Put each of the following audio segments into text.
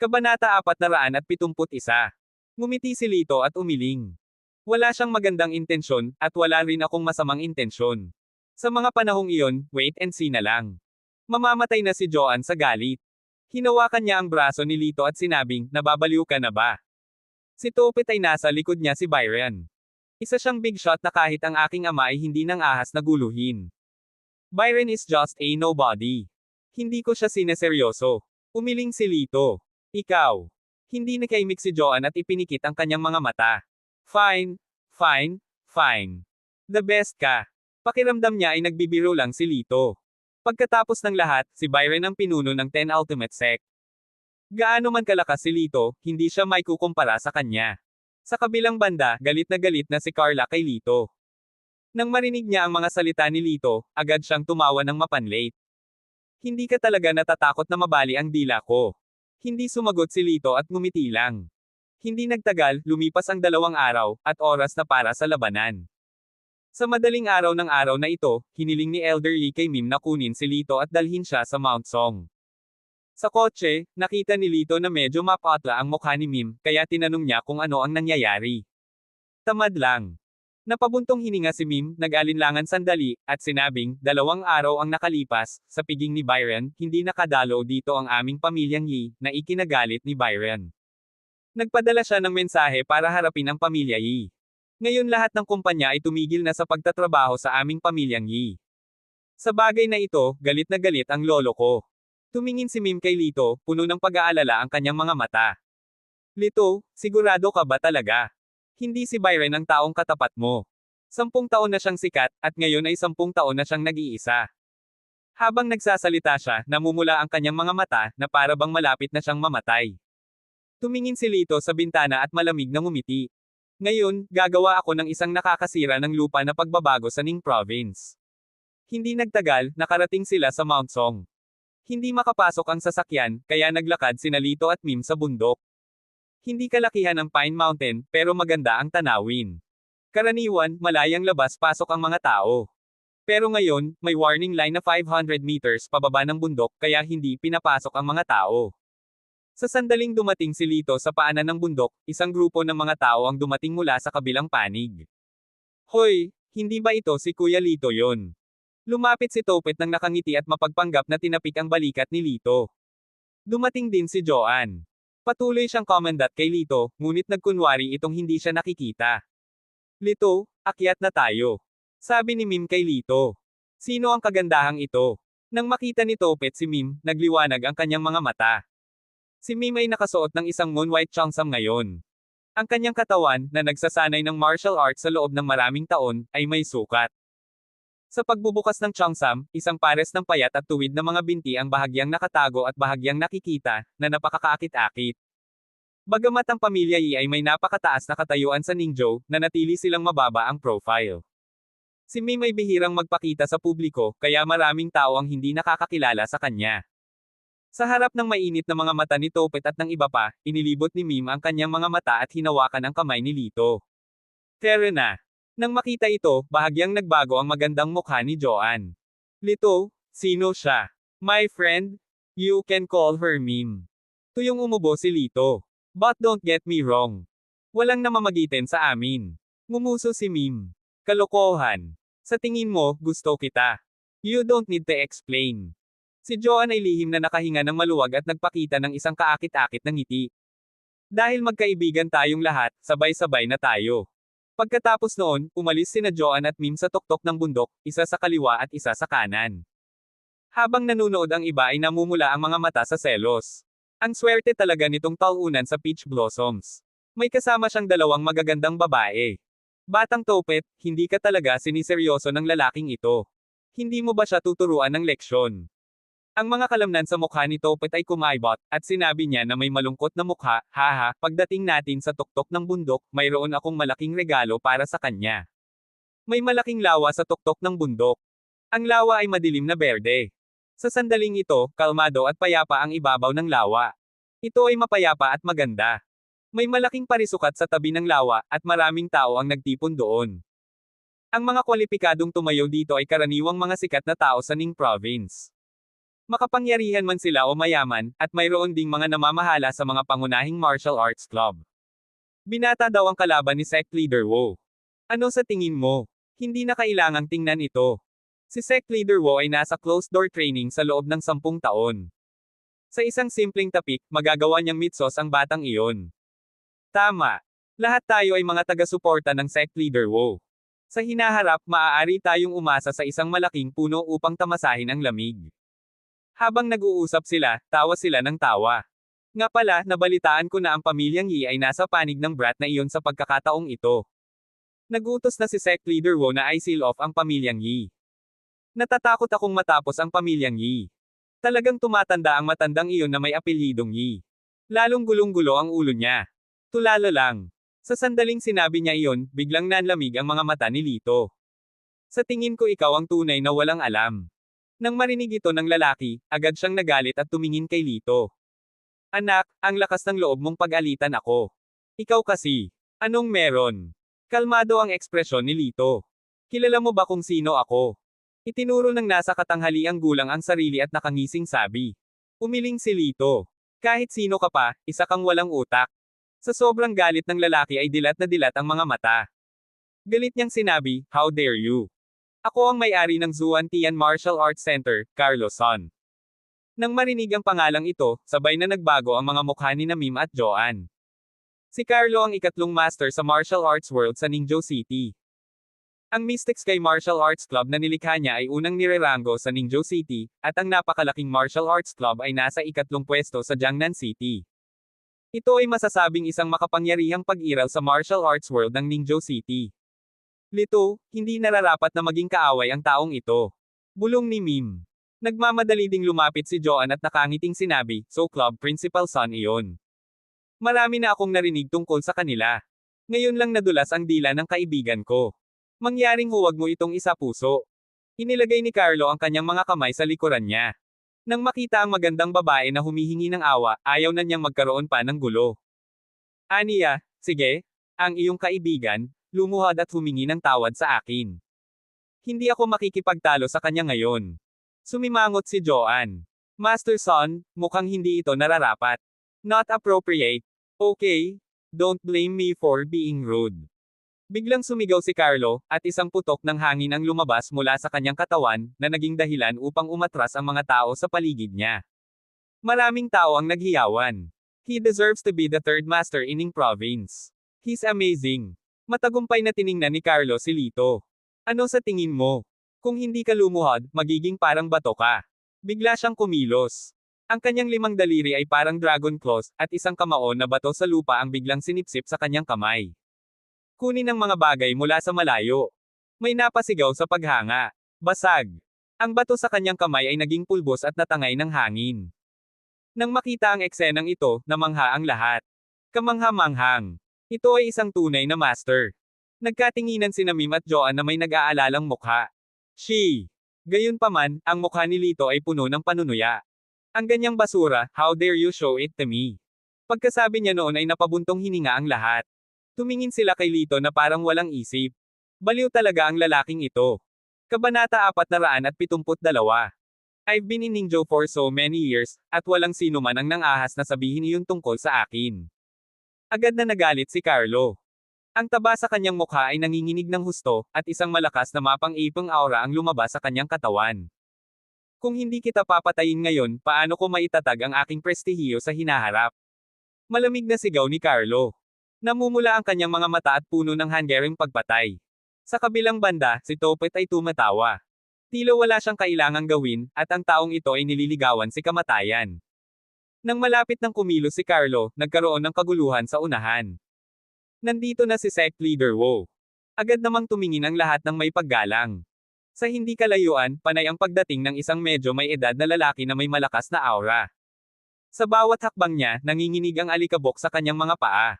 Kabanata 471. Ngumiti si Lito at umiling. Wala siyang magandang intensyon, at wala rin akong masamang intensyon. Sa mga panahong iyon, wait and see na lang. Mamamatay na si Joanne sa galit. Hinawakan niya ang braso ni Lito at sinabing, nababaliw ka na ba? Si Topet ay nasa likod niya si Byron. Isa siyang big shot na kahit ang aking ama ay hindi nang ahas na guluhin. Byron is just a nobody. Hindi ko siya sineseryoso. Umiling si Lito. Ikaw. Hindi nakaimik si Joanne at ipinikit ang kanyang mga mata. Fine, fine, fine. The best ka. Pakiramdam niya ay nagbibiro lang si Lito. Pagkatapos ng lahat, si Byron ang pinuno ng 10 Ultimate Sect. Gaano man kalakas si Lito, hindi siya may kukumpara sa kanya. Sa kabilang banda, galit na si Carla kay Lito. Nang marinig niya ang mga salita ni Lito, agad siyang tumawa ng mapanlate. Hindi ka talaga natatakot na mabali ang dila ko. Hindi sumagot si Lito at ngumiti lang. Hindi nagtagal, lumipas ang 2 araw, at oras na para sa labanan. Sa madaling araw ng araw na ito, hiniling ni Elder Yi kay Mim na kunin si Lito at dalhin siya sa Mount Song. Sa kotse, nakita ni Lito na medyo mapatla ang mukha ni Mim, kaya tinanong niya kung ano ang nangyayari. Tamad lang. Napabuntong hininga si Mim, nag-alinlangan sandali, at sinabing, 2 araw ang nakalipas, sa piging ni Byron, hindi nakadalo dito ang aming pamilyang Yi, na ikinagalit ni Byron. Nagpadala siya ng mensahe para harapin ang pamilya Yi. Ngayon lahat ng kumpanya ay tumigil na sa pagtatrabaho sa aming pamilyang Yi. Sa bagay na ito, galit na galit ang lolo ko. Tumingin si Mim kay Lito, puno ng pag-aalala ang kanyang mga mata. Lito, sigurado ka ba talaga? Hindi si Byron ang taong katapat mo. 10 taon na siyang sikat, at ngayon ay 10 taon na siyang nag-iisa. Habang nagsasalita siya, namumula ang kanyang mga mata, na para bang malapit na siyang mamatay. Tumingin si Lito sa bintana at malamig na ngumiti. Ngayon, gagawa ako ng isang nakakasira ng lupa na pagbabago sa Ning Province. Hindi nagtagal, nakarating sila sa Mount Song. Hindi makapasok ang sasakyan, kaya naglakad sina Lito at Mim sa bundok. Hindi kalakihan ng Pine Mountain, pero maganda ang tanawin. Karaniwan, malayang labas-pasok ang mga tao. Pero ngayon, may warning line na 500 meters pababa ng bundok, kaya hindi pinapasok ang mga tao. Sa sandaling dumating si Lito sa paanan ng bundok, isang grupo ng mga tao ang dumating mula sa kabilang panig. Hoy, hindi ba ito si Kuya Lito yon? Lumapit si Topet nang nakangiti at mapagpanggap na tinapik ang balikat ni Lito. Dumating din si Joanne. Patuloy siyang komandat kay Lito, ngunit nagkunwari itong hindi siya nakikita. Lito, akyat na tayo. Sabi ni Mim kay Lito. Sino ang kagandahang ito? Nang makita ni Topet si Mim, nagliwanag ang kanyang mga mata. Si Mim ay nakasuot ng isang moon white cheongsam ngayon. Ang kanyang katawan, na nagsasanay ng martial arts sa loob ng maraming taon, ay may sukat. Sa pagbubukas ng cheongsam, isang pares ng payat at tuwid na mga binti ang bahagyang nakatago at bahagyang nakikita, na napakakaakit-akit. Bagamat ang pamilya Yi ay may napakataas na katayuan sa Ningzhou, nanatili silang mababa ang profile. Si Mim ay bihirang magpakita sa publiko, kaya maraming tao ang hindi nakakakilala sa kanya. Sa harap ng mainit na mga mata ni Topet at ng iba pa, inilibot ni Mim ang kanyang mga mata at hinawakan ang kamay ni Lito. Tara na. Nang makita ito, bahagyang nagbago ang magandang mukha ni Joanne. Lito, sino siya? My friend? You can call her Mim. Tuyong umubo si Lito. But don't get me wrong. Walang namamagitin sa amin. Ngumuso si Mim. Kalokohan. Sa tingin mo, gusto kita. You don't need to explain. Si Joanne ay lihim na nakahinga ng maluwag at nagpakita ng isang kaakit-akit na ngiti. Dahil magkaibigan tayong lahat, sabay-sabay na tayo. Pagkatapos noon, umalis sina Joanne at Mim sa tuktok ng bundok, isa sa kaliwa at isa sa kanan. Habang nanunood ang iba ay namumula ang mga mata sa selos. Ang swerte talaga nitong taunan sa Peach Blossoms. May kasama siyang 2 magagandang babae. Batang Topet, hindi ka talaga siniseryoso ng lalaking ito. Hindi mo ba siya tuturuan ng leksyon? Ang mga kalamnan sa mukha ni Topet ay kumaibot, at sinabi niya na may malungkot na mukha, haha, pagdating natin sa tuktok ng bundok, mayroon akong malaking regalo para sa kanya. May malaking lawa sa tuktok ng bundok. Ang lawa ay madilim na berde. Sa sandaling ito, kalmado at payapa ang ibabaw ng lawa. Ito ay mapayapa at maganda. May malaking parisukat sa tabi ng lawa, at maraming tao ang nagtipon doon. Ang mga kwalipikadong tumayo dito ay karaniwang mga sikat na tao sa Ning Province. Makapangyarihan man sila o mayaman, at mayroon ding mga namamahala sa mga pangunahing martial arts club. Binata daw ang kalaban ni sect leader Wu. Ano sa tingin mo? Hindi na kailangang tingnan ito. Si sect leader Wu ay nasa closed-door training sa loob ng 10 taon. Sa isang simpleng tapik, magagawa niyang mitsos ang batang iyon. Tama. Lahat tayo ay mga taga-suporta ng sect leader Wu. Sa hinaharap, maaari tayong umasa sa isang malaking puno upang tamasahin ang lamig. Habang nag-uusap sila, tawa sila ng tawa. Nga pala, nabalitaan ko na ang pamilyang Yi ay nasa panig ng brat na iyon sa pagkakataong ito. Nagutos na si sect leader Wu na i-seal off ang pamilyang Yi. Natatakot akong matapos ang pamilyang Yi. Talagang tumatanda ang matandang iyon na may apelyidong Yi. Lalong gulong-gulo ang ulo niya. Tulala lang. Sa sandaling sinabi niya iyon, biglang nanlamig ang mga mata ni Lito. Sa tingin ko ikaw ang tunay na walang alam. Nang marinig ito ng lalaki, agad siyang nagalit at tumingin kay Lito. Anak, ang lakas ng loob mong pag-alitan ako. Ikaw kasi. Anong meron? Kalmado ang ekspresyon ni Lito. Kilala mo ba kung sino ako? Itinuro ng nasa katanghaliang gulang ang sarili at nakangising sabi. Umiling si Lito. Kahit sino ka pa, isa kang walang utak. Sa sobrang galit ng lalaki ay dilat na dilat ang mga mata. Galit niyang sinabi, how dare you? Ako ang may-ari ng Zuan Tian Martial Arts Center, Carlo Son. Nang marinig ang pangalang ito, sabay na nagbago ang mga mukha ni Mim at Joanne. Si Carlo ang ikatlong master sa martial arts world sa Ningzhou City. Ang Mystic Sky Martial Arts Club na nilikha niya ay unang nirerango sa Ningzhou City, at ang napakalaking martial arts club ay nasa ikatlong pwesto sa Jiangnan City. Ito ay masasabing isang makapangyarihang pag-iral sa martial arts world ng Ningzhou City. Lito, hindi nararapat na maging kaaway ang taong ito. Bulong ni Mim. Nagmamadali ding lumapit si Joanne at nakangiting sinabi, so club principal son iyon. Marami na akong narinig tungkol sa kanila. Ngayon lang nadulas ang dila ng kaibigan ko. Mangyaring huwag mo itong isa-puso. Inilagay ni Carlo ang kanyang mga kamay sa likuran niya. Nang makita ang magandang babae na humihingi ng awa, ayaw na niyang magkaroon pa ng gulo. Aniya, sige, ang iyong kaibigan, lumuhad at humingi ng tawad sa akin. Hindi ako makikipagtalo sa kanya ngayon. Sumimangot si Joanne. Master Son, mukhang hindi ito nararapat. Not appropriate. Okay, don't blame me for being rude. Biglang sumigaw si Carlo, at isang putok ng hangin ang lumabas mula sa kanyang katawan, na naging dahilan upang umatras ang mga tao sa paligid niya. Maraming tao ang naghiyawan. He deserves to be the third master in Ning Province. He's amazing. Matagumpay na tiningnan ni Carlo si Lito. Ano sa tingin mo? Kung hindi ka lumuhod, magiging parang bato ka. Bigla siyang kumilos. Ang kanyang 5 daliri ay parang dragon claws, at isang kamao na bato sa lupa ang biglang sinipsip sa kanyang kamay. Kunin ang mga bagay mula sa malayo. May napasigaw sa paghanga. Basag. Ang bato sa kanyang kamay ay naging pulbos at natangay ng hangin. Nang makita ang eksenang ito, namangha ang lahat. Kamangha-manghang. Ito ay isang tunay na master. Nagkatinginan sina Mim at Joanne na may nag-aalalang mukha. Gayunpaman, ang mukha ni Lito ay puno ng panunuya. Ang ganyang basura, how dare you show it to me? Pagkasabi niya noon ay napabuntong hininga ang lahat. Tumingin sila kay Lito na parang walang isip. Baliw talaga ang lalaking ito. Kabanata 472. I've been in Ningzhou for so many years, at walang sino man ang nang-ahas na sabihin iyon tungkol sa akin. Agad na nagalit si Carlo. Ang taba sa kanyang mukha ay nanginginig ng husto, at isang malakas na mapang-ipang aura ang lumabas sa kanyang katawan. Kung hindi kita papatayin ngayon, paano ko maitatag ang aking prestihiyo sa hinaharap? Malamig na sigaw ni Carlo. Namumula ang kanyang mga mata at puno ng hangering pagpatay. Sa kabilang banda, si Topet ay tumatawa. Tila wala siyang kailangang gawin, at ang taong ito ay nililigawan si kamatayan. Nang malapit ng kumilos si Carlo, nagkaroon ng kaguluhan sa unahan. Nandito na si sect leader Wu. Agad namang tumingin ang lahat ng may paggalang. Sa hindi kalayuan, panay ang pagdating ng isang medyo may edad na lalaki na may malakas na aura. Sa bawat hakbang niya, nanginginig ang alikabok sa kanyang mga paa.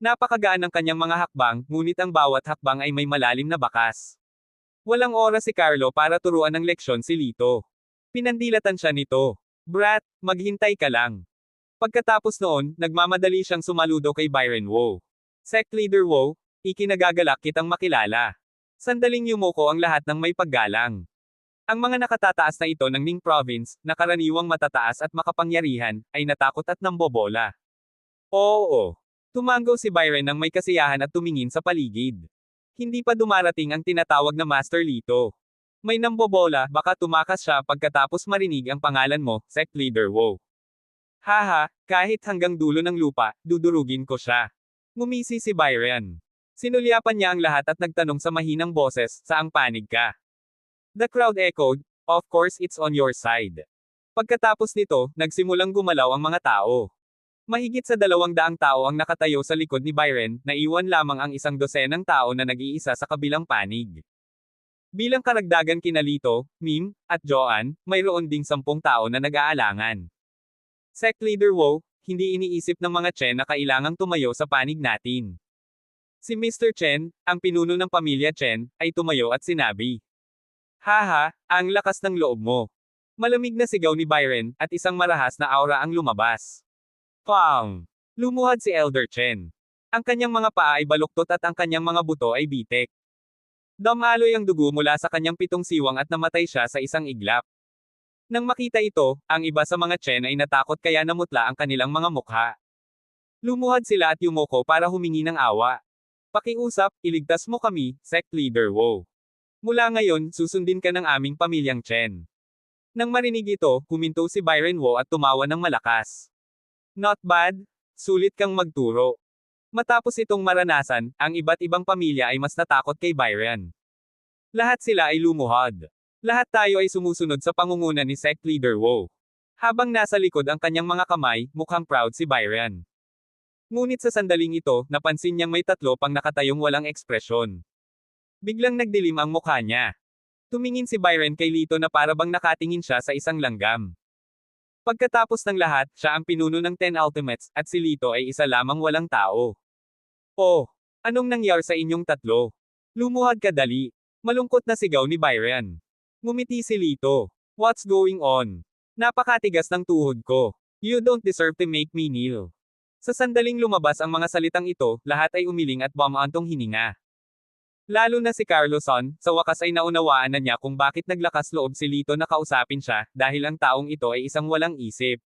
Napakagaan ng kanyang mga hakbang, ngunit ang bawat hakbang ay may malalim na bakas. Walang oras si Carlo para turuan ng leksyon si Lito. Pinandilatan siya nito. Brat, maghintay ka lang. Pagkatapos noon, nagmamadali siyang sumaludo kay Byron Wu. Sect leader Wu, ikinagagalak kitang makilala. Sandaling yumuko ang lahat ng may paggalang. Ang mga nakatataas na ito ng Ning Province, na karaniwang matataas at makapangyarihan, ay natakot at nambobola. Oo. Tumango si Byron nang may kasiyahan at tumingin sa paligid. Hindi pa dumarating ang tinatawag na Master Lito. May nambobola, baka tumakas siya pagkatapos marinig ang pangalan mo, Sect Leader Wu. Haha, kahit hanggang dulo ng lupa, dudurugin ko siya. Ngumisi si Byron. Sinulyapan niya ang lahat at nagtanong sa mahinang boses, saang panig ka? The crowd echoed, of course it's on your side. Pagkatapos nito, nagsimulang gumalaw ang mga tao. Mahigit sa 200 tao ang nakatayo sa likod ni Byron, naiwan lamang ang 100 tao na nag-iisa sa kabilang panig. Bilang karagdagan kina Lito, Mim, at Joanne, mayroon ding 10 tao na nag-aalangan. Sect Leader Wu, hindi iniisip ng mga Chen na kailangang tumayo sa panig natin. Si Mr. Chen, ang pinuno ng pamilya Chen, ay tumayo at sinabi. Haha, ang lakas ng loob mo. Malamig na sigaw ni Byron, at isang marahas na aura ang lumabas. Pang! Lumuhad si Elder Chen. Ang kanyang mga paa ay baluktot at ang kanyang mga buto ay bitik. Damaloy ang dugo mula sa kanyang 7 siwang at namatay siya sa isang iglap. Nang makita ito, ang iba sa mga Chen ay natakot kaya namutla ang kanilang mga mukha. Lumuhad sila at yumoko para humingi ng awa. Pakiusap, iligtas mo kami, Sect Leader Wu. Mula ngayon, susundin ka ng aming pamilyang Chen. Nang marinig ito, huminto si Byron Wu at tumawa ng malakas. Not bad, sulit kang magturo. Matapos itong maranasan, ang iba't ibang pamilya ay mas natakot kay Byron. Lahat sila ay lumuhad. Lahat tayo ay sumusunod sa pangunguna ni Sect Leader Wu. Habang nasa likod ang kanyang mga kamay, mukhang proud si Byron. Ngunit sa sandaling ito, napansin niyang may 3 pang nakatayong walang ekspresyon. Biglang nagdilim ang mukha niya. Tumingin si Byron kay Lito na parabang nakatingin siya sa isang langgam. Pagkatapos ng lahat, siya ang pinuno ng 10 Ultimates, at si Lito ay isa lamang walang tao. Oh, anong nangyari sa inyong 3? Lumuhad ka dali. Malungkot na sigaw ni Byron. Ngumiti si Lito. What's going on? Napakatigas ng tuhod ko. You don't deserve to make me kneel. Sa sandaling lumabas ang mga salitang ito, lahat ay umiling at bumaantong hininga. Lalo na si Carloson, sa wakas ay naunawaan na niya kung bakit naglakas loob si Lito na kausapin siya, dahil ang taong ito ay isang walang isip.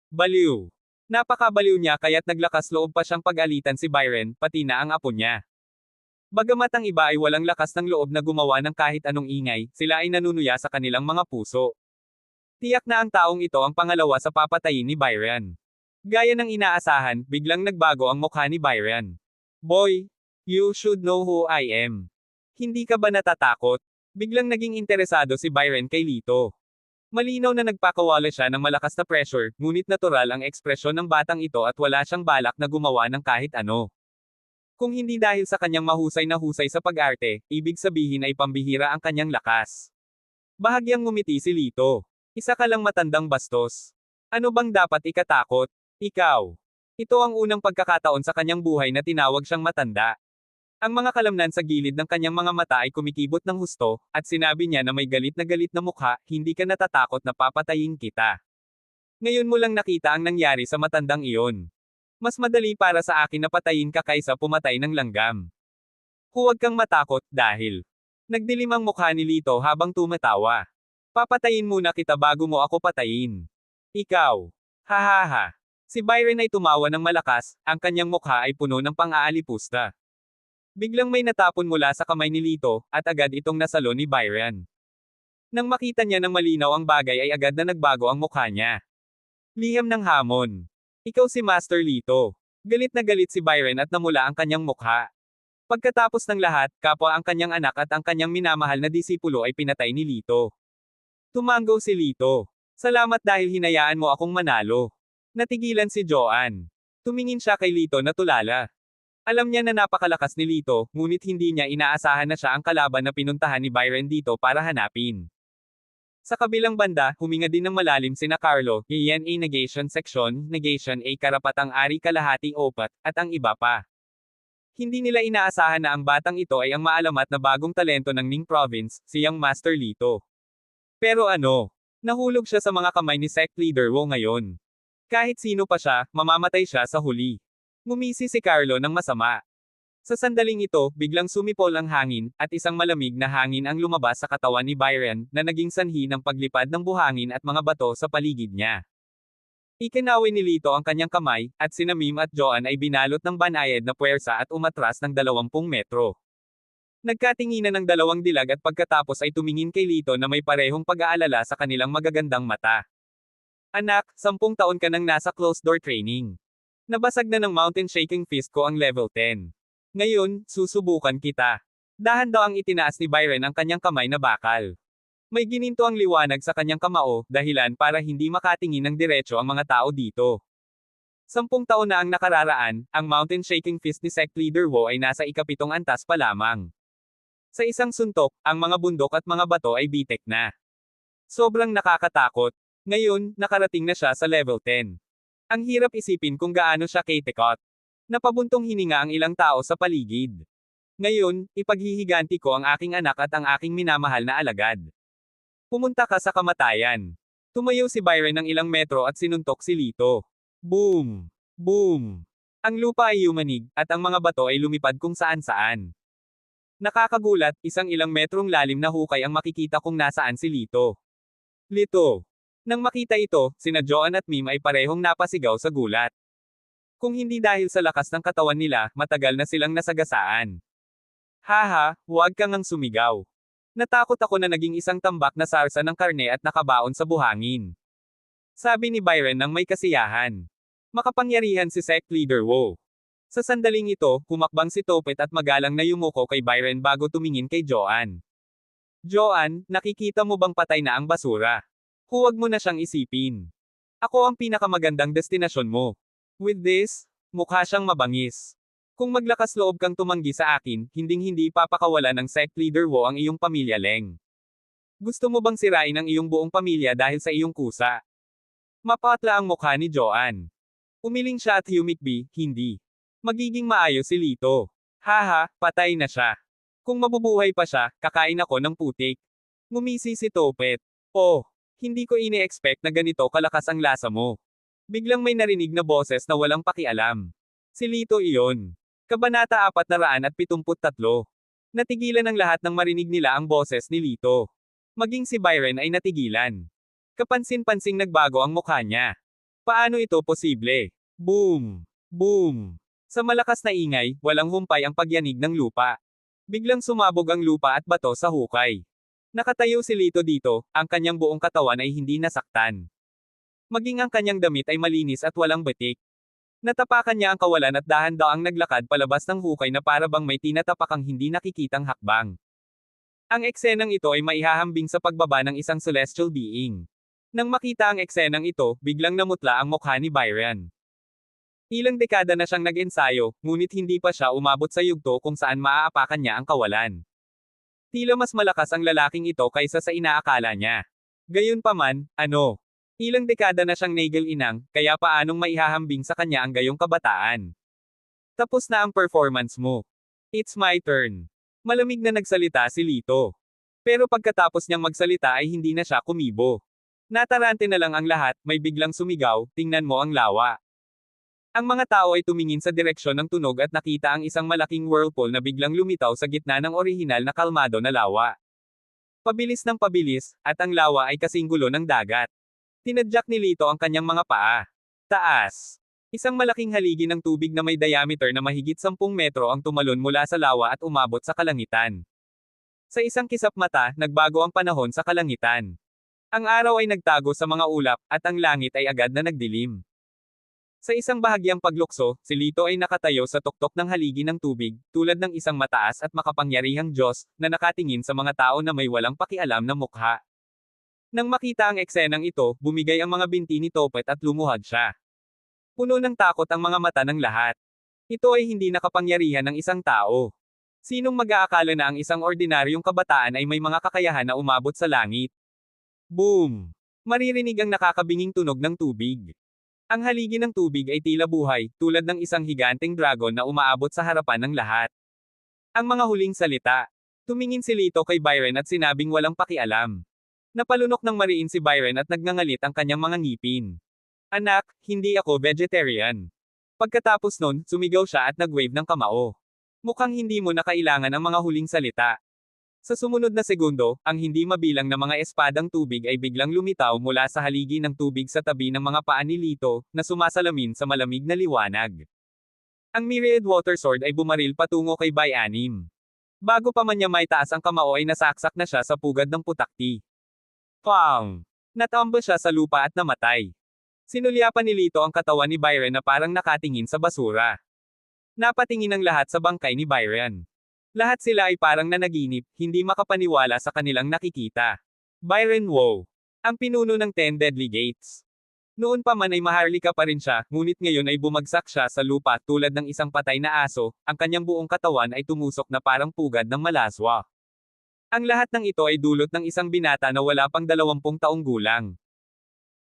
Baliw. Napakabaliw niya kaya't naglakas loob pa siyang pag-alitan si Byron, pati na ang apo niya. Bagamat ang iba ay walang lakas ng loob na gumawa ng kahit anong ingay, sila ay nanunuya sa kanilang mga puso. Tiyak na ang taong ito ang pangalawa sa papatayin ni Byron. Gaya ng inaasahan, biglang nagbago ang mukha ni Byron. Boy, you should know who I am. Hindi ka ba natatakot? Biglang naging interesado si Byron kay Lito. Malinaw na nagpakawala siya ng malakas na pressure, ngunit natural ang ekspresyon ng batang ito at wala siyang balak na gumawa ng kahit ano. Kung hindi dahil sa kanyang mahusay na husay sa pag-arte, ibig sabihin ay pambihira ang kanyang lakas. Bahagyang ngumiti si Lito. Isa ka lang matandang bastos. Ano bang dapat ikatakot? Ikaw. Ito ang unang pagkakataon sa kanyang buhay na tinawag siyang matanda. Ang mga kalamnan sa gilid ng kanyang mga mata ay kumikibot ng husto, at sinabi niya na may galit na mukha, hindi ka natatakot na papatayin kita. Ngayon mo lang nakita ang nangyari sa matandang iyon. Mas madali para sa akin na patayin ka kaysa pumatay ng langgam. Huwag kang matakot, dahil. Nagdilim ang mukha ni Lito habang tumatawa. Papatayin muna kita bago mo ako patayin. Ikaw. Hahaha. Si Byron ay tumawa ng malakas, ang kanyang mukha ay puno ng pang-aalipusta. Biglang may natapon mula sa kamay ni Lito, at agad itong nasalo ni Byron. Nang makita niya ng malinaw ang bagay ay agad na nagbago ang mukha niya. Liham ng hamon. Ikaw si Master Lito. Galit na galit si Byron at namula ang kanyang mukha. Pagkatapos ng lahat, kapwa ang kanyang anak at ang kanyang minamahal na disipulo ay pinatay ni Lito. Tumango si Lito. Salamat dahil hinayaan mo akong manalo. Natigilan si Joanne. Tumingin siya kay Lito na tulala. Alam niya na napakalakas ni Lito, ngunit hindi niya inaasahan na siya ang kalaban na pinuntahan ni Byron dito para hanapin. Sa kabilang banda, huminga din ng malalim sina Carlo, Ian A Negation Section, Negation A Karapatang Ari Kalahati Opat, at ang iba pa. Hindi nila inaasahan na ang batang ito ay ang maalamat na bagong talento ng Ning Province, siyang Master Lito. Pero ano? Nahulog siya sa mga kamay ni Sect Leader Wu ngayon. Kahit sino pa siya, mamamatay siya sa huli. Ngumisi si Carlo ng masama. Sa sandaling ito, biglang sumipol ang hangin, at isang malamig na hangin ang lumabas sa katawan ni Byron, na naging sanhi ng paglipad ng buhangin at mga bato sa paligid niya. Ikinawin ni Lito ang kanyang kamay, at sina Mim at Joan ay binalot ng banayad na puwersa at umatras ng 20 metro. Nagkatinginan ng dalawang dilag at pagkatapos ay tumingin kay Lito na may parehong pag-aalala sa kanilang magagandang mata. Anak, 10 taon ka nang nasa closed-door training. Nabasag na ng mountain shaking fist ko ang level 10. Ngayon, susubukan kita. Dahan daw ang itinaas ni Byron ang kanyang kamay na bakal. May gininto ang liwanag sa kanyang kamao, dahilan para hindi makatingin ng diretso ang mga tao dito. 10 taon na ang nakararaan, ang mountain shaking fist ni Sect Leader Wo ay nasa ikapitong antas pa lamang. Sa isang suntok, ang mga bundok at mga bato ay bitek na. Sobrang nakakatakot. Ngayon, nakarating na siya sa level 10. Ang hirap isipin kung gaano siya katekot. Napabuntong hininga ang ilang tao sa paligid. Ngayon, ipaghihiganti ko ang aking anak at ang aking minamahal na alagad. Pumunta ka sa kamatayan. Tumayo si Byron ng ilang metro at sinuntok si Lito. Boom! Boom! Ang lupa ay yumanig, at ang mga bato ay lumipad kung saan-saan. Nakakagulat, isang ilang metrong lalim na hukay ang makikita kung nasaan si Lito. Lito! Nang makita ito, sina Joan at Mim ay parehong napasigaw sa gulat. Kung hindi dahil sa lakas ng katawan nila, matagal na silang nasagasaan. Haha, huwag kang ang sumigaw. Natakot ako na naging isang tambak na sarsa ng karne at nakabaon sa buhangin. Sabi ni Byron ng may kasiyahan. Makapangyarihan si Sect Leader Wo. Sa sandaling ito, humakbang si Topet at magalang na yumuko kay Byron bago tumingin kay Joan. Joan, nakikita mo bang patay na ang basura? Huwag mo na siyang isipin. Ako ang pinakamagandang destinasyon mo. With this, mukha siyang mabangis. Kung maglakas loob kang tumanggi sa akin, hinding-hindi papakawala ng Sect Leader Wo ang iyong pamilya Leng. Gusto mo bang sirain ang iyong buong pamilya dahil sa iyong kusa? Mapatla ang mukha ni Joan. Umiling siya at humikbi, hindi. Magiging maayos si Lito. Haha, patay na siya. Kung mabubuhay pa siya, kakain ako ng putik. Ngumisi si Topet. Oh, hindi ko ini-expect na ganito kalakas ang lasa mo. Biglang may narinig na boses na walang pakialam. Si Lito iyon. Kabanata 473. Natigilan ang lahat nang marinig nila ang boses ni Lito. Maging si Byron ay natigilan. Kapansin-pansing nagbago ang mukha niya. Paano ito posible? Boom! Boom! Sa malakas na ingay, walang humpay ang pagyanig ng lupa. Biglang sumabog ang lupa at bato sa hukay. Nakatayo si Lito dito, ang kanyang buong katawan ay hindi nasaktan. Maging ang kanyang damit ay malinis at walang batik. Natapakan niya ang kawalan at dahan-daang naglakad palabas ng hukay na para bang may tinatapakang hindi nakikitang hakbang. Ang eksenang ito ay maihahambing sa pagbaba ng isang celestial being. Nang makita ang eksenang ito, biglang namutla ang mukha ni Byron. Ilang dekada na siyang nag-ensayo, ngunit hindi pa siya umabot sa yugto kung saan maaapakan niya ang kawalan. Tila mas malakas ang lalaking ito kaysa sa inaakala niya. Gayunpaman, ilang dekada na siyang nagil-inang, kaya paanong maihahambing sa kanya ang gayong kabataan? Tapos na ang performance mo. It's my turn. Malamig na nagsalita si Lito. Pero pagkatapos niyang magsalita ay hindi na siya kumibo. Natarante na lang ang lahat, may biglang sumigaw, tingnan mo ang lawa. Ang mga tao ay tumingin sa direksyon ng tunog at nakita ang isang malaking whirlpool na biglang lumitaw sa gitna ng orihinal na kalmado na lawa. Pabilis ng pabilis, at ang lawa ay kasing gulo ng dagat. Tinadyak ni Lito ang kanyang mga paa. Taas. Isang malaking haligi ng tubig na may diameter na mahigit 10 metro ang tumalon mula sa lawa at umabot sa kalangitan. Sa isang kisap mata, nagbago ang panahon sa kalangitan. Ang araw ay nagtago sa mga ulap, at ang langit ay agad na nagdilim. Sa isang bahagyang paglukso, si Lito ay nakatayo sa tuktok ng haligi ng tubig, tulad ng isang mataas at makapangyarihang Diyos, na nakatingin sa mga tao na may walang pakialam na mukha. Nang makita ang eksenang ito, bumigay ang mga binti ni Topet at lumuhad siya. Puno ng takot ang mga mata ng lahat. Ito ay hindi nakapangyarihan ng isang tao. Sinong mag-aakala na ang isang ordinaryong kabataan ay may mga kakayahan na umabot sa langit? Boom! Maririnig ang nakakabinging tunog ng tubig. Ang haligi ng tubig ay tila buhay, tulad ng isang higanteng dragon na umaabot sa harapan ng lahat. Ang mga huling salita. Tumingin si Lito kay Byron at sinabing walang pakialam. Napalunok ng mariin si Byron at nagngangalit ang kanyang mga ngipin. Anak, hindi ako vegetarian. Pagkatapos nun, sumigaw siya at nag-wave ng kamao. Mukhang hindi mo na kailangan ang mga huling salita. Sa sumunod na segundo, ang hindi mabilang na mga espadang tubig ay biglang lumitaw mula sa haligi ng tubig sa tabi ng mga paa ni Lito, na sumasalamin sa malamig na liwanag. Ang Myriad Water Sword ay bumaril patungo kay Bay-anim. Bago pa man niya maitaas ang kamao ay nasaksak na siya sa pugad ng putakti. Pang! Natambo siya sa lupa at namatay. Sinulyapan ni Lito ang katawan ni Byron na parang nakatingin sa basura. Napatingin ang lahat sa bangkay ni Byron. Lahat sila ay parang nanaginip, hindi makapaniwala sa kanilang nakikita. Byron Wu, ang pinuno ng 10 Deadly Gates. Noon pa man ay maharlika pa rin siya, ngunit ngayon ay bumagsak siya sa lupa tulad ng isang patay na aso, ang kanyang buong katawan ay tumusok na parang pugad ng malaswa. Ang lahat ng ito ay dulot ng isang binata na wala pang 20 taong gulang.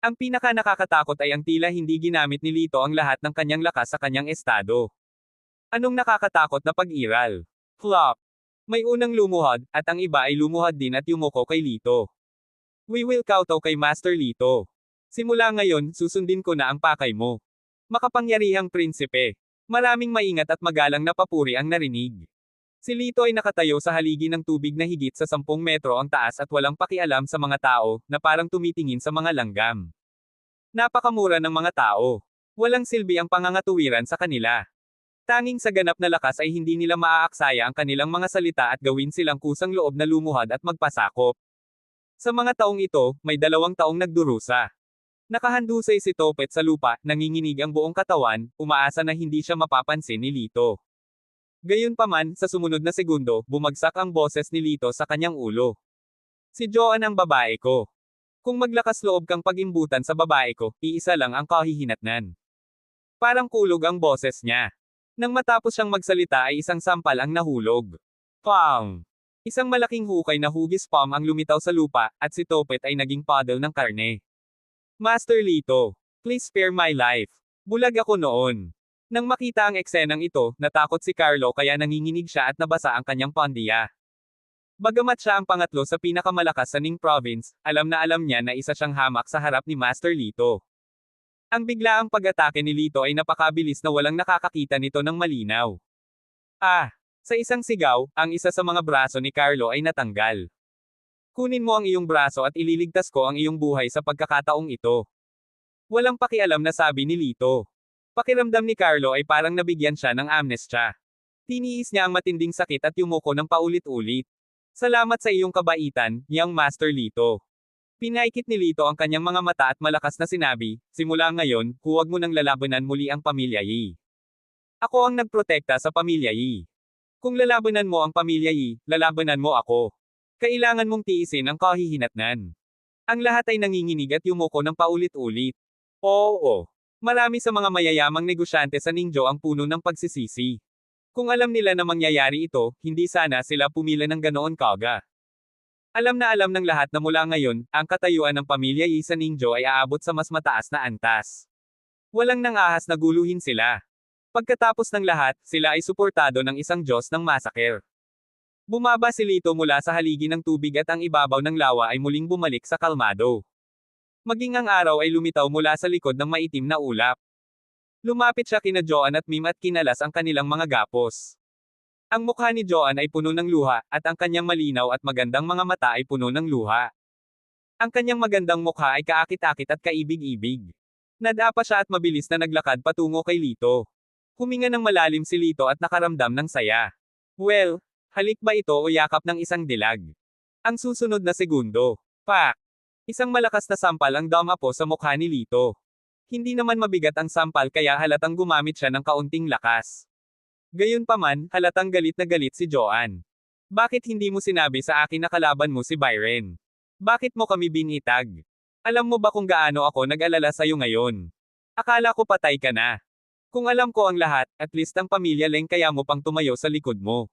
Ang pinaka nakakatakot ay ang tila hindi ginamit ni Lito ang lahat ng kanyang lakas sa kanyang estado. Anong nakakatakot na pag-iral? Flop. May unang lumuhod, at ang iba ay lumuhod din at yumuko kay Lito. We will kowtow kay Master Lito. Simula ngayon, susundin ko na ang pakay mo. Makapangyarihang prinsipe. Maraming maingat at magalang na papuri ang narinig. Si Lito ay nakatayo sa haligi ng tubig na higit sa 10 metro ang taas at walang pakialam sa mga tao, na parang tumitingin sa mga langgam. Napakamura ng mga tao. Walang silbi ang pangangatuwiran sa kanila. Tanging sa ganap na lakas ay hindi nila maaaksaya ang kanilang mga salita at gawin silang kusang loob na lumuhod at magpasakop. Sa mga taong ito, may 2 taong nagdurusa. Nakahandusay si Topet sa lupa, nanginginig ang buong katawan, umaasa na hindi siya mapapansin ni Lito. Gayunpaman, sa sumunod na segundo, bumagsak ang boses ni Lito sa kanyang ulo. Si Joan ang babae ko. Kung maglakas loob kang pag-imbutan sa babae ko, iisa lang ang kahihinatnan. Parang kulog ang boses niya. Nang matapos siyang magsalita ay isang sampal ang nahulog. Pang! Isang malaking hukay na hugis palm ang lumitaw sa lupa, at si Topet ay naging puddle ng karne. Master Lito, please spare my life. Bulag ako noon. Nang makita ang eksenang ito, natakot si Carlo kaya nanginginig siya at nabasa ang kanyang pandiya. Bagamat siya ang pangatlo sa pinakamalakas sa Ning Province, alam na alam niya na isa siyang hamak sa harap ni Master Lito. Ang biglaang pag-atake ni Lito ay napakabilis na walang nakakakita nito ng malinaw. Sa isang sigaw, ang isa sa mga braso ni Carlo ay natanggal. Kunin mo ang iyong braso at ililigtas ko ang iyong buhay sa pagkakataong ito. Walang pakialam na sabi ni Lito. Pakiramdam ni Carlo ay parang nabigyan siya ng amnestia. Tiniis niya ang matinding sakit at yumuko ng paulit-ulit. Salamat sa iyong kabaitan, Young Master Lito. Pinaikit ni Lito ang kanyang mga mata at malakas na sinabi, simula ngayon, huwag mo nang lalabanan muli ang pamilya Yi. Ako ang nagprotekta sa pamilya Yi. Kung lalabanan mo ang pamilya Yi, lalabanan mo ako. Kailangan mong tiisin ang kahihinatnan. Ang lahat ay nanginginig at yumuko ng paulit-ulit. Oo. Marami sa mga mayayamang negosyante sa Ningyo ang puno ng pagsisisi. Kung alam nila na mangyayari ito, hindi sana sila pumila ng ganoon kaga. Alam na alam ng lahat na mula ngayon, ang katayuan ng pamilya Yi sa Ningyo ay aabot sa mas mataas na antas. Walang nang-ahas na guluhin sila. Pagkatapos ng lahat, sila ay suportado ng isang Diyos ng massacre. Bumaba si Lito mula sa haligi ng tubig at ang ibabaw ng lawa ay muling bumalik sa kalmado. Maging ang araw ay lumitaw mula sa likod ng maitim na ulap. Lumapit siya kina Joan at Mim at kinalas ang kanilang mga gapos. Ang mukha ni Joan ay puno ng luha, at ang kanyang malinaw at magandang mga mata ay puno ng luha. Ang kanyang magandang mukha ay kaakit-akit at kaibig-ibig. Nadapa siya at mabilis na naglakad patungo kay Lito. Huminga ng malalim si Lito at nakaramdam ng saya. Well, halik ba ito o yakap ng isang dilag? Ang susunod na segundo. Pak! Isang malakas na sampal ang dumapo sa mukha ni Lito. Hindi naman mabigat ang sampal kaya halatang gumamit siya ng kaunting lakas. Gayunpaman, halatang galit na galit si Joan. Bakit hindi mo sinabi sa akin na kalaban mo si Byron? Bakit mo kami binitag? Alam mo ba kung gaano ako nag-alala sa'yo ngayon? Akala ko patay ka na. Kung alam ko ang lahat, at least ang pamilya Leng kaya mo pang tumayo sa likod mo.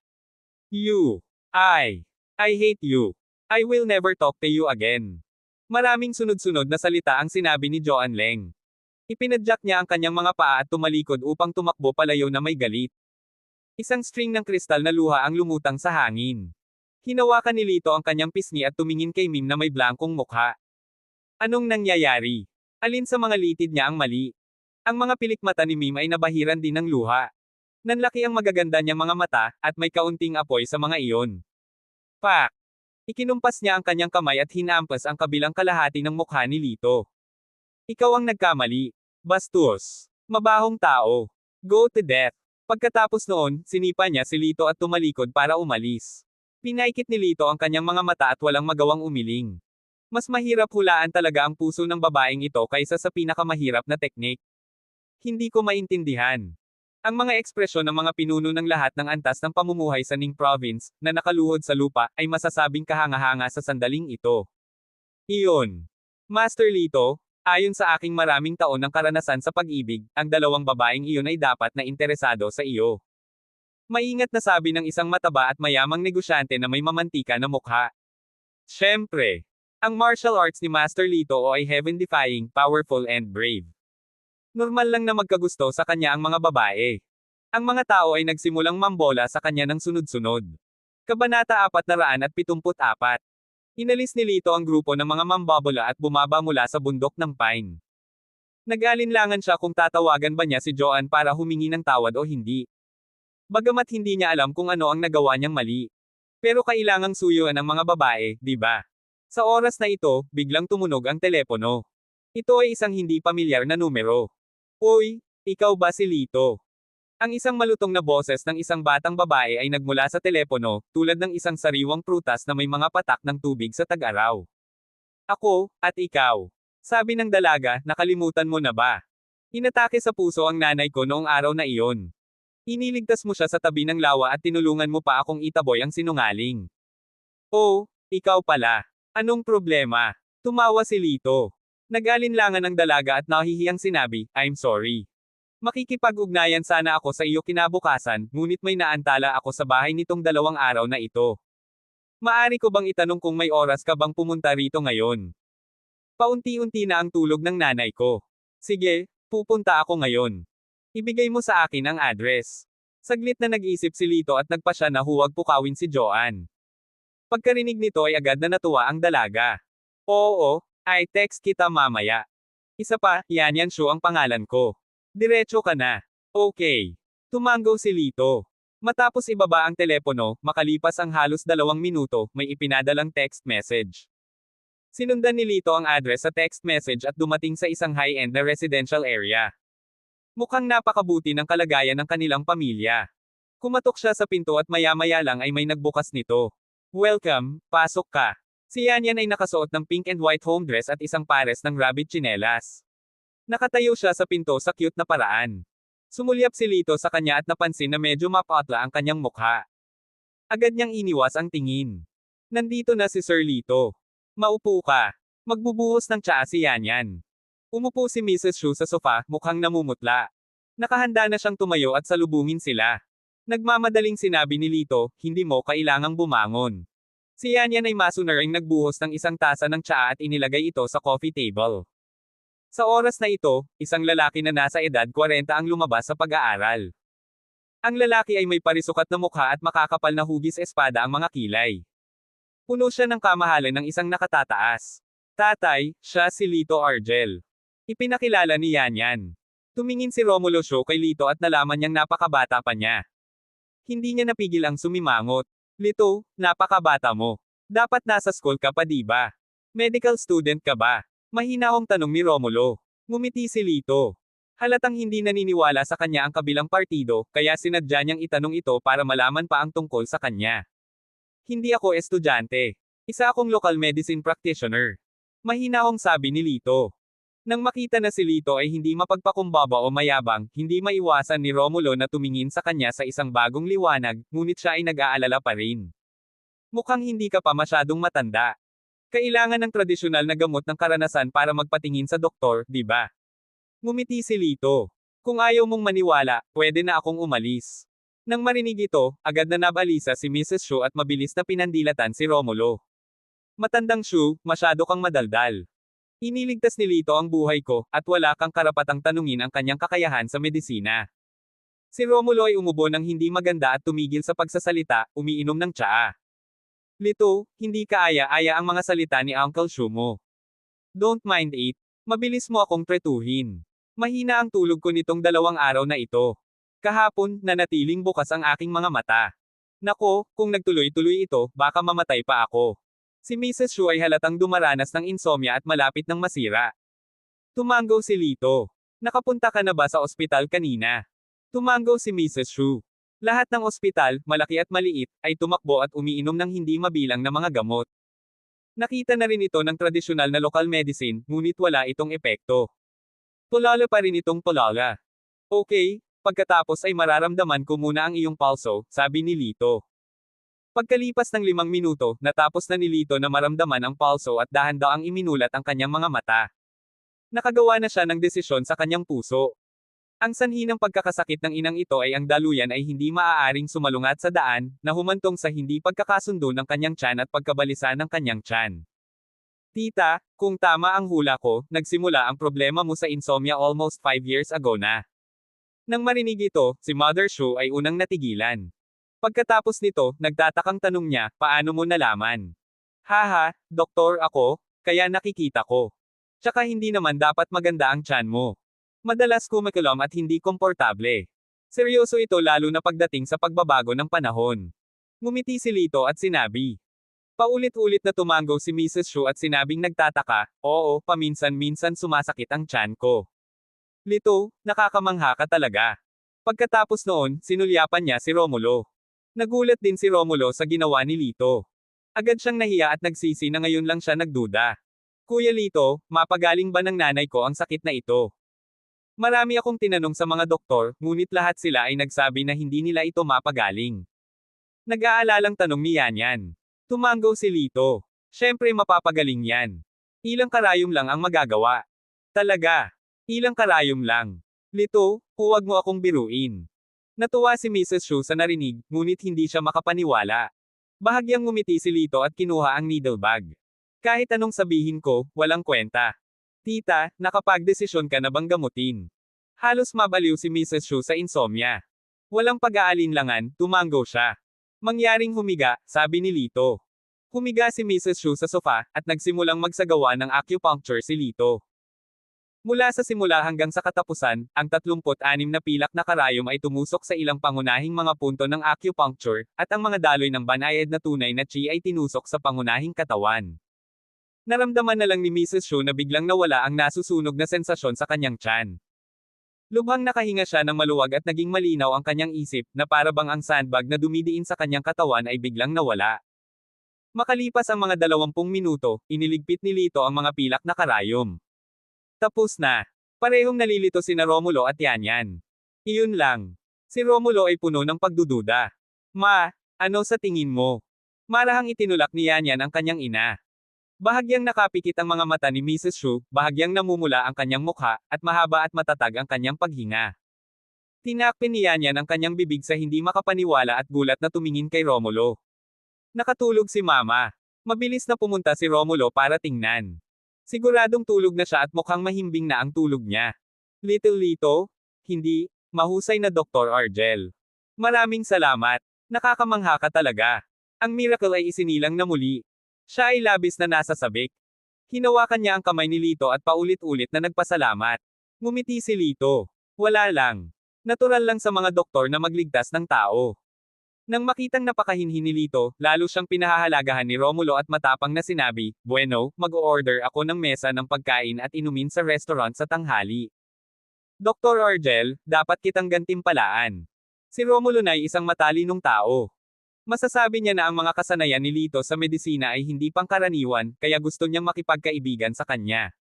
I hate you. I will never talk to you again. Maraming sunod-sunod na salita ang sinabi ni Joan Leng. Ipinadyak niya ang kanyang mga paa at tumalikod upang tumakbo palayo na may galit. Isang string ng kristal na luha ang lumutang sa hangin. Hinawakan ni Lito ang kanyang pisngi at tumingin kay Mim na may blankong mukha. Anong nangyayari? Alin sa mga litid niya ang mali? Ang mga pilik mata ni Mim ay nabahiran din ng luha. Nanlaki ang magaganda niyang mga mata, at may kaunting apoy sa mga iyon. Pak! Ikinumpas niya ang kanyang kamay at hinampas ang kabilang kalahati ng mukha ni Lito. Ikaw ang nagkamali. Bastos. Mabahong tao. Go to death. Pagkatapos noon, sinipa niya si Lito at tumalikod para umalis. Pinaikit ni Lito ang kanyang mga mata at walang magawang umiling. Mas mahirap hulaan talaga ang puso ng babaeng ito kaysa sa pinakamahirap na teknik. Hindi ko maintindihan. Ang mga ekspresyon ng mga pinuno ng lahat ng antas ng pamumuhay sa Ning Province, na nakaluhod sa lupa, ay masasabing kahanga-hanga sa sandaling ito. Iyon. Master Lito, ayon sa aking maraming taon ng karanasan sa pag-ibig, ang dalawang babaeng iyon ay dapat na interesado sa iyo. Maingat na sabi ng isang mataba at mayamang negosyante na may mamantika na mukha. Siyempre. Ang martial arts ni Master Lito ay heaven-defying, powerful and brave. Normal lang na magkagusto sa kanya ang mga babae. Ang mga tao ay nagsimulang mambola sa kanya ng sunod-sunod. Kabanata 474. Inalis ni Lito ang grupo ng mga mambabola at bumaba mula sa bundok ng Pine. Nag-alinlangan siya kung tatawagan ba niya si Joanne para humingi ng tawad o hindi. Bagamat hindi niya alam kung ano ang nagawa niyang mali. Pero kailangang suyuan ang mga babae, di ba? Sa oras na ito, biglang tumunog ang telepono. Ito ay isang hindi pamilyar na numero. Uy, ikaw ba si Lito? Ang isang malutong na boses ng isang batang babae ay nagmula sa telepono, tulad ng isang sariwang prutas na may mga patak ng tubig sa tag-araw. Ako, at ikaw. Sabi ng dalaga, nakalimutan mo na ba? Inatake sa puso ang nanay ko noong araw na iyon. Iniligtas mo siya sa tabi ng lawa at tinulungan mo pa akong itaboy ang sinungaling. Oh, ikaw pala. Anong problema? Tumawa si Lito. Nag-alinlangan ang dalaga at nahihiyang sinabi, I'm sorry. Makikipag-ugnayan sana ako sa iyo kinabukasan, ngunit may naantala ako sa bahay nitong 2 araw na ito. Maari ko bang itanong kung may oras ka bang pumunta rito ngayon? Paunti-unti na ang tulog ng nanay ko. Sige, pupunta ako ngayon. Ibigay mo sa akin ang address. Saglit na nag-isip si Lito at nagpasya na huwag pukawin si Joanne. Pagkarinig nito ay agad na natuwa ang dalaga. Oo, ay text kita mamaya. Isa pa, Yan Shu ang pangalan ko. Diretso ka na. Okay. Tumanggo si Lito. Matapos ibaba ang telepono, makalipas ang halos 2 minuto, may ipinadalang text message. Sinundan ni Lito ang address sa text message at dumating sa isang high-end na residential area. Mukhang napakabuti ng kalagayan ng kanilang pamilya. Kumatok siya sa pinto at maya-maya lang ay may nagbukas nito. Welcome, pasok ka. Si Yan ay nakasuot ng pink and white home dress at isang pares ng rabbit tsinelas. Nakatayo siya sa pinto sa cute na paraan. Sumulyap si Lito sa kanya at napansin na medyo mapatla ang kanyang mukha. Agad niyang iniwas ang tingin. Nandito na si Sir Lito. Maupo ka. Magbubuhos ng tsaa si Yan. Umupo si Mrs. Shu sa sofa, mukhang namumutla. Nakahanda na siyang tumayo at salubungin sila. Nagmamadaling sinabi ni Lito, hindi mo kailangang bumangon. Si Yan ay masunaring nagbuhos ng isang tasa ng tsaa at inilagay ito sa coffee table. Sa oras na ito, isang lalaki na nasa edad 40 ang lumabas sa pag-aaral. Ang lalaki ay may parisukat na mukha at makakapal na hugis espada ang mga kilay. Puno siya ng kamahalan ng isang nakatataas. Tatay, siya si Lito Argel. Ipinakilala ni Yan. Tumingin si Romulo Sho kay Lito at nalaman niyang napakabata pa niya. Hindi niya napigil ang sumimangot. Lito, napakabata mo. Dapat nasa school ka pa di ba? Medical student ka ba? Mahinahong tanong ni Romulo. Ngumiti si Lito. Halatang hindi naniniwala sa kanya ang kabilang partido, kaya sinadya niyang itanong ito para malaman pa ang tungkol sa kanya. Hindi ako estudyante. Isa akong local medicine practitioner. Mahinahong sabi ni Lito. Nang makita na si Lito ay hindi mapagpakumbaba o mayabang, hindi maiwasan ni Romulo na tumingin sa kanya sa isang bagong liwanag, ngunit siya ay nag-aalala pa rin. Mukhang hindi ka pa masyadong matanda. Kailangan ng tradisyonal na gamot ng karanasan para magpatingin sa doktor, di ba? Ngumiti si Lito. Kung ayaw mong maniwala, pwede na akong umalis. Nang marinig ito, agad na nabalisa si Mrs. Shu at mabilis na pinandilatan si Romulo. Matandang Shu, masyado kang madaldal. Iniligtas ni Lito ang buhay ko, at wala kang karapatang tanungin ang kanyang kakayahan sa medisina. Si Romulo ay umubo ng hindi maganda at tumigil sa pagsasalita, umiinom ng tsaa. Lito, hindi kaaya-aya ang mga salita ni Uncle Shu mo. Don't mind it. Mabilis mo akong tretuhin. Mahina ang tulog ko nitong 2 araw na ito. Kahapon, nanatiling bukas ang aking mga mata. Nako, kung nagtuloy-tuloy ito, baka mamatay pa ako. Si Mrs. Shu ay halatang dumaranas ng insomnia at malapit ng masira. Tumango si Lito. Nakapunta ka na ba sa ospital kanina? Tumango si Mrs. Shu. Lahat ng ospital, malaki at maliit, ay tumakbo at umiinom ng hindi mabilang na mga gamot. Nakita na rin ito ng tradisyonal na local medicine, ngunit wala itong epekto. Tulala pa rin itong tulala. Okay, pagkatapos ay mararamdaman ko muna ang iyong pulso, sabi ni Lito. Pagkalipas ng 5 minuto, natapos na ni Lito na maramdaman ang pulso at dahan-daang iminulat ang kanyang mga mata. Nakagawa na siya ng desisyon sa kanyang puso. Ang sanhi ng pagkakasakit ng inang ito ay ang daluyan ay hindi maaaring sumalungat sa daan, na humantong sa hindi pagkakasundo ng kanyang tiyan at pagkabalisa ng kanyang tiyan. Tita, kung tama ang hula ko, nagsimula ang problema mo sa insomnia almost 5 years ago na. Nang marinig ito, si Mother Shu ay unang natigilan. Pagkatapos nito, nagtatakang tanong niya, paano mo nalaman? Haha, doktor ako, kaya nakikita ko. Tsaka hindi naman dapat maganda ang tiyan mo. Madalas kumikilam at hindi komportable. Seryoso ito lalo na pagdating sa pagbabago ng panahon. Ngumiti si Lito at sinabi. Paulit-ulit na tumango si Mrs. Shu at sinabing nagtataka, oo, paminsan-minsan sumasakit ang tiyan ko. Lito, nakakamangha ka talaga. Pagkatapos noon, sinulyapan niya si Romulo. Nagulat din si Romulo sa ginawa ni Lito. Agad siyang nahiya at nagsisi na ngayon lang siya nagduda. Kuya Lito, mapagaling ba ng nanay ko ang sakit na ito? Marami akong tinanong sa mga doktor, ngunit lahat sila ay nagsabi na hindi nila ito mapagaling. Nag-aalalang tanong ni Yanyan. Tumango si Lito. Siyempre mapapagaling yan. Ilang karayom lang ang magagawa. Talaga. Ilang karayom lang. Lito, huwag mo akong biruin. Natuwa si Mrs. Shu sa narinig, ngunit hindi siya makapaniwala. Bahagyang ngumiti si Lito at kinuha ang needle bag. Kahit anong sabihin ko, walang kwenta. Tita, nakapagdesisyon ka na bang gamutin? Halos mabaliw si Mrs. Shu sa insomnia. Walang pag-aalinlangan, tumango siya. Mangyaring humiga, sabi ni Lito. Humiga si Mrs. Shu sa sofa, at nagsimulang magsagawa ng acupuncture si Lito. Mula sa simula hanggang sa katapusan, ang 36 na pilak na karayom ay tumusok sa ilang pangunahing mga punto ng acupuncture, at ang mga daloy ng banayad na tunay na chi ay tinusok sa pangunahing katawan. Naramdaman na lang ni Mrs. Shu na biglang nawala ang nasusunog na sensasyon sa kanyang tiyan. Lubhang nakahinga siya ng maluwag at naging malinaw ang kanyang isip, na para bang ang sandbag na dumidiin sa kanyang katawan ay biglang nawala. Makalipas ang mga 20 minuto, iniligpit ni Lito ang mga pilak na karayom. Tapos na. Parehong nalilito sina Romulo at Yanyan. Iyon lang. Si Romulo ay puno ng pagdududa. Ma, ano sa tingin mo? Marahang itinulak ni Yanyan ang kanyang ina. Bahagyang nakapikit ang mga mata ni Mrs. Shu, bahagyang namumula ang kanyang mukha, at mahaba at matatag ang kanyang paghinga. Tinakpin ni Yanyan ang kanyang bibig sa hindi makapaniwala at gulat na tumingin kay Romulo. Nakatulog si Mama. Mabilis na pumunta si Romulo para tingnan. Siguradong tulog na siya at mukhang mahimbing na ang tulog niya. Little Lito? Hindi, mahusay na Dr. Argel. Maraming salamat. Nakakamangha ka talaga. Ang miracle ay isinilang na muli. Siya ay labis na nasasabik. Hinawakan niya ang kamay ni Lito at paulit-ulit na nagpasalamat. Ngumiti si Lito. Wala lang. Natural lang sa mga doktor na magligtas ng tao. Nang makitang napakahinhin ni Lito, lalo siyang pinahahalagahan ni Romulo at matapang na sinabi, Bueno, mag-o-order ako ng mesa ng pagkain at inumin sa restaurant sa tanghali. Dr. Argel, dapat kitang gantimpalaan. Si Romulo na ay isang matalinong tao. Masasabi niya na ang mga kasanayan ni Lito sa medisina ay hindi pangkaraniwan, kaya gusto niyang makipagkaibigan sa kanya.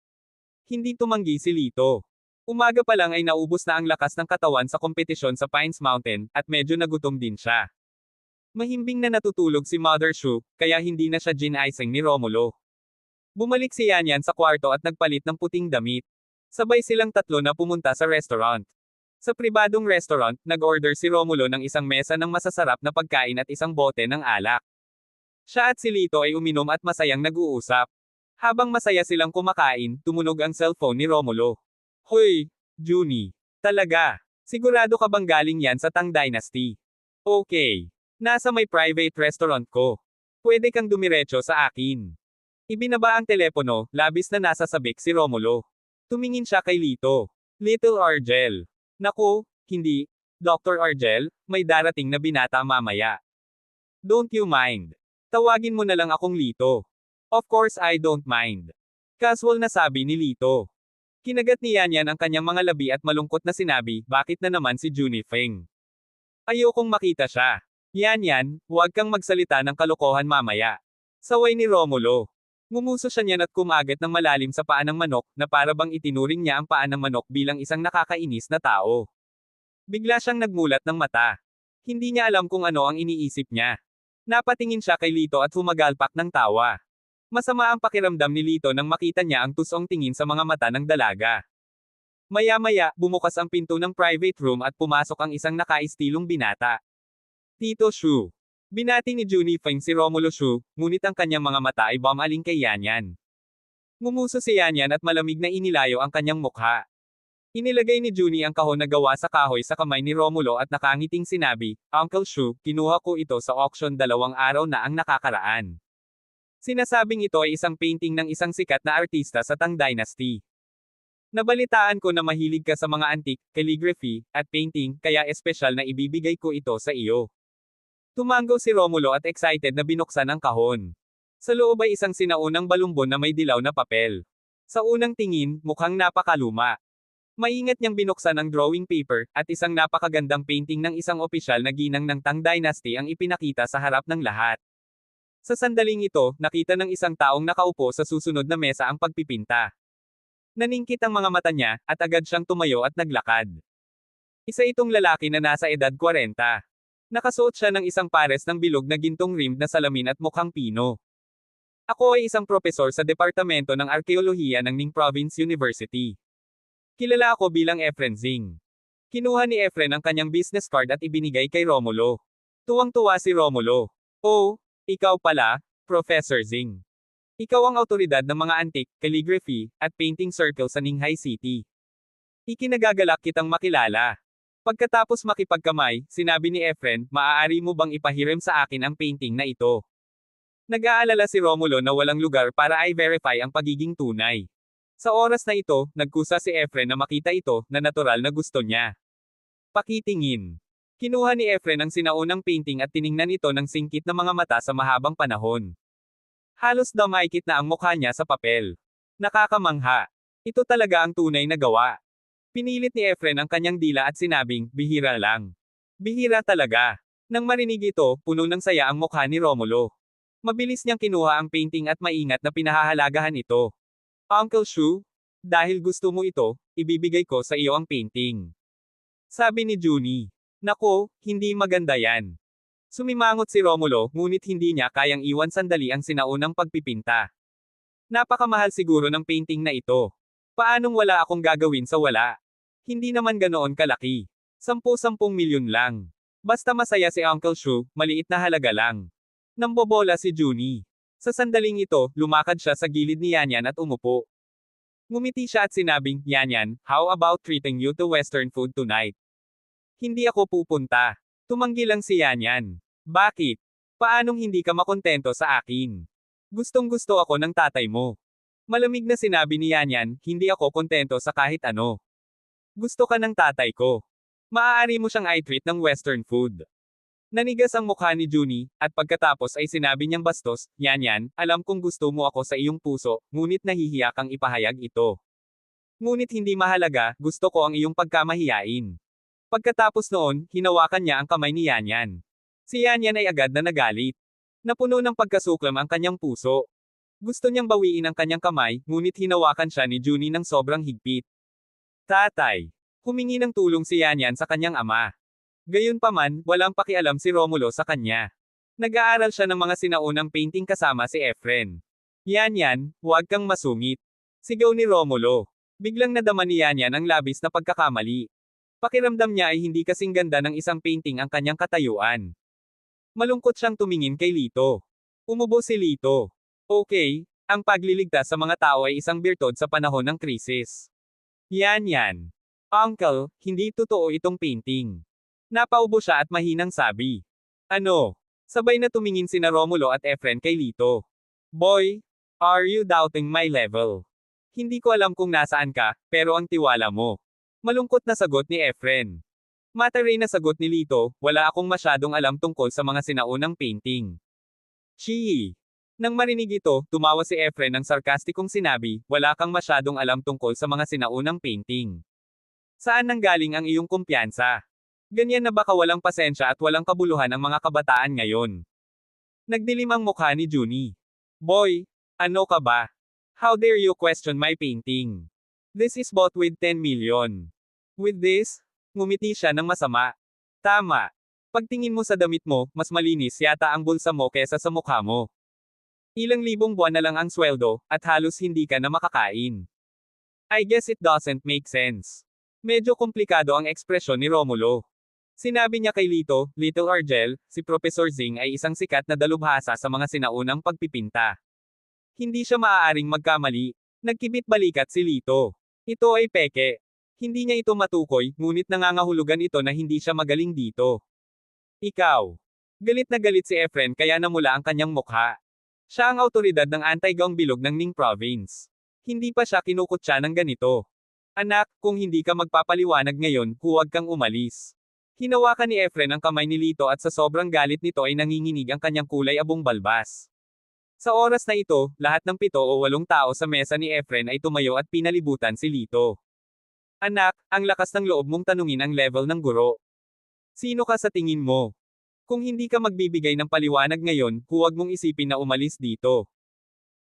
Hindi tumanggi si Lito. Umaga pa lang ay naubos na ang lakas ng katawan sa kompetisyon sa Pines Mountain, at medyo nagutom din siya. Mahimbing na natutulog si Mother Shu, kaya hindi na siya ginising ni Romulo. Bumalik si Yanyan sa kwarto at nagpalit ng puting damit. Sabay silang tatlo na pumunta sa restaurant. Sa pribadong restaurant, nag-order si Romulo ng isang mesa ng masasarap na pagkain at isang bote ng alak. Siya at si Lito ay uminom at masayang nag-uusap. Habang masaya silang kumakain, tumunog ang cellphone ni Romulo. Hoy, Junie. Talaga. Sigurado ka bang galing yan sa Tang Dynasty? Okay. Nasa may private restaurant ko. Pwede kang dumiretso sa akin. Ibinaba ang telepono, labis na nasasabik si Romulo. Tumingin siya kay Lito. Little Argel. Naku, hindi. Dr. Argel, may darating na binata mamaya. Don't you mind? Tawagin mo na lang akong Lito. Of course I don't mind. Casual na sabi ni Lito. Kinagat ni Yan ang kanyang mga labi at malungkot na sinabi, bakit na naman si Junifeng? Ayokong makita siya. Yan, huwag kang magsalita ng kalokohan mamaya. Saway ni Romulo. Ngumuso siya niyan at kumagat ng malalim sa paa ng manok, na para bang itinuring niya ang paa ng manok bilang isang nakakainis na tao. Bigla siyang nagmulat ng mata. Hindi niya alam kung ano ang iniisip niya. Napatingin siya kay Lito at humagalpak ng tawa. Masama ang pakiramdam ni Lito nang makita niya ang tusong tingin sa mga mata ng dalaga. Maya-maya, bumukas ang pinto ng private room at pumasok ang isang nakaistilong binata. Tito Shu. Binati ni Junifeng si Romulo Shu, ngunit ang kanyang mga mata ay bumaling kay Yan. Ngumuso si Yan at malamig na inilayo ang kanyang mukha. Inilagay ni Juni ang kahon na gawa sa kahoy sa kamay ni Romulo at nakangiting sinabi, Uncle Shu, kinuha ko ito sa auction 2 araw na ang nakakaraan. Sinasabing ito ay isang painting ng isang sikat na artista sa Tang Dynasty. Nabalitaan ko na mahilig ka sa mga antique, calligraphy, at painting, kaya espesyal na ibibigay ko ito sa iyo. Tumango si Romulo at excited na binuksan ang kahon. Sa loob ay isang sinaunang balumbon na may dilaw na papel. Sa unang tingin, mukhang napakaluma. Maingat niyang binuksan ang drawing paper, at isang napakagandang painting ng isang opisyal na ginang ng Tang Dynasty ang ipinakita sa harap ng lahat. Sa sandaling ito, nakita ng isang taong nakaupo sa susunod na mesa ang pagpipinta. Naningkit ang mga mata niya, at agad siyang tumayo at naglakad. Isa itong lalaki na nasa edad 40. Nakasuot siya ng isang pares ng bilog na gintong rimmed na salamin at mukhang pino. Ako ay isang propesor sa Departamento ng Arkeolohiya ng Ning Province University. Kilala ako bilang Efren Zing. Kinuha ni Efren ang kanyang business card at ibinigay kay Romulo. Tuwang-tuwa si Romulo. Oh, ikaw pala, Professor Zing. Ikaw ang autoridad ng mga antique, calligraphy, at painting circle sa Ninghay City. Ikinagagalak kitang makilala. Pagkatapos makipagkamay, sinabi ni Efren, maaari mo bang ipahiram sa akin ang painting na ito? Nag-aalala si Romulo na walang lugar para i-verify ang pagiging tunay. Sa oras na ito, nagkusa si Efren na makita ito, na natural na gusto niya. Pakitingin. Kinuha ni Efren ang sinaunang painting at tiningnan ito ng singkit na mga mata sa mahabang panahon. Halos damaykit na ang mukha niya sa papel. Nakakamangha. Ito talaga ang tunay na gawa. Pinilit ni Efren ang kanyang dila at sinabing, bihira lang. Bihira talaga. Nang marinig ito, puno ng saya ang mukha ni Romulo. Mabilis niyang kinuha ang painting at maingat na pinahahalagahan ito. Uncle Shu, dahil gusto mo ito, ibibigay ko sa iyo ang painting. Sabi ni Juni. Nako, hindi maganda yan. Sumimangot si Romulo, ngunit hindi niya kayang iwan sandali ang sinaunang pagpipinta. Napakamahal siguro ng painting na ito. Paanong wala akong gagawin sa wala? Hindi naman ganoon kalaki. 10 milyon lang. Basta masaya si Uncle Shu, maliit na halaga lang. Nambobola si Juni. Sa sandaling ito, lumakad siya sa gilid ni Yan at umupo. Ngumiti siya at sinabing, Yan, how about treating you to Western food tonight? Hindi ako pupunta. Tumanggi lang si Yan. Bakit? Paanong hindi ka makontento sa akin? Gustong-gusto ako ng tatay mo. Malamig na sinabi ni Yan, hindi ako kontento sa kahit ano. Gusto ka ng tatay ko. Maaari mo siyang i-treat ng Western food. Nanigas ang mukha ni Juni, at pagkatapos ay sinabi niyang bastos, Yan, alam kong gusto mo ako sa iyong puso, ngunit nahihiya kang ipahayag ito. Ngunit hindi mahalaga, gusto ko ang iyong pagkamahiyain. Pagkatapos noon, hinawakan niya ang kamay ni Yan. Si Yan ay agad na nagalit. Napuno ng pagkasuklam ang kanyang puso. Gusto niyang bawiin ang kanyang kamay, ngunit hinawakan siya ni Juni ng sobrang higpit. Tatay. Humingi ng tulong si Yan sa kanyang ama. Gayunpaman, walang pakialam si Romulo sa kanya. Nag-aaral siya ng mga sinaunang painting kasama si Efren. Yan, huwag kang masungit. Sigaw ni Romulo. Biglang nadama ni Yan ang labis na pagkakamali. Pakiramdam niya ay hindi kasing ganda ng isang painting ang kanyang katayuan. Malungkot siyang tumingin kay Lito. Umubo si Lito. Okay, ang pagliligtas sa mga tao ay isang birtod sa panahon ng krisis. Yan. Uncle, hindi totoo itong painting. Napaubo siya at mahinang sabi. Ano? Sabay na tumingin sina Romulo at Efren kay Lito. Boy, are you doubting my level? Hindi ko alam kung nasaan ka, pero ang tiwala mo. Malungkot na sagot ni Efren. Mataray na sagot ni Lito, wala akong masyadong alam tungkol sa mga sinaunang painting. Chii. Nang marinig ito, tumawa si Efren ng sarkastikong sinabi, wala kang masyadong alam tungkol sa mga sinaunang painting. Saan nanggaling ang iyong kumpiyansa? Ganyan na baka walang pasensya at walang kabuluhan ang mga kabataan ngayon. Nagdilim ang mukha ni Junie. Boy, ano ka ba? How dare you question my painting? This is bought with 10 million. With this, ngumiti siya ng masama. Tama. Pagtingin mo sa damit mo, mas malinis yata ang bulsa mo kesa sa mukha mo. Ilang libong buwan na lang ang sweldo, at halos hindi ka na makakain. I guess it doesn't make sense. Medyo komplikado ang ekspresyon ni Romulo. Sinabi niya kay Lito, Little Argel, si Professor Zing ay isang sikat na dalubhasa sa mga sinaunang pagpipinta. Hindi siya maaaring magkamali. Nagkibit balikat si Lito. Ito ay peke. Hindi niya ito matukoy, ngunit nangangahulugan ito na hindi siya magaling dito. Ikaw. Galit na galit si Efren kaya namula ang kanyang mukha. Siya ang awtoridad ng anti-gang bilog ng Ning Province. Hindi pa siya kinukutya ng ganito. Anak, kung hindi ka magpapaliwanag ngayon, huwag kang umalis. Hinawakan ni Efren ang kamay ni Lito at sa sobrang galit nito ay nanginginig ang kanyang kulay abong balbas. Sa oras na ito, lahat ng 7 o 8 tao sa mesa ni Efren ay tumayo at pinalibutan si Lito. Anak, ang lakas ng loob mong tanungin ang level ng guro. Sino ka sa tingin mo? Kung hindi ka magbibigay ng paliwanag ngayon, huwag mong isipin na umalis dito.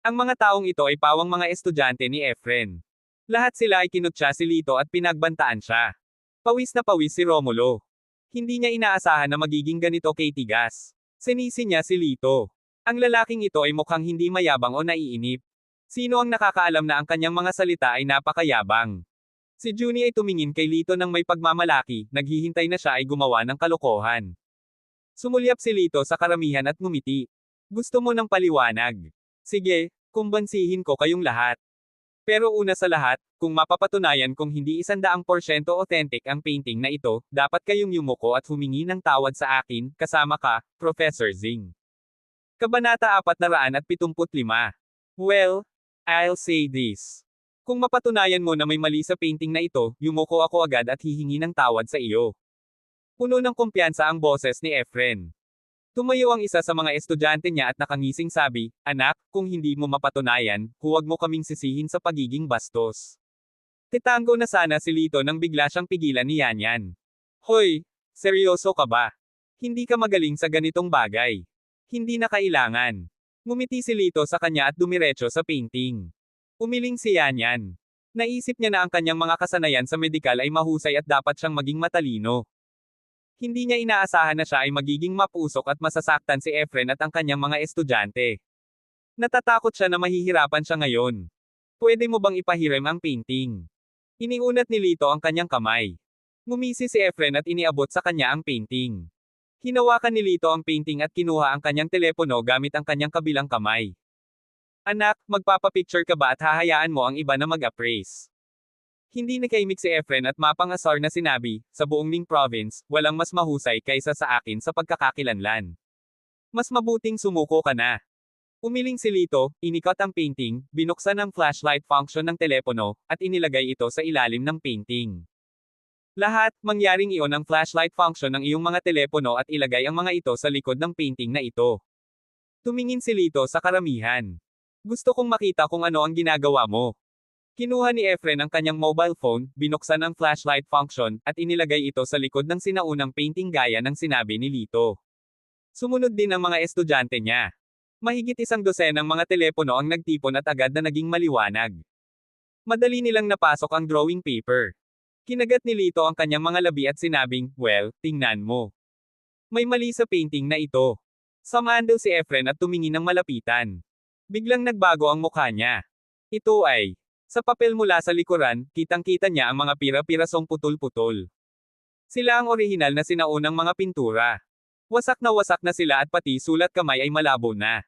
Ang mga taong ito ay pawang mga estudyante ni Efren. Lahat sila ay kinutya si Lito at pinagbantaan siya. Pawis na pawis si Romulo. Hindi niya inaasahan na magiging ganito katigas. Sinisi niya si Lito. Ang lalaking ito ay mukhang hindi mayabang o naiinip. Sino ang nakakaalam na ang kanyang mga salita ay napakayabang? Si Junie ay tumingin kay Lito ng may pagmamalaki, naghihintay na siya ay gumawa ng kalokohan. Sumulyap si Lito sa karamihan at ngumiti. Gusto mo ng paliwanag? Sige, kumbansihin ko kayong lahat. Pero una sa lahat, kung mapapatunayan kung hindi 100% authentic ang painting na ito, dapat kayong yumuko at humingi ng tawad sa akin, kasama ka, Professor Zing. Kabanata 475. Well, I'll say this. Kung mapatunayan mo na may mali sa painting na ito, yumuko ako agad at hihingi ng tawad sa iyo. Puno ng kumpiyansa ang boses ni Efren. Tumayo ang isa sa mga estudyante niya at nakangising sabi, Anak, kung hindi mo mapatunayan, huwag mo kaming sisihin sa pagiging bastos. Titango na sana si Lito nang bigla siyang pigilan ni Yanyan. Hoy, seryoso ka ba? Hindi ka magaling sa ganitong bagay. Hindi na kailangan. Ngumiti si Lito sa kanya at dumiretso sa painting. Umiling si Yanyan. Naisip niya na ang kanyang mga kasanayan sa medikal ay mahusay at dapat siyang maging matalino. Hindi niya inaasahan na siya ay magiging mapusok at masasaktan si Efren at ang kanyang mga estudyante. Natatakot siya na mahihirapan siya ngayon. Pwede mo bang ipahiram ang painting? Iniunat ni Lito ang kanyang kamay. Ngumisi si Efren at iniabot sa kanya ang painting. Hinawakan ni Lito ang painting at kinuha ang kanyang telepono gamit ang kanyang kabilang kamay. Anak, magpapapicture ka ba at hahayaan mo ang iba na mag-appraise? Hindi nakaimik si Efren at mapangasar na sinabi, sa buong Ning Province, walang mas mahusay kaysa sa akin sa pagkakakilanlan. Mas mabuting sumuko ka na. Umiling si Lito, inikot ang painting, binuksan ang flashlight function ng telepono, at inilagay ito sa ilalim ng painting. Lahat, mangyaring iyon ang flashlight function ng iyong mga telepono at ilagay ang mga ito sa likod ng painting na ito. Tumingin si Lito sa karamihan. Gusto kong makita kung ano ang ginagawa mo. Kinuha ni Efren ang kanyang mobile phone, binuksan ang flashlight function, at inilagay ito sa likod ng sinaunang painting gaya ng sinabi ni Lito. Sumunod din ang mga estudyante niya. Mahigit 100 ng mga telepono ang nagtipon at agad na naging maliwanag. Madali nilang napasok ang drawing paper. Kinagat ni Lito ang kanyang mga labi at sinabing, well, tingnan mo. May mali sa painting na ito. Samandal si Efren at tumingin ng malapitan. Biglang nagbago ang mukha niya. Ito ay, sa papel mula sa likuran, kitang-kita niya ang mga pira-pirasong putol-putol. Sila ang orihinal na sinaunang mga pintura. Wasak na sila at pati sulat kamay ay malabo na.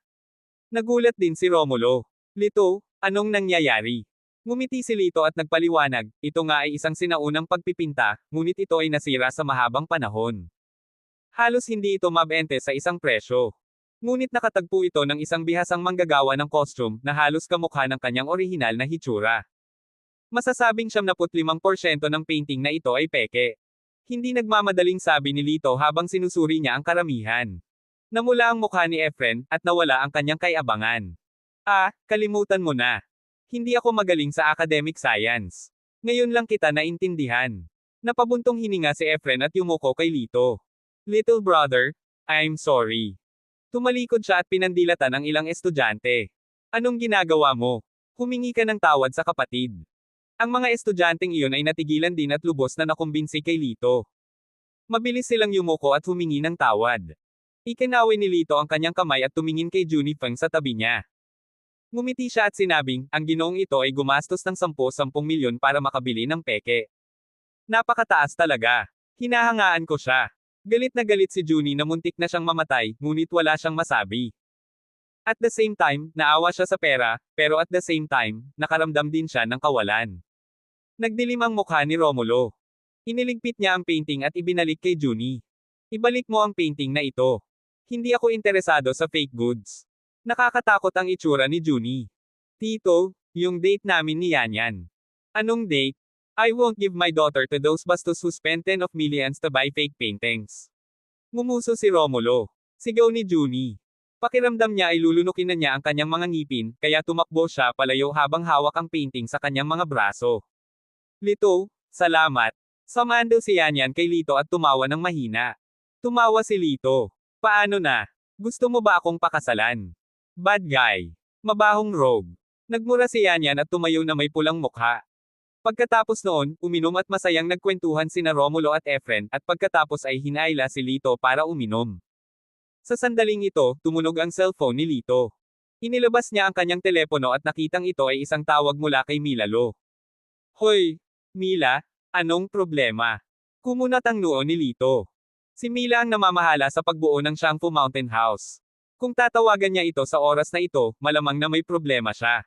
Nagulat din si Romulo. Lito, anong nangyayari? Ngumiti si Lito at nagpaliwanag, ito nga ay isang sinaunang pagpipinta, ngunit ito ay nasira sa mahabang panahon. Halos hindi ito mabente sa isang presyo. Ngunit nakatagpo ito ng isang bihasang manggagawa ng costume na halos kamukha ng kanyang orihinal na hitsura. Masasabing 75% ng painting na ito ay peke. Hindi nagmamadaling sabi ni Lito habang sinusuri niya ang karamihan. Namula ang mukha ni Efren, at nawala ang kanyang kay-abangan. Kalimutan mo na. Hindi ako magaling sa academic science. Ngayon lang kita naintindihan. Napabuntong hininga si Efren at yumuko kay Lito. Little brother, I'm sorry. Tumalikod siya at pinandilatan ang ilang estudyante. Anong ginagawa mo? Humingi ka ng tawad sa kapatid. Ang mga estudyanteng iyon ay natigilan din at lubos na nakumbinsi kay Lito. Mabilis silang yumuko at humingi ng tawad. Ikinaway ni Lito ang kanyang kamay at tumingin kay Junipeng sa tabi niya. Ngumiti siya at sinabing, ang ginoong ito ay gumastos ng 10 milyon para makabili ng peke. Napakataas talaga. Hinahangaan ko siya. Galit na galit si Junie na muntik na siyang mamatay, ngunit wala siyang masabi. At the same time, naawa siya sa pera, pero at the same time, nakaramdam din siya ng kawalan. Nagdilim ang mukha ni Romulo. Iniligpit niya ang painting at ibinalik kay Junie. Ibalik mo ang painting na ito. Hindi ako interesado sa fake goods. Nakakatakot ang itsura ni Junie. Tito, yung date namin ni Yanyan. Anong date? I won't give my daughter to those bastos who spend 10 of millions to buy fake paintings. Ngumuso si Romulo. Sigaw ni Junie. Pakiramdam niya ay lulunukin na niya ang kanyang mga ngipin, kaya tumakbo siya palayo habang hawak ang painting sa kanyang mga braso. Lito, salamat. Sumando si Yanyan kay Lito at tumawa ng mahina. Tumawa si Lito. Paano na? Gusto mo ba akong pakasalan? Bad guy. Mabahong rogue. Nagmura si Yanyan at tumayo na may pulang mukha. Pagkatapos noon, uminom at masayang nagkwentuhan sina Romulo at Efren, at pagkatapos ay hinayla si Lito para uminom. Sa sandaling ito, tumunog ang cellphone ni Lito. Inilabas niya ang kanyang telepono at nakitang ito ay isang tawag mula kay Mila Lo. Hoy, Mila, anong problema? Kumunat ang noo ni Lito. Si Mila ang namamahala sa pagbuo ng Shangfu Mountain House. Kung tatawagan niya ito sa oras na ito, malamang na may problema siya.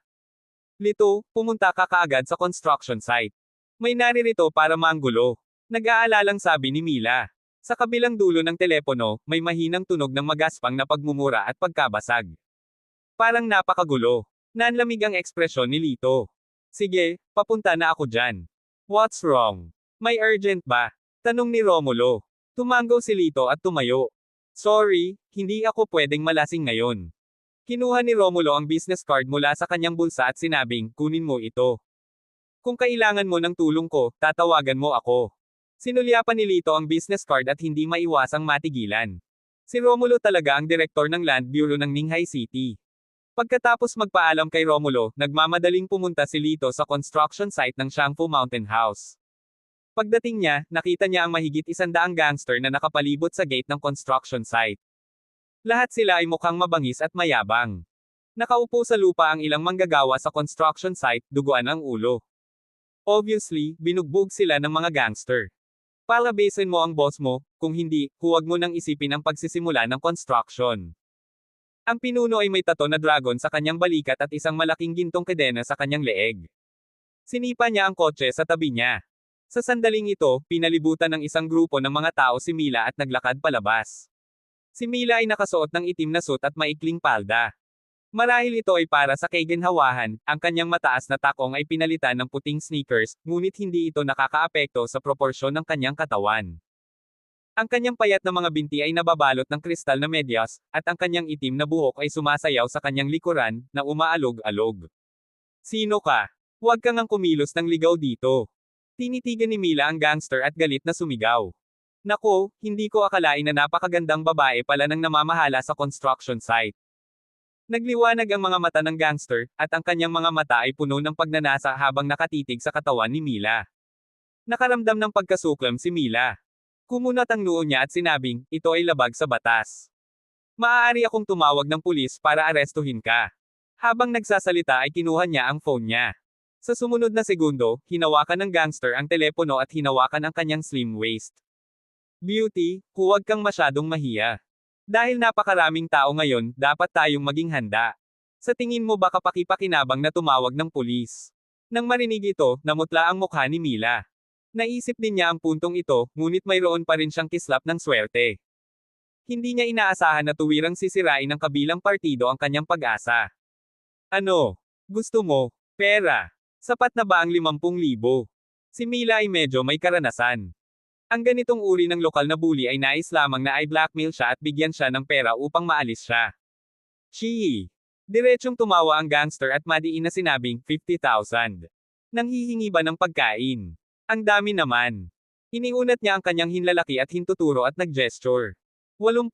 Lito, pumunta ka kaagad sa construction site. May naririto para manggulo. Nag-aalalang sabi ni Mila. Sa kabilang dulo ng telepono, may mahinang tunog ng magaspang na pagmumura at pagkabasag. Parang napakagulo. Nanlamig ang ekspresyon ni Lito. Sige, papunta na ako dyan. What's wrong? May urgent ba? Tanong ni Romulo. Tumanggaw si Lito at tumayo. Sorry, hindi ako pwedeng malasing ngayon. Kinuha ni Romulo ang business card mula sa kanyang bulsa at sinabing, kunin mo ito. Kung kailangan mo ng tulong ko, tatawagan mo ako. Sinulyapan ni Lito ang business card at hindi maiwasang matigilan. Si Romulo talaga ang direktor ng Land Bureau ng Ninghay City. Pagkatapos magpaalam kay Romulo, nagmamadaling pumunta si Lito sa construction site ng Shangfu Mountain House. Pagdating niya, nakita niya ang mahigit 100 gangster na nakapalibot sa gate ng construction site. Lahat sila ay mukhang mabangis at mayabang. Nakaupo sa lupa ang ilang manggagawa sa construction site, duguan ang ulo. Obviously, binugbog sila ng mga gangster. Palabasin mo ang boss mo, kung hindi, huwag mo nang isipin ang pagsisimula ng construction. Ang pinuno ay may tato na dragon sa kanyang balikat at isang malaking gintong kadena sa kanyang leeg. Sinipa niya ang kotse sa tabi niya. Sa sandaling ito, pinalibutan ng isang grupo ng mga tao si Mila at naglakad palabas. Si Mila ay nakasuot ng itim na suit at maikling palda. Marahil ito ay para sa kaginhawahan, ang kanyang mataas na takong ay pinalitan ng puting sneakers, ngunit hindi ito nakakaapekto sa proporsyon ng kanyang katawan. Ang kanyang payat na mga binti ay nababalot ng kristal na medyas, at ang kanyang itim na buhok ay sumasayaw sa kanyang likuran, na umaalog-alog. Sino ka? Huwag kang ang kumilos ng ligaw dito. Tinitigan ni Mila ang gangster at galit na sumigaw. Nako, hindi ko akalain na napakagandang babae pala nang namamahala sa construction site. Nagliwanag ang mga mata ng gangster, at ang kanyang mga mata ay puno ng pagnanasa habang nakatitig sa katawan ni Mila. Nakaramdam ng pagkasuklam si Mila. Kumunat ang noo niya at sinabing, ito ay labag sa batas. Maaari akong tumawag ng pulis para arestuhin ka. Habang nagsasalita ay kinuha niya ang phone niya. Sa sumunod na segundo, hinawakan ng gangster ang telepono at hinawakan ang kanyang slim waist. Beauty, huwag kang masyadong mahiya. Dahil napakaraming tao ngayon, dapat tayong maging handa. Sa tingin mo baka pakipakinabang na tumawag ng pulis? Nang marinig ito, namutla ang mukha ni Mila. Naisip din niya ang puntong ito, ngunit mayroon pa rin siyang kislap ng swerte. Hindi niya inaasahan na tuwirang sisirain ng kabilang partido ang kanyang pag-asa. Ano? Gusto mo? Pera? Sapat na ba ang 50,000? Si Mila ay medyo may karanasan. Ang ganitong uri ng lokal na bully ay nais lamang na i-blackmail siya at bigyan siya ng pera upang maalis siya. Chihi. Diretsong tumawa ang gangster at madiin na sinabing, 50,000. Nanghihingi ba ng pagkain? Ang dami naman. Iniunat niya ang kanyang hinlalaki at hintuturo at nag-gesture. 80,000.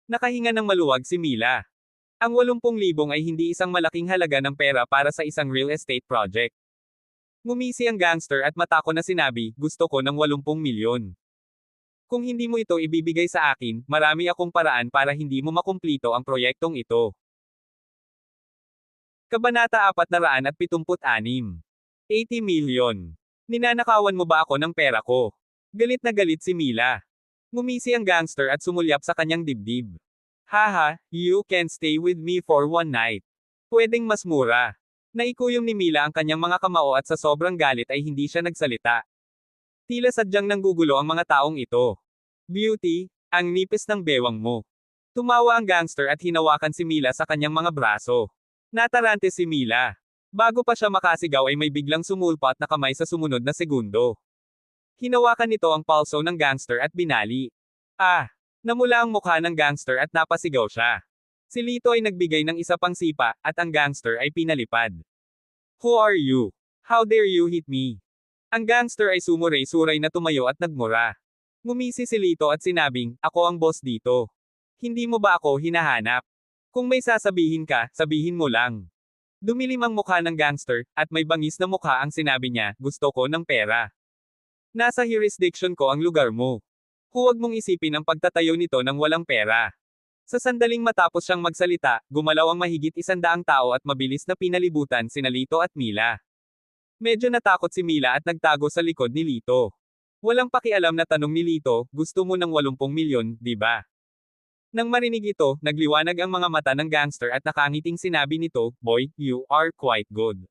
Nakahinga ng maluwag si Mila. Ang 80,000 ay hindi isang malaking halaga ng pera para sa isang real estate project. Ngumisi ang gangster at matako na sinabi, gusto ko ng 80 milyon. Kung hindi mo ito ibibigay sa akin, marami akong paraan para hindi mo makumplito ang proyektong ito. Kabanata 476. 80 milyon. Ninanakawan mo ba ako ng pera ko? Galit na galit si Mila. Ngumisi ang gangster at sumulyap sa kanyang dibdib. Haha, you can stay with me for one night. Pwedeng mas mura. Naikuyom ni Mila ang kanyang mga kamao at sa sobrang galit ay hindi siya nagsalita. Tila sadyang nanggugulo ang mga taong ito. Beauty, ang nipis ng bewang mo. Tumawa ang gangster at hinawakan si Mila sa kanyang mga braso. Natarante si Mila. Bago pa siya makasigaw ay may biglang sumulpat na kamay sa sumunod na segundo. Hinawakan nito ang palso ng gangster at binali. Namula ang mukha ng gangster at napasigaw siya. Si Lito ay nagbigay ng isa pang sipa, at ang gangster ay pinalipad. Who are you? How dare you hit me? Ang gangster ay sumuray-suray na tumayo at nagmura. Ngumisi si Lito at sinabing, ako ang boss dito. Hindi mo ba ako hinahanap? Kung may sasabihin ka, sabihin mo lang. Dumilim ang mukha ng gangster, at may bangis na mukha ang sinabi niya, gusto ko ng pera. Nasa jurisdiction ko ang lugar mo. Huwag mong isipin ang pagtatayo nito ng walang pera. Sa sandaling matapos siyang magsalita, gumalaw ang mahigit 100 tao at mabilis na pinalibutan sina Lito at Mila. Medyo natakot si Mila at nagtago sa likod ni Lito. Walang pakialam na tanong ni Lito, gusto mo ng 80 milyon, di ba? Nang marinig ito, nagliwanag ang mga mata ng gangster at nakangiting sinabi nito, boy, you are quite good.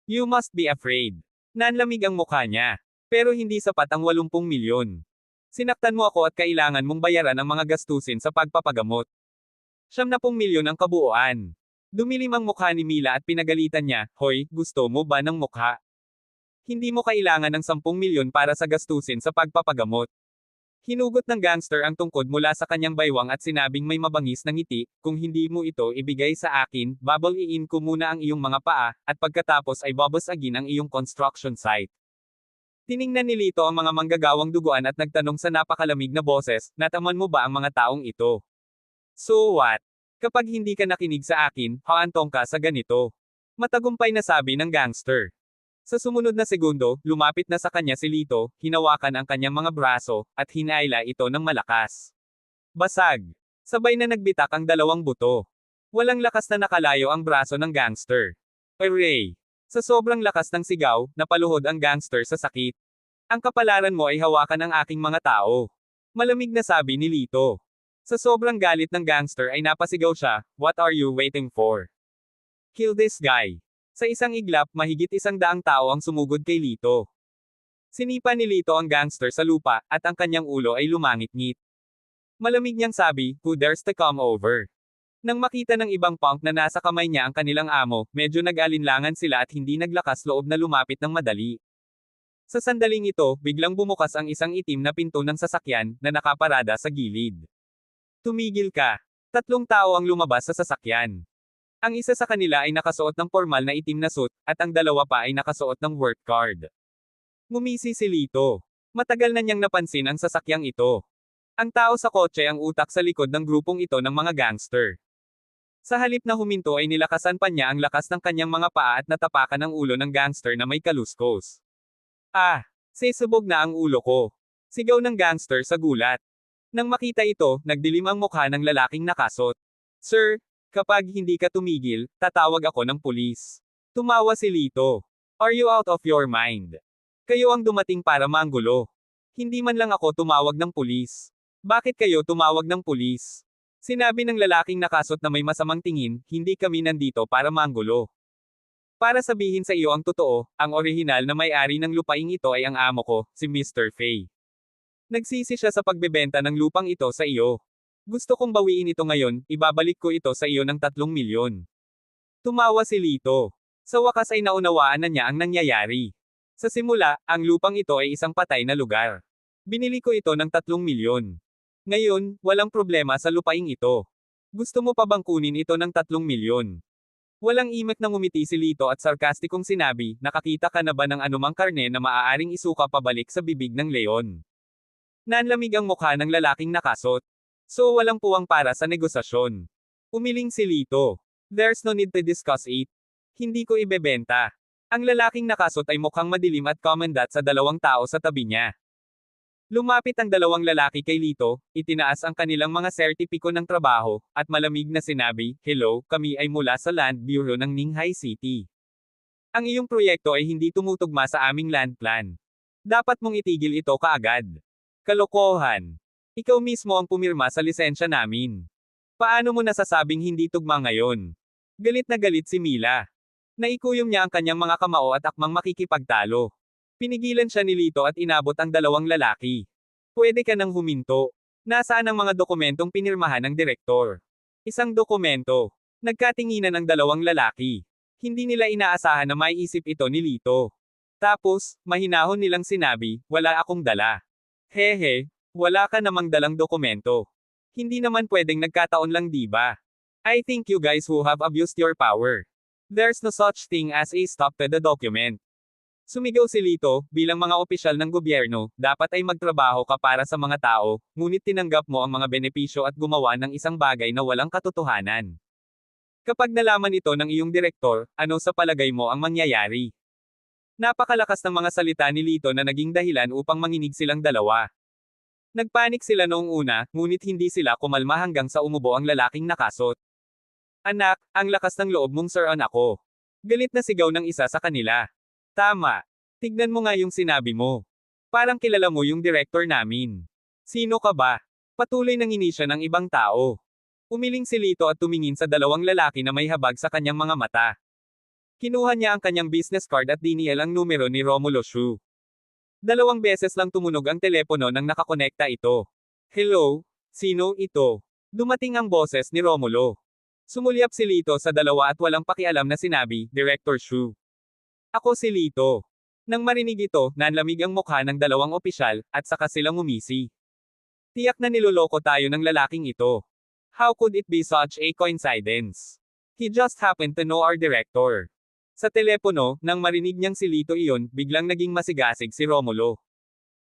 You must be afraid. Nanlamig ang mukha niya. Pero hindi sapat ang 80 milyon. Sinaktan mo ako at kailangan mong bayaran ang mga gastusin sa pagpapagamot. 70 milyon ang kabuuan. Dumilim ang mukha ni Mila at pinagalitan niya, hoy, gusto mo ba ng mukha? Hindi mo kailangan ng 10 milyon para sa gastusin sa pagpapagamot. Hinugot ng gangster ang tungkod mula sa kanyang baywang at sinabing may mabangis na ngiti, kung hindi mo ito ibigay sa akin, babaliin ko muna ang iyong mga paa, at pagkatapos ay babasagin ang iyong construction site. Tiningnan ni Lito ang mga manggagawang duguan at nagtanong sa napakalamig na boses, nataman mo ba ang mga taong ito? So what? Kapag hindi ka nakinig sa akin, haantong ka sa ganito. Matagumpay na sabi ng gangster. Sa sumunod na segundo, lumapit na sa kanya si Lito, hinawakan ang kanyang mga braso, at hinaila ito ng malakas. Basag. Sabay na nagbitak ang dalawang buto. Walang lakas na nakalayo ang braso ng gangster. Hooray! Sa sobrang lakas ng sigaw, napaluhod ang gangster sa sakit. Ang kapalaran mo ay hawakan ang aking mga tao. Malamig na sabi ni Lito. Sa sobrang galit ng gangster ay napasigaw siya, what are you waiting for? Kill this guy. Sa isang iglap, mahigit 100 tao ang sumugod kay Lito. Sinipa ni Lito ang gangster sa lupa, at ang kanyang ulo ay lumangit-ngit. Malamig niyang sabi, who dares to come over? Nang makita ng ibang punk na nasa kamay niya ang kanilang amo, medyo nag-alinlangan sila at hindi naglakas loob na lumapit ng madali. Sa sandaling ito, biglang bumukas ang isang itim na pinto ng sasakyan, na nakaparada sa gilid. Tumigil ka. 3 tao ang lumabas sa sasakyan. Ang isa sa kanila ay nakasuot ng formal na itim na suit, at ang dalawa pa ay nakasuot ng work card. Ngumisi si Lito. Matagal na niyang napansin ang sasakyang ito. Ang tao sa kotse ang utak sa likod ng grupong ito ng mga gangster. Sa halip na huminto ay nilakasan pa niya ang lakas ng kanyang mga paa at natapakan ang ulo ng gangster na may kaluskos. Sesubog na ang ulo ko. Sigaw ng gangster sa gulat. Nang makita ito, nagdilim ang mukha ng lalaking nakasot. Sir, kapag hindi ka tumigil, tatawag ako ng pulis. Tumawa si Lito. Are you out of your mind? Kayo ang dumating para manggulo. Hindi man lang ako tumawag ng pulis. Bakit kayo tumawag ng pulis? Sinabi ng lalaking nakasot na may masamang tingin, hindi kami nandito para manggulo. Para sabihin sa iyo ang totoo, ang orihinal na may-ari ng lupaing ito ay ang amo ko, si Mr. Fay. Nagsisi siya sa pagbebenta ng lupang ito sa iyo. Gusto kong bawiin ito ngayon, ibabalik ko ito sa iyo ng 3 milyon. Tumawa si Lito. Sa wakas ay naunawaan na niya ang nangyayari. Sa simula, ang lupang ito ay isang patay na lugar. Binili ko ito ng 3 milyon. Ngayon, walang problema sa lupaing ito. Gusto mo pa bang kunin ito ng 3 milyon? Walang imek na ngumiti si Lito at sarkastikong sinabi, nakakita ka na ba ng anumang karne na maaaring isuka pabalik sa bibig ng leon? Nanlamig ang mukha ng lalaking nakasot. So walang puwang para sa negosasyon. Umiling si Lito. There's no need to discuss it. Hindi ko ibebenta. Ang lalaking nakasot ay mukhang madilim at komandat sa dalawang tao sa tabi niya. Lumapit ang dalawang lalaki kay Lito, itinaas ang kanilang mga sertipiko ng trabaho, at malamig na sinabi, "Hello, kami ay mula sa Land Bureau ng Ninghay City. Ang iyong proyekto ay hindi tumutugma sa aming land plan. Dapat mong itigil ito kaagad." Kalokohan. Ikaw mismo ang pumirma sa lisensya namin. Paano mo nasasabing hindi tugma ngayon? Galit na galit si Mila. Naikuyom niya ang kanyang mga kamao at akmang makikipagtalo. Pinigilan siya ni Lito at inabot ang dalawang lalaki. Pwede ka nang huminto. Nasaan ang mga dokumentong pinirmahan ng direktor? Isang dokumento. Nagkatinginan ang dalawang lalaki. Hindi nila inaasahan na maiisip ito ni Lito. Tapos, mahinahon nilang sinabi, wala akong dala. Hehe, wala ka namang dalang dokumento. Hindi naman pwedeng nagkataon lang, diba? I think you guys who have abused your power. There's no such thing as a stop to the document. Sumigaw si Lito, bilang mga opisyal ng gobyerno, dapat ay magtrabaho ka para sa mga tao, ngunit tinanggap mo ang mga benepisyo at gumawa ng isang bagay na walang katotohanan. Kapag nalaman ito ng iyong direktor, ano sa palagay mo ang mangyayari? Napakalakas ng mga salita ni Lito na naging dahilan upang manginig silang dalawa. Nagpanik sila noong una, ngunit hindi sila kumalma hanggang sa umubo ang lalaking nakasot. Anak, ang lakas ng loob mong sir ako. Galit na sigaw ng isa sa kanila. Tama. Tignan mo nga yung sinabi mo. Parang kilala mo yung director namin. Sino ka ba? Patuloy nang inisya ng ibang tao. Umiling si Lito at tumingin sa dalawang lalaki na may habag sa kanyang mga mata. Kinuha niya ang kanyang business card at dinial ang numero ni Romulo Shu. 2 beses lang tumunog ang telepono nang nakakonekta ito. Hello? Sino ito? Dumating ang boses ni Romulo. Sumulyap si Lito sa dalawa at walang pakialam na sinabi, Director Shu. Ako si Lito. Nang marinig ito, nanlamig ang mukha ng dalawang opisyal, at saka silang umisi. Tiyak na niloloko tayo ng lalaking ito. How could it be such a coincidence? He just happened to know our director. Sa telepono, nang marinig niyang si Lito iyon, biglang naging masigasig si Romulo.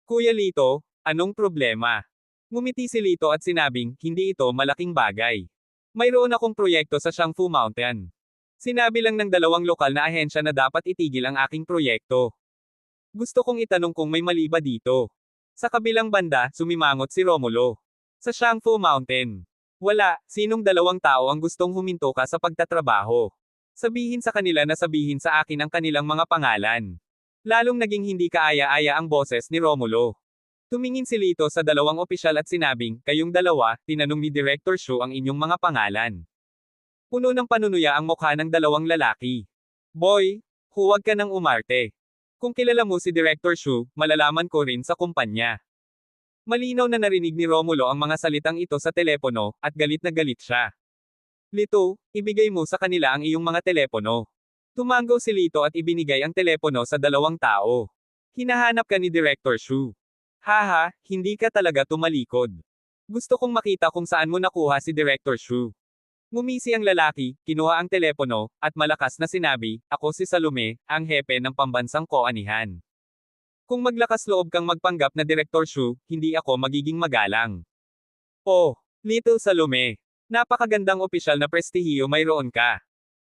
Kuya Lito, anong problema? Ngumiti si Lito at sinabing, hindi ito malaking bagay. Mayroon akong proyekto sa Shangfu Mountain. Sinabi lang ng dalawang lokal na ahensya na dapat itigil ang aking proyekto. Gusto kong itanong kung may mali ba dito. Sa kabilang banda, sumimangot si Romulo. Sa Shangfu Mountain. Wala, sinong dalawang tao ang gustong huminto ka sa pagtatrabaho? Sabihin sa kanila na sabihin sa akin ang kanilang mga pangalan. Lalong naging hindi kaaya-aya ang boses ni Romulo. Tumingin si Lito sa dalawang opisyal at sinabing, kayong dalawa, tinanong ni Director Shu ang inyong mga pangalan. Puno ng panunuya ang mukha ng dalawang lalaki. Boy, huwag ka nang umarte. Kung kilala mo si Director Shu, malalaman ko rin sa kumpanya. Malinaw na narinig ni Romulo ang mga salitang ito sa telepono, at galit na galit siya. Lito, ibigay mo sa kanila ang iyong mga telepono. Tumanggaw si Lito at ibinigay ang telepono sa dalawang tao. Hinahanap ka ni Director Shu. Haha, hindi ka talaga tumalikod. Gusto kong makita kung saan mo nakuha si Director Shu. Ngumisi ang lalaki, kinuha ang telepono, at malakas na sinabi, ako si Salome, ang hepe ng pambansang koanihan. Kung maglakas loob kang magpanggap na Director Shu, hindi ako magiging magalang. Oh, Little Salome. Napakagandang opisyal na prestihiyo mayroon ka.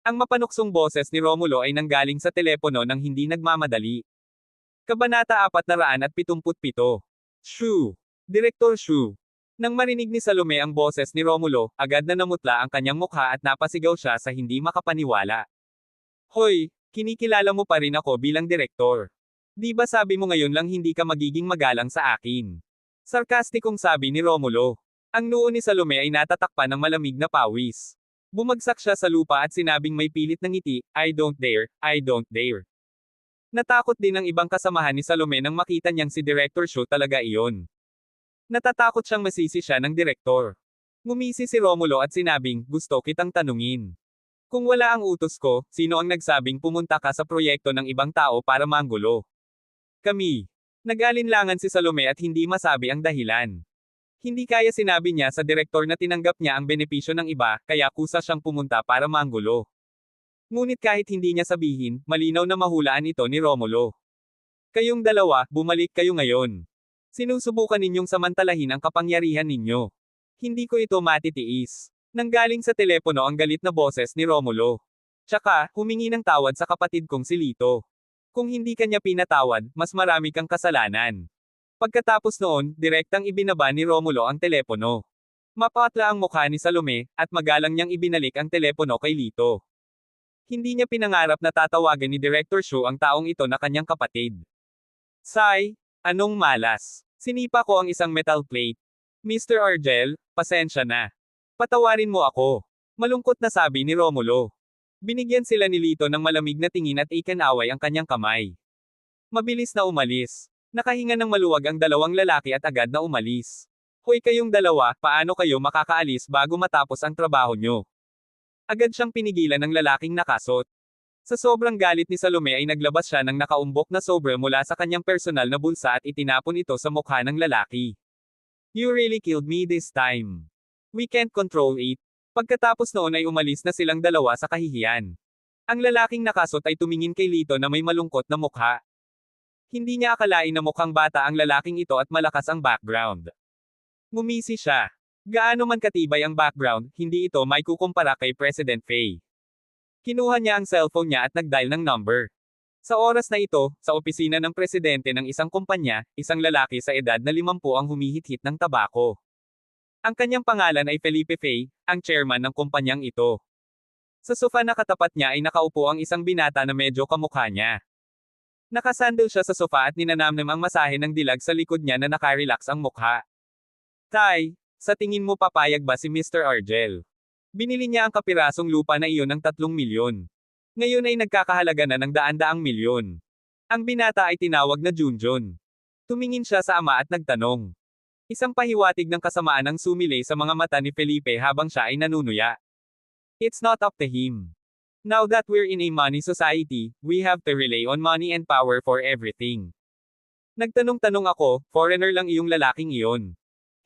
Ang mapanuksong boses ni Romulo ay nanggaling sa telepono nang hindi nagmamadali. Kabanata 477. Shu. Director Shu. Nang marinig ni Salome ang boses ni Romulo, agad na namutla ang kanyang mukha at napasigaw siya sa hindi makapaniwala. Hoy, kinikilala mo pa rin ako bilang direktor. Di ba sabi mo ngayon lang hindi ka magiging magalang sa akin? Sarkastikong sabi ni Romulo. Ang noo ni Salome ay natatakpan ng malamig na pawis. Bumagsak siya sa lupa at sinabing may pilit ng ngiti, I don't dare, I don't dare. Natakot din ang ibang kasamahan ni Salome nang makita niyang si Director Shu talaga iyon. Natatakot siyang masisi siya ng direktor. Ngumisi si Romulo at sinabing, gusto kitang tanungin. Kung wala ang utos ko, sino ang nagsabing pumunta ka sa proyekto ng ibang tao para manggulo? Kami. Nag-alinlangan si Salome at hindi masabi ang dahilan. Hindi kaya sinabi niya sa direktor na tinanggap niya ang benepisyo ng iba, kaya kusa siyang pumunta para manggulo. Ngunit kahit hindi niya sabihin, malinaw na mahulaan ito ni Romulo. Kayong dalawa, bumalik kayo ngayon. Sinusubukan ninyong samantalahin ang kapangyarihan ninyo. Hindi ko ito matitiis. Nanggaling sa telepono ang galit na boses ni Romulo. Tsaka, humingi ng tawad sa kapatid kong si Lito. Kung hindi kanya pinatawad, mas marami kang kasalanan. Pagkatapos noon, direktang ibinaba ni Romulo ang telepono. Mapatla ang mukha ni Salome, at magalang niyang ibinalik ang telepono kay Lito. Hindi niya pinangarap na tatawagan ni Director Shu ang taong ito na kanyang kapatid. Sai, anong malas? Sinipa ko ang isang metal plate. Mr. Argel, pasensya na. Patawarin mo ako. Malungkot na sabi ni Romulo. Binigyan sila ni Lito ng malamig na tingin at ikinaway ang kanyang kamay. Mabilis na umalis. Nakahinga ng maluwag ang dalawang lalaki at agad na umalis. Hoy kayong dalawa, paano kayo makakaalis bago matapos ang trabaho nyo? Agad siyang pinigilan ng lalaking nakasot. Sa sobrang galit ni Salome ay naglabas siya ng nakaumbok na sobre mula sa kanyang personal na bulsa at itinapon ito sa mukha ng lalaki. You really killed me this time. We can't control it. Pagkatapos noon ay umalis na silang dalawa sa kahihiyan. Ang lalaking nakasot ay tumingin kay Lito na may malungkot na mukha. Hindi niya akalain na mukhang bata ang lalaking ito at malakas ang background. Ngumisi siya. Gaano man katibay ang background, hindi ito may kukumpara kay President Faye. Kinuha niya ang cellphone niya at nag-dial ng number. Sa oras na ito, sa opisina ng presidente ng isang kumpanya, isang lalaki sa edad na 50 ang humihit-hit ng tabako. Ang kanyang pangalan ay Felipe Faye, ang chairman ng kumpanyang ito. Sa sofa na katapat niya ay nakaupo ang isang binata na medyo kamukha niya. Nakasandal siya sa sofa at ninanamnam ang masahe ng dilag sa likod niya na nakarelax ang mukha. Tay, sa tingin mo papayag ba si Mr. Argel? Binili niya ang kapirasong lupa na iyon ng 3 milyon. Ngayon ay nagkakahalaga na ng daan-daang milyon. Ang binata ay tinawag na Junjun. Tumingin siya sa ama at nagtanong. Isang pahiwatig ng kasamaan ang sumilay sa mga mata ni Felipe habang siya ay nanunuya. It's not up to him. Now that we're in a money society, we have to rely on money and power for everything. Nagtanong-tanong ako, foreigner lang iyong lalaking iyon.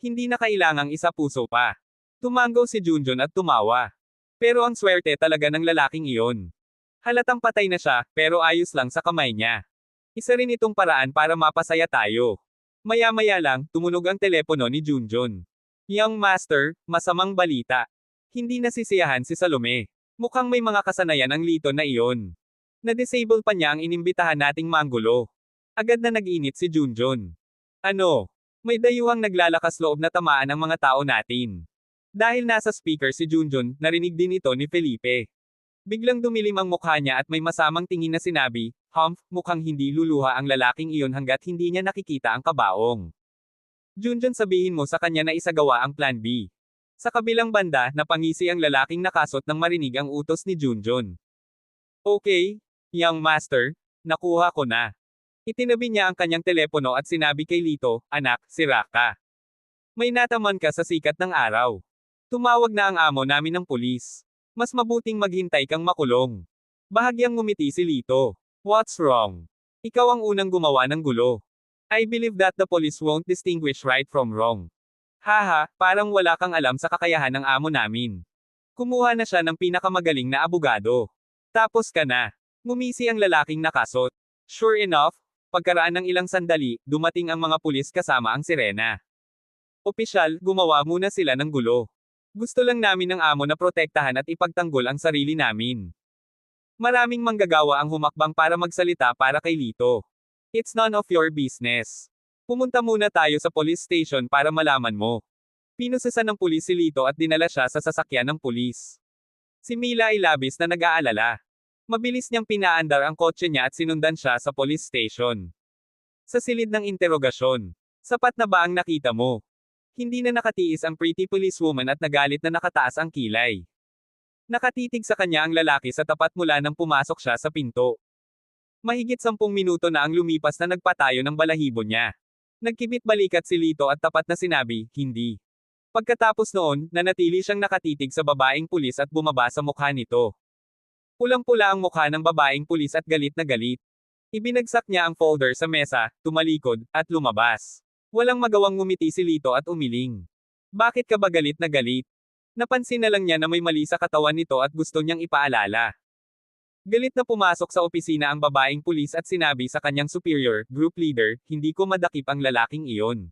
Hindi na kailangang isa puso pa. Tumango si Junjun at tumawa. Pero ang swerte talaga ng lalaking iyon. Halatang patay na siya, pero ayos lang sa kamay niya. Isa rin itong paraan para mapasaya tayo. Maya-maya lang, tumunog ang telepono ni Junjun. Young Master, masamang balita. Hindi nasisiyahan si Salome. Mukhang may mga kasanayan ang Lito na iyon. Na-disable pa niya ang inimbitahan nating manggulo. Agad na nag-init si Junjun. Ano? May dayuhang naglalakas loob na tamaan ang mga tao natin. Dahil nasa speaker si Junjun, narinig din ito ni Felipe. Biglang dumilim ang mukha niya at may masamang tingin na sinabi, Humph, mukhang hindi luluha ang lalaking iyon hanggat hindi niya nakikita ang kabaong. Junjun, sabihin mo sa kanya na isagawa ang plan B. Sa kabilang banda, napangisi ang lalaking nakasot nang marinig ang utos ni Junjun. Okay, young master, nakuha ko na. Itinabi niya ang kanyang telepono at sinabi kay Lito, anak, sira ka. May nataman ka sa sikat ng araw. Tumawag na ang amo namin ng pulis. Mas mabuting maghintay kang makulong. Bahagyang ngumiti si Lito. What's wrong? Ikaw ang unang gumawa ng gulo. I believe that the police won't distinguish right from wrong. Haha, parang wala kang alam sa kakayahan ng amo namin. Kumuha na siya ng pinakamagaling na abogado. Tapos ka na. Ngumisi ang lalaking nakasot. Sure enough, pagkaraan ng ilang sandali, dumating ang mga pulis kasama ang sirena. Opisyal, gumawa muna sila ng gulo. Gusto lang namin ng amo na protektahan at ipagtanggol ang sarili namin. Maraming manggagawa ang humakbang para magsalita para kay Lito. It's none of your business. Pumunta muna tayo sa police station para malaman mo. Pinusesan ng pulis si Lito at dinala siya sa sasakyan ng pulis. Si Mila ay labis na nag-aalala. Mabilis niyang pinaandar ang kotse niya at sinundan siya sa police station. Sa silid ng interogasyon. Sapat na ba ang nakita mo? Hindi na nakatiis ang pretty policewoman at nagalit na nakataas ang kilay. Nakatitig sa kanya ang lalaki sa tapat mula nang pumasok siya sa pinto. Mahigit 10 minuto na ang lumipas na nagpatayo ng balahibo niya. Nagkibit balikat si Lito at tapat na sinabi, hindi. Pagkatapos noon, nanatili siyang nakatitig sa babaeng pulis at bumaba sa mukha nito. Pulang-pula ang mukha ng babaeng pulis at galit na galit. Ibinagsak niya ang folder sa mesa, tumalikod, at lumabas. Walang magawang ngumiti si Lito at umiling. Bakit ka ba galit na galit? Napansin na lang niya na may mali sa katawan nito at gusto niyang ipaalala. Galit na pumasok sa opisina ang babaeng pulis at sinabi sa kanyang superior, group leader, hindi ko madakip ang lalaking iyon.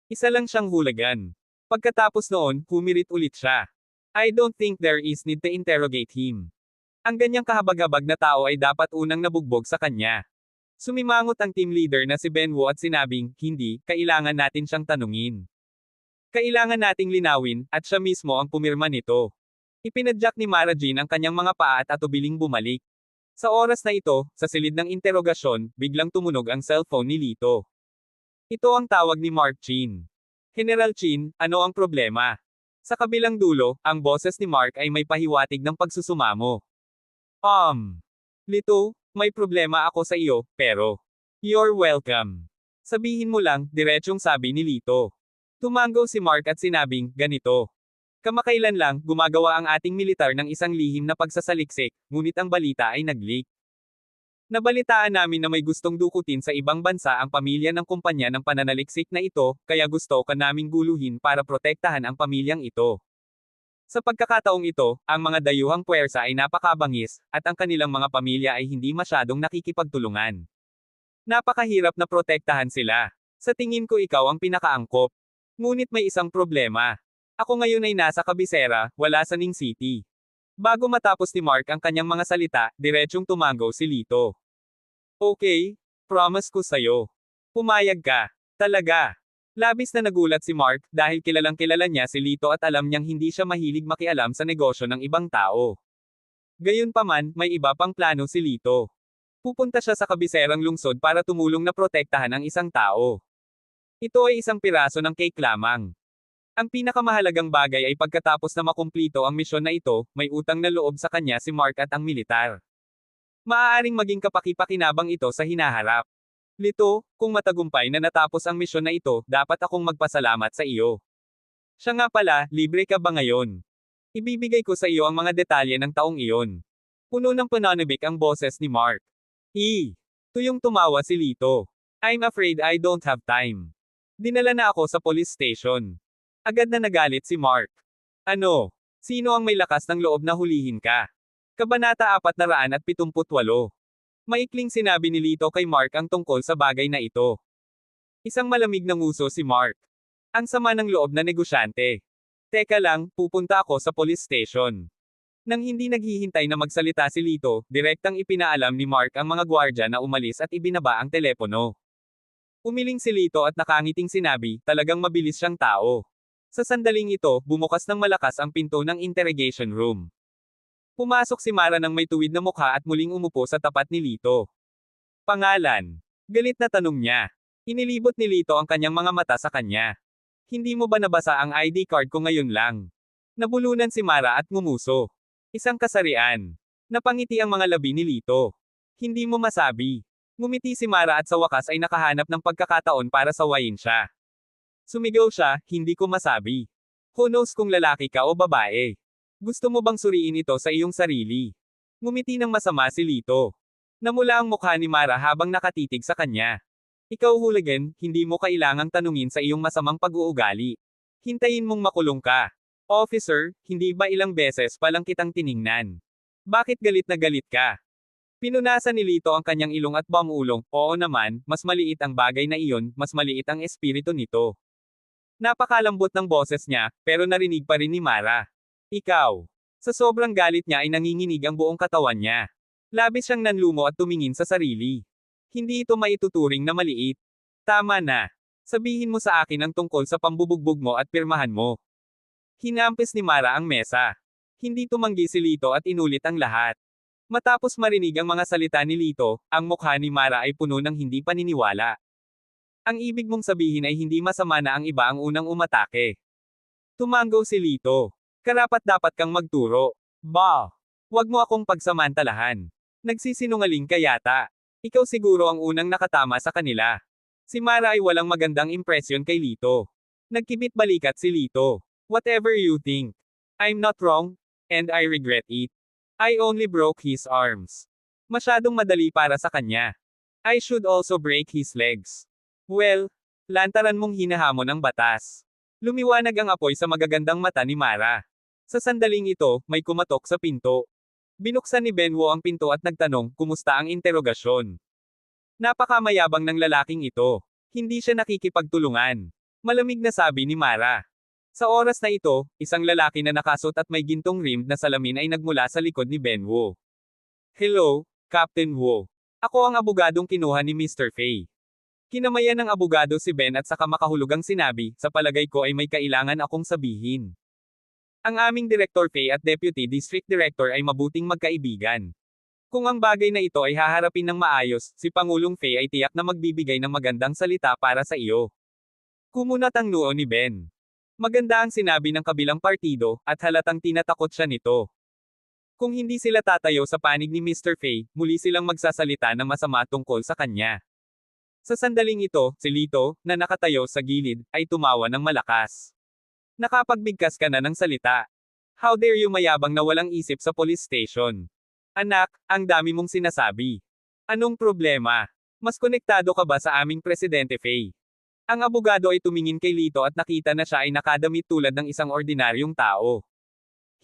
Isa lang siyang hulagan. Pagkatapos noon, humirit ulit siya. I don't think there is need to interrogate him. Ang ganyang kahabag-habag na tao ay dapat unang nabugbog sa kanya. Sumimangot ang team leader na si Benwo at sinabing, hindi, kailangan natin siyang tanungin. Kailangan nating linawin, at siya mismo ang pumirma nito. Ipinadyak ni Mara Jean ang kanyang mga paa at atubiling bumalik. Sa oras na ito, sa silid ng interogasyon, biglang tumunog ang cellphone ni Lito. Ito ang tawag ni Mark Chin. General Chin, ano ang problema? Sa kabilang dulo, ang boses ni Mark ay may pahiwatig ng pagsusumamo. Lito, may problema ako sa iyo, pero you're welcome. Sabihin mo lang, diretsyong sabi ni Lito. Tumango si Mark at sinabing, ganito. Kamakailan lang, gumagawa ang ating militar ng isang lihim na pagsasaliksik, ngunit ang balita ay nag-leak. Nabalitaan namin na may gustong dukutin sa ibang bansa ang pamilya ng kumpanya ng pananaliksik na ito, kaya gusto ka naming guluhin para protektahan ang pamilyang ito. Sa pagkakataong ito, ang mga dayuhang puwersa ay napakabangis, at ang kanilang mga pamilya ay hindi masyadong nakikipagtulungan. Napakahirap na protektahan sila. Sa tingin ko ikaw ang pinakaangkop. Ngunit may isang problema. Ako ngayon ay nasa kabisera, wala sa Ning City. Bago matapos ni Mark ang kanyang mga salita, diretsyong tumango si Lito. Okay, promise ko sa'yo. Pumayag ka. Talaga. Labis na nagulat si Mark dahil kilalang kilala niya si Lito at alam niyang hindi siya mahilig makialam sa negosyo ng ibang tao. Gayunpaman, may iba pang plano si Lito. Pupunta siya sa kabiserang lungsod para tumulong na protektahan ang isang tao. Ito ay isang piraso ng cake lamang. Ang pinakamahalagang bagay ay pagkatapos na makumplito ang misyon na ito, may utang na loob sa kanya si Mark at ang militar. Maaaring maging kapaki-pakinabang ito sa hinaharap. Lito, kung matagumpay na natapos ang misyon na ito, dapat akong magpasalamat sa iyo. Siya nga pala, libre ka ba ngayon? Ibibigay ko sa iyo ang mga detalye ng taong iyon. Puno ng pananabik ang boses ni Mark. Tuyong tumawa si Lito. I'm afraid I don't have time. Dinala na ako sa police station. Agad na nagalit si Mark. Ano? Sino ang may lakas ng loob na hulihin ka? Kabanata 478. Maikling sinabi ni Lito kay Mark ang tungkol sa bagay na ito. Isang malamig na nguso si Mark. Ang sama ng loob na negosyante. Teka lang, pupunta ako sa police station. Nang hindi naghihintay na magsalita si Lito, direktang ipinaalam ni Mark ang mga gwardya na umalis at ibinaba ang telepono. Umiling si Lito at nakangiting sinabi, talagang mabilis siyang tao. Sa sandaling ito, bumukas ng malakas ang pinto ng interrogation room. Pumasok si Mara ng may tuwid na mukha at muling umupo sa tapat ni Lito. Pangalan? Galit na tanong niya. Inilibot ni Lito ang kanyang mga mata sa kanya. Hindi mo ba nabasa ang ID card ko ngayon lang? Nabulunan si Mara at ngumuso. Isang kasarian. Napangiti ang mga labi ni Lito. Hindi mo masabi. Ngumiti si Mara at sa wakas ay nakahanap ng pagkakataon para sawayin siya. Sumigaw siya, hindi ko masabi. Who knows kung lalaki ka o babae? Gusto mo bang suriin ito sa iyong sarili? Ngumiti ng masama si Lito. Namula ang mukha ni Mara habang nakatitig sa kanya. Ikaw hooligan, hindi mo kailangang tanungin sa iyong masamang pag-uugali. Hintayin mong makulong ka. Officer, hindi ba ilang beses pa lang kitang tiningnan? Bakit galit na galit ka? Pinunasan ni Lito ang kanyang ilong at bumulong, oo naman, mas maliit ang bagay na iyon, mas maliit ang espiritu nito. Napakalambot ng boses niya, pero narinig pa rin ni Mara. Ikaw. Sa sobrang galit niya ay nanginginig ang buong katawan niya. Labis siyang nanlumo at tumingin sa sarili. Hindi ito maituturing na maliit. Tama na. Sabihin mo sa akin ang tungkol sa pambubugbog mo at pirmahan mo. Hinampis ni Mara ang mesa. Hindi tumanggi si Lito at inulit ang lahat. Matapos marinig ang mga salita ni Lito, ang mukha ni Mara ay puno ng hindi paniniwala. Ang ibig mong sabihin ay hindi masama na ang iba ang unang umatake. Tumango si Lito. Karapat-dapat kang magturo. Wag mo akong pagsamantalahan. Nagsisinungaling ka yata. Ikaw siguro ang unang nakatama sa kanila. Si Mara ay walang magandang impresyon kay Lito. Nagkibit balikat si Lito. Whatever you think. I'm not wrong, and I regret it. I only broke his arms. Masyadong madali para sa kanya. I should also break his legs. Well, lantaran mong hinahamon ang batas. Lumiwanag ang apoy sa magagandang mata ni Mara. Sa sandaling ito, may kumatok sa pinto. Binuksan ni Benwo ang pinto at nagtanong, kumusta ang interogasyon? Napakamayabang ng lalaking ito. Hindi siya nakikipagtulungan. Malamig na sabi ni Mara. Sa oras na ito, isang lalaki na nakasuot at may gintong rimmed na salamin ay nagmula sa likod ni Benwo. Hello, Captain Wo. Ako ang abogadong kinuha ni Mr. Fay. Kinamayan ng abogado si Ben at saka makahulugang sinabi, sa palagay ko ay may kailangan akong sabihin. Ang aming Director Fay at Deputy District Director ay mabuting magkaibigan. Kung ang bagay na ito ay haharapin ng maayos, si Pangulong Fay ay tiyak na magbibigay ng magandang salita para sa iyo. Kumunat ang noo ni Ben. Maganda ang sinabi ng kabilang partido, at halatang tinatakot siya nito. Kung hindi sila tatayo sa panig ni Mr. Fay, muli silang magsasalita ng masama tungkol sa kanya. Sa sandaling ito, si Lito, na nakatayo sa gilid, ay tumawa ng malakas. Nakapagbigkas ka na ng salita. How dare you mayabang na walang isip sa police station? Anak, ang dami mong sinasabi. Anong problema? Mas konektado ka ba sa aming Presidente Fay? Ang abogado ay tumingin kay Lito at nakita na siya ay nakadamit tulad ng isang ordinaryong tao.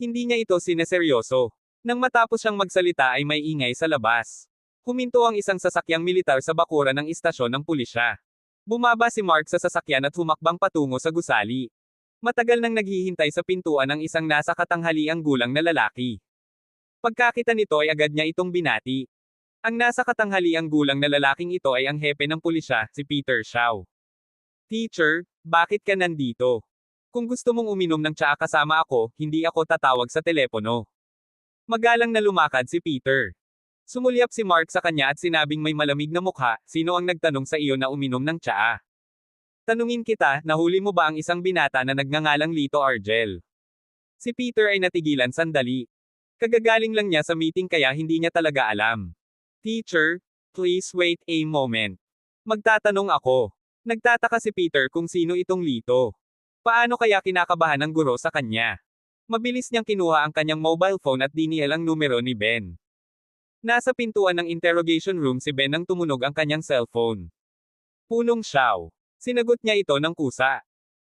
Hindi niya ito sineseryoso. Nang matapos siyang magsalita ay may ingay sa labas. Huminto ang isang sasakyang militar sa bakuran ng istasyon ng pulisya. Bumaba si Mark sa sasakyan at humakbang patungo sa gusali. Matagal nang naghihintay sa pintuan ang isang nasa katanghaliang gulang na lalaki. Pagkakita nito ay agad niya itong binati. Ang nasa katanghaliang gulang na lalaking ito ay ang hepe ng pulisya, si Peter Shaw. Teacher, bakit ka nandito? Kung gusto mong uminom ng tsaa kasama ako, hindi ako tatawag sa telepono. Magalang na lumakad si Peter. Sumulyap si Mark sa kanya at sinabing may malamig na mukha, sino ang nagtanong sa iyo na uminom ng tsaa? Tanungin kita, nahuli mo ba ang isang binata na nagngangalang Lito Argel? Si Peter ay natigilan sandali. Kagagaling lang niya sa meeting kaya hindi niya talaga alam. Teacher, please wait a moment. Magtatanong ako. Nagtataka si Peter kung sino itong Lito. Paano kaya kinakabahan ng guro sa kanya? Mabilis niyang kinuha ang kanyang mobile phone at dinial ang numero ni Ben. Nasa pintuan ng interrogation room si Ben nang tumunog ang kanyang cellphone. Punong Shaw. Sinagot niya ito ng kusa.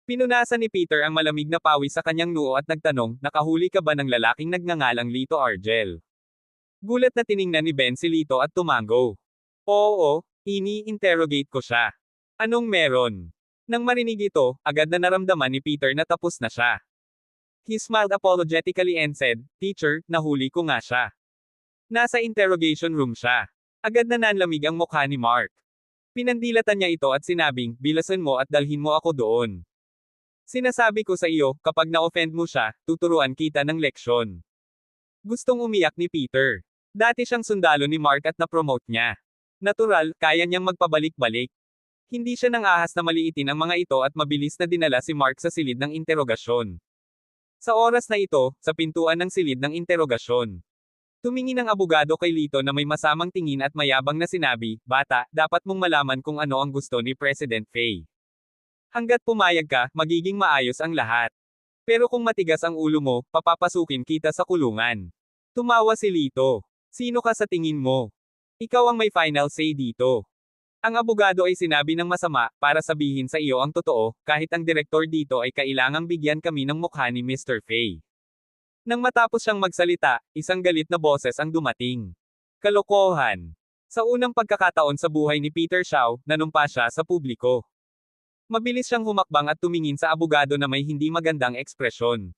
Pinunasan ni Peter ang malamig na pawis sa kanyang noo at nagtanong, nakahuli ka ba ng lalaking nagngangalang Lito Argel? Gulat na tiningnan ni Ben si Lito at tumango. Oo, ini-interrogate ko siya. Anong meron? Nang marinig ito, agad na naramdaman ni Peter na tapos na siya. He smiled apologetically and said, Teacher, nahuli ko nga siya. Nasa interrogation room siya. Agad na nanlamig ang mukha ni Mark. Pinandilatan niya ito at sinabing, bilasan mo at dalhin mo ako doon. Sinasabi ko sa iyo, kapag na-offend mo siya, tuturuan kita ng leksyon. Gustong umiyak ni Peter. Dati siyang sundalo ni Mark at na-promote niya. Natural, kaya niyang magpabalik-balik. Hindi siya nang ahas na maliitin ang mga ito at mabilis na dinala si Mark sa silid ng interogasyon. Sa oras na ito, sa pintuan ng silid ng interogasyon. Tumingin ang abogado kay Lito na may masamang tingin at mayabang na sinabi, Bata, dapat mong malaman kung ano ang gusto ni President Fay. Hanggat pumayag ka, magiging maayos ang lahat. Pero kung matigas ang ulo mo, papapasukin kita sa kulungan. Tumawa si Lito. Sino ka sa tingin mo? Ikaw ang may final say dito. Ang abogado ay sinabi ng masama, para sabihin sa iyo ang totoo, kahit ang direktor dito ay kailangang bigyan kami ng mukha ni Mr. Fay. Nang matapos siyang magsalita, isang galit na boses ang dumating. Kalokohan. Sa unang pagkakataon sa buhay ni Peter Shaw, nanumpa siya sa publiko. Mabilis siyang humakbang at tumingin sa abogado na may hindi magandang ekspresyon.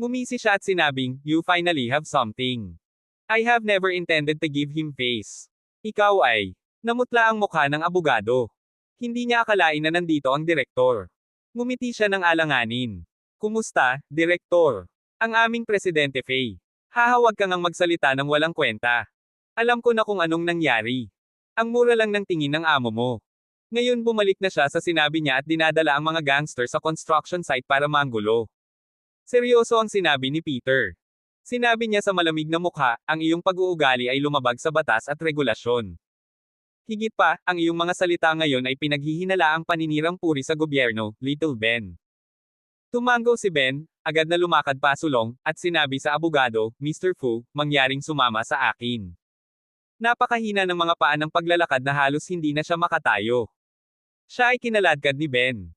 Ngumisi siya at sinabing, You finally have something. I have never intended to give him face. Ikaw ay. Namutla ang mukha ng abogado. Hindi niya akalain na nandito ang direktor. Ngumiti siya ng alanganin. Kumusta, direktor? Ang aming Presidente Fay. Hahawag ka ngang magsalita ng walang kwenta. Alam ko na kung anong nangyari. Ang mura lang ng tingin ng amo mo. Ngayon bumalik na siya sa sinabi niya at dinadala ang mga gangster sa construction site para manggulo. Seryoso ang sinabi ni Peter. Sinabi niya sa malamig na mukha, ang iyong pag-uugali ay lumabag sa batas at regulasyon. Higit pa, ang iyong mga salita ngayon ay pinaghihinalaang paninirang puri sa gobyerno, Little Ben. Tumango si Ben, agad na lumakad pasulong, at sinabi sa abogado, Mr. Fu, mangyaring sumama sa akin. Napakahina ng mga paa ng paglalakad na halos hindi na siya makatayo. Siya ay kinaladkad ni Ben.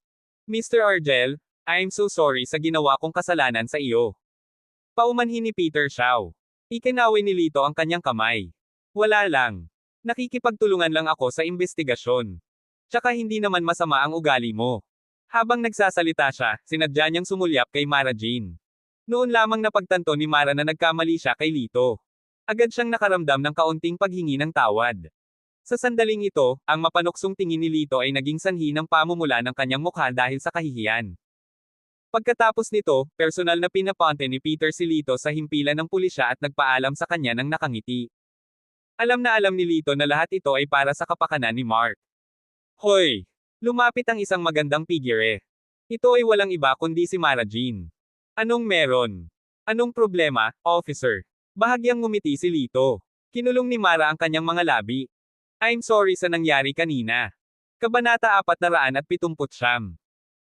Mr. Argel, I'm so sorry sa ginawa kong kasalanan sa iyo. Paumanhin ni Peter Shaw. Ikinaway ni Lito ang kanyang kamay. Wala lang. Nakikipagtulungan lang ako sa investigasyon. Tsaka hindi naman masama ang ugali mo. Habang nagsasalita siya, sinadya niyang sumulyap kay Mara Jean. Noon lamang napagtanto ni Mara na nagkamali siya kay Lito. Agad siyang nakaramdam ng kaunting paghingi ng tawad. Sa sandaling ito, ang mapanuksong tingin ni Lito ay naging sanhi ng pamumula ng kanyang mukha dahil sa kahihiyan. Pagkatapos nito, personal na pinaponte ni Peter si Lito sa himpilan ng pulisya at nagpaalam sa kanya ng nakangiti. Alam na alam ni Lito na lahat ito ay para sa kapakanan ni Mark. Hoy! Lumapit ang isang magandang figure. Ito ay walang iba kundi si Mara Jean. Anong meron? Anong problema, officer? Bahagyang ngumiti si Lito. Kinulong ni Mara ang kanyang mga labi. I'm sorry sa nangyari kanina. Kabanata 479.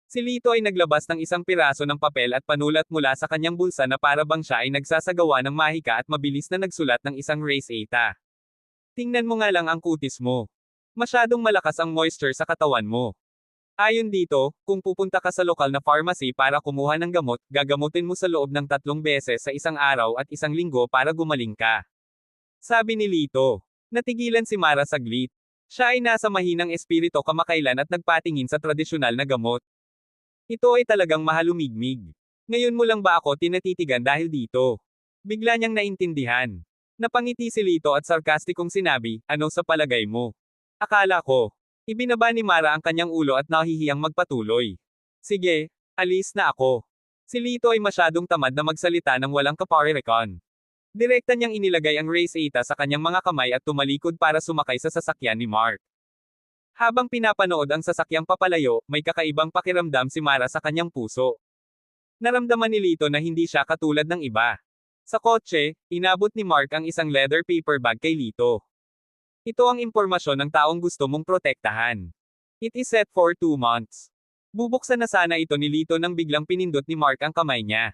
Si Lito ay naglabas ng isang piraso ng papel at panulat mula sa kanyang bulsa na para bang siya ay nagsasagawa ng mahika at mabilis na nagsulat ng isang race eta. Tingnan mo nga lang ang kutis mo. Masyadong malakas ang moisture sa katawan mo. Ayon dito, kung pupunta ka sa lokal na pharmacy para kumuha ng gamot, gagamutin mo sa loob ng 3 beses sa isang araw at 1 linggo para gumaling ka. Sabi ni Lito. Natigilan si Mara saglit. Siya ay nasa mahinang espirito kamakailan at nagpatingin sa tradisyonal na gamot. Ito ay talagang mahalumigmig. Ngayon mo lang ba ako tinatitigan dahil dito? Bigla niyang naintindihan. Napangiti si Lito at sarkastikong sinabi, ano sa palagay mo? Akala ko. Ibinaba ni Mara ang kanyang ulo at nahihiyang magpatuloy. Sige, alis na ako. Si Lito ay masyadong tamad na magsalita ng walang kaparerekon. Direkta niyang inilagay ang race eta sa kanyang mga kamay at tumalikod para sumakay sa sasakyan ni Mark. Habang pinapanood ang sasakyang papalayo, may kakaibang pakiramdam si Mara sa kanyang puso. Naramdaman ni Lito na hindi siya katulad ng iba. Sa kotse, inabot ni Mark ang isang leather paper bag kay Lito. Ito ang impormasyon ng taong gusto mong protektahan. It is set for 2 months. Bubuksan na sana ito ni Lito nang biglang pinindot ni Mark ang kamay niya.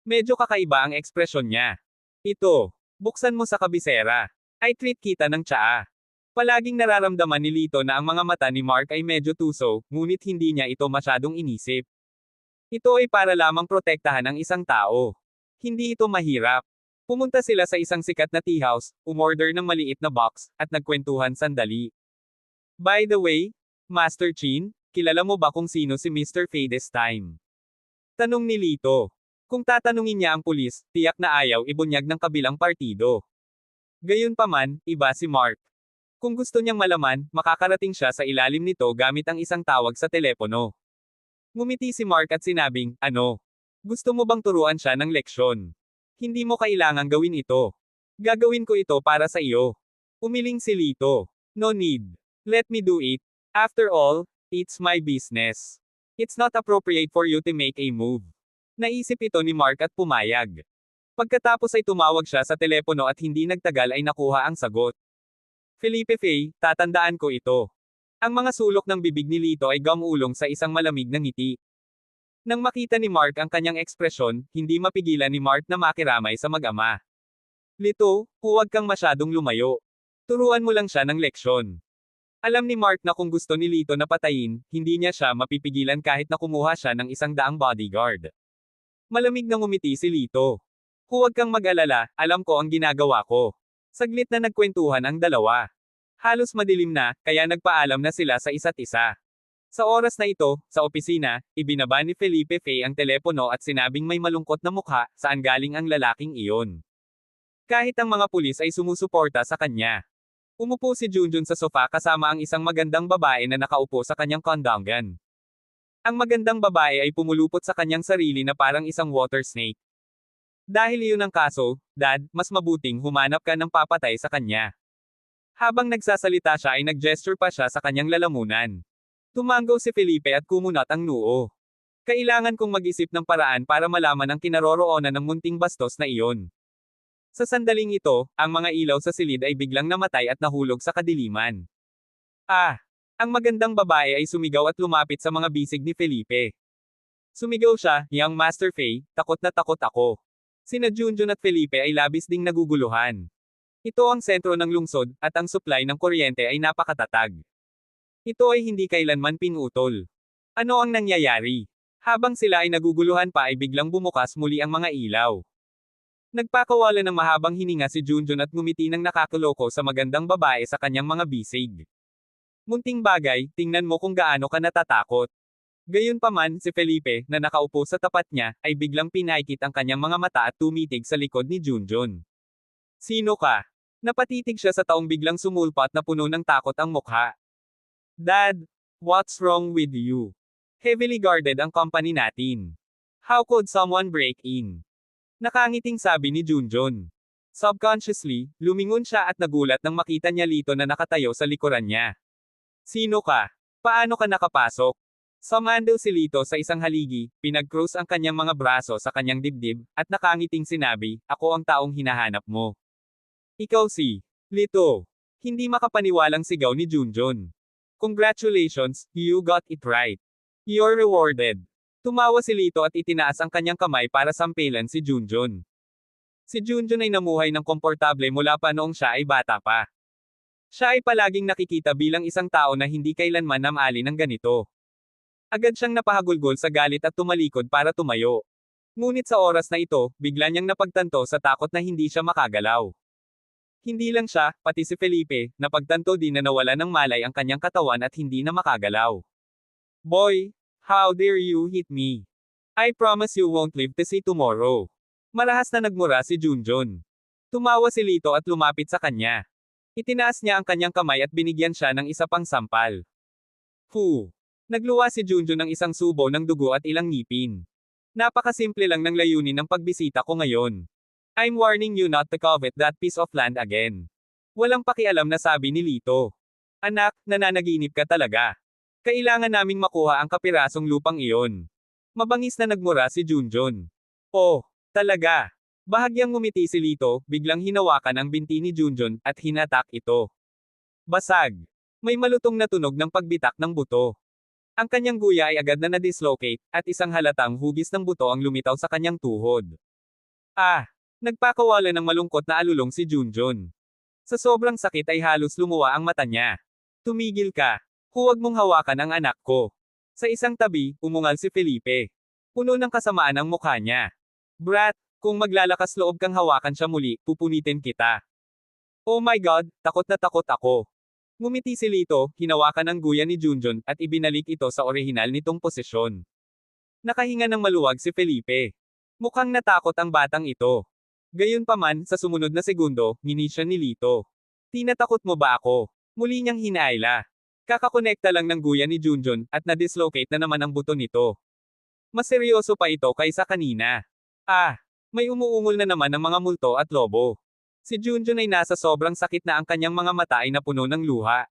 Medyo kakaiba ang ekspresyon niya. Ito, buksan mo sa kabisera. I treat kita ng tsaa. Palaging nararamdaman ni Lito na ang mga mata ni Mark ay medyo tuso, ngunit hindi niya ito masyadong inisip. Ito ay para lamang protektahan ang isang tao. Hindi ito mahirap. Pumunta sila sa isang sikat na tea house, umorder ng maliit na box, at nagkwentuhan sandali. By the way, Master Chin, kilala mo ba kung sino si Mr. Fei this time? Tanong ni Lito. Kung tatanungin niya ang pulis, tiyak na ayaw ibunyag ng kabilang partido. Gayunpaman, iba si Mark. Kung gusto niyang malaman, makakarating siya sa ilalim nito gamit ang isang tawag sa telepono. Ngumiti si Mark at sinabing, ano? Gusto mo bang turuan siya ng leksyon? Hindi mo kailangang gawin ito. Gagawin ko ito para sa iyo. Umiling si Lito. No need. Let me do it. After all, it's my business. It's not appropriate for you to make a move. Naisip ito ni Mark at pumayag. Pagkatapos ay tumawag siya sa telepono at hindi nagtagal ay nakuha ang sagot. Felipe Fey, tatandaan ko ito. Ang mga sulok ng bibig ni Lito ay gumulong sa isang malamig na ngiti. Nang makita ni Mark ang kanyang ekspresyon, hindi mapigilan ni Mark na makiramay sa mag-ama. Lito, huwag kang masyadong lumayo. Turuan mo lang siya ng leksyon. Alam ni Mark na kung gusto ni Lito na patayin, hindi niya siya mapipigilan kahit na kumuha siya ng 100 bodyguard. Malamig na ngumiti si Lito. Huwag kang mag-alala, alam ko ang ginagawa ko. Saglit na nagkwentuhan ang dalawa. Halos madilim na, kaya nagpaalam na sila sa isa't isa. Sa oras na ito, sa opisina, ibinaba ni Felipe Fey ang telepono at sinabing may malungkot na mukha, saan galing ang lalaking iyon. Kahit ang mga pulis ay sumusuporta sa kanya. Umupo si Junjun sa sofa kasama ang isang magandang babae na nakaupo sa kanyang kondangan. Ang magandang babae ay pumulupot sa kanyang sarili na parang isang water snake. Dahil iyon ang kaso, Dad, mas mabuting humanap ka ng papatay sa kanya. Habang nagsasalita siya ay nag-gesture pa siya sa kanyang lalamunan. Tumanggaw si Felipe at kumunat ang noo. Kailangan kong mag-isip ng paraan para malaman ang kinaroroonan ng munting bastos na iyon. Sa sandaling ito, ang mga ilaw sa silid ay biglang namatay at nahulog sa kadiliman. Ah! Ang magandang babae ay sumigaw at lumapit sa mga bisig ni Felipe. Sumigaw siya, Young Master Fei, takot na takot ako. Sina Junjun at Felipe ay labis ding naguguluhan. Ito ang sentro ng lungsod, at ang supply ng kuryente ay napakatatag. Ito ay hindi kailanman pinutol. Ano ang nangyayari? Habang sila ay naguguluhan pa ay biglang bumukas muli ang mga ilaw. Nagpakawala ng mahabang hininga si Junjun at ngumiti ng nakakaloko sa magandang babae sa kanyang mga bisig. Munting bagay, tingnan mo kung gaano ka natatakot. Gayunpaman, si Felipe, na nakaupo sa tapat niya, ay biglang pinaikit ang kanyang mga mata at tumitig sa likod ni Junjun. Sino ka? Napatitig siya sa taong biglang sumulpat na puno ng takot ang mukha. Dad, what's wrong with you? Heavily guarded ang company natin. How could someone break in? Nakangiting sabi ni Junjun. Subconsciously, lumingon siya at nagulat nang makita niya Lito na nakatayo sa likuran niya. Sino ka? Paano ka nakapasok? Sumando si Lito sa isang haligi, pinag-cross ang kanyang mga braso sa kanyang dibdib, at nakangiting sinabi, ako ang taong hinahanap mo. Ikaw si Lito. Hindi makapaniwalang sigaw ni Junjun. Congratulations, you got it right. You're rewarded. Tumawa si Lito at itinaas ang kanyang kamay para sampilan si Junjun. Si Junjun ay namuhay ng komportable mula pa noong siya ay bata pa. Siya ay palaging nakikita bilang isang tao na hindi kailanman namali ng ganito. Agad siyang napahagulgol sa galit at tumalikod para tumayo. Ngunit sa oras na ito, bigla niyang napagtanto sa takot na hindi siya makagalaw. Hindi lang siya, pati si Felipe, napagtanto din na nawala ng malay ang kanyang katawan at hindi na makagalaw. Boy, how dare you hit me? I promise you won't live to see tomorrow. Malahas na nagmura si Junjun. Tumawa si Lito at lumapit sa kanya. Itinaas niya ang kanyang kamay at binigyan siya ng isa pang sampal. Fu! Nagluwa si Junjun ng isang subo ng dugo at ilang ngipin. Napakasimple lang ng layunin ng pagbisita ko ngayon. I'm warning you not to covet that piece of land again. Walang pakialam na sabi ni Lito. Anak, nananaginip ka talaga. Kailangan naming makuha ang kapirasong lupang iyon. Mabangis na nagmura si Junjun. Oh, talaga. Bahagyang ngumiti si Lito, biglang hinawakan ang binti ni Junjun, at hinatak ito. Basag. May malutong na tunog ng pagbitak ng buto. Ang kanyang guya ay agad na na-dislocate, at isang halatang hugis ng buto ang lumitaw sa kanyang tuhod. Ah! Nagpakawala ng malungkot na alulong si Junjun. Sa sobrang sakit ay halos lumuwa ang mata niya. Tumigil ka. Huwag mong hawakan ang anak ko. Sa isang tabi, umungal si Felipe. Puno ng kasamaan ang mukha niya. Brat, kung maglalakas loob kang hawakan siya muli, pupunitin kita. Oh my God, takot na takot ako. Ngumiti si Lito, hinawakan ang guya ni Junjun, at ibinalik ito sa orihinal nitong posisyon. Nakahinga ng maluwag si Felipe. Mukhang natakot ang batang ito. Gayunpaman, sa sumunod na segundo, ngini siya ni Lito. Tinatakot mo ba ako? Muli niyang hinaayla. Kakakonekta lang ng guya ni Junjun, at na-dislocate na naman ang buto nito. Mas seryoso pa ito kaysa kanina. Ah! May umuungol na naman ng mga multo at lobo. Si Junjun ay nasa sobrang sakit na ang kanyang mga mata ay napuno ng luha.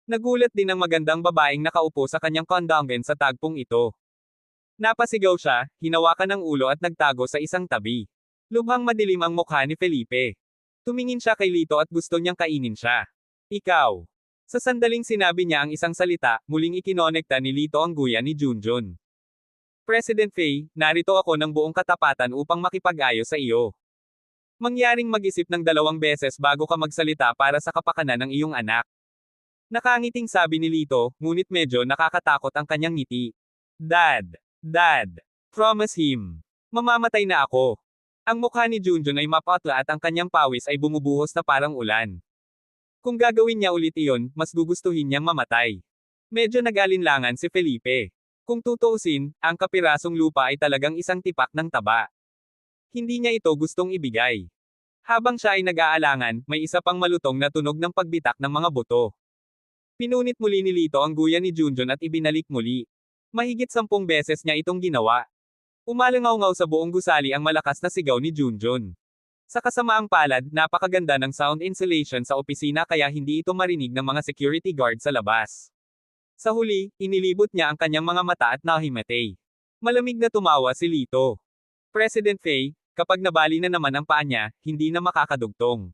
Nagulat din ang magandang babaeng nakaupo sa kanyang kondongen sa tagpong ito. Napasigaw siya, hinawakan ng ulo at nagtago sa isang tabi. Lubhang madilim ang mukha ni Felipe. Tumingin siya kay Lito at gusto niyang kainin siya. Ikaw. Sa sandaling sinabi niya ang isang salita, muling ikinonekta ni Lito ang guya ni Junjun. President Faye, narito ako ng buong katapatan upang makipag-ayos sa iyo. Mangyaring mag-isip ng 2 beses bago ka magsalita para sa kapakanan ng iyong anak. Nakangiting sabi ni Lito, ngunit medyo nakakatakot ang kanyang ngiti. Dad, promise him. Mamamatay na ako. Ang mukha ni Junjun ay mapatla at ang kanyang pawis ay bumubuhos na parang ulan. Kung gagawin niya ulit iyon, mas gugustuhin niyang mamatay. Medyo nag-alinlangan si Felipe. Kung tutuusin, ang kapirasong lupa ay talagang isang tipak ng taba. Hindi niya ito gustong ibigay. Habang siya ay nag-aalangan, may isa pang malutong na tunog ng pagbitak ng mga buto. Pinunit muli ni Lito ang guya ni Junjun at ibinalik muli. Mahigit 10 beses niya itong ginawa. Umalangaw-ngaw sa buong gusali ang malakas na sigaw ni Junjun. Sa kasamaang palad, napakaganda ng sound insulation sa opisina kaya hindi ito marinig ng mga security guard sa labas. Sa huli, inilibot niya ang kanyang mga mata at nahimatay. Malamig na tumawa si Lito. President Faye, kapag nabali na naman ang paa niya, hindi na makakadugtong.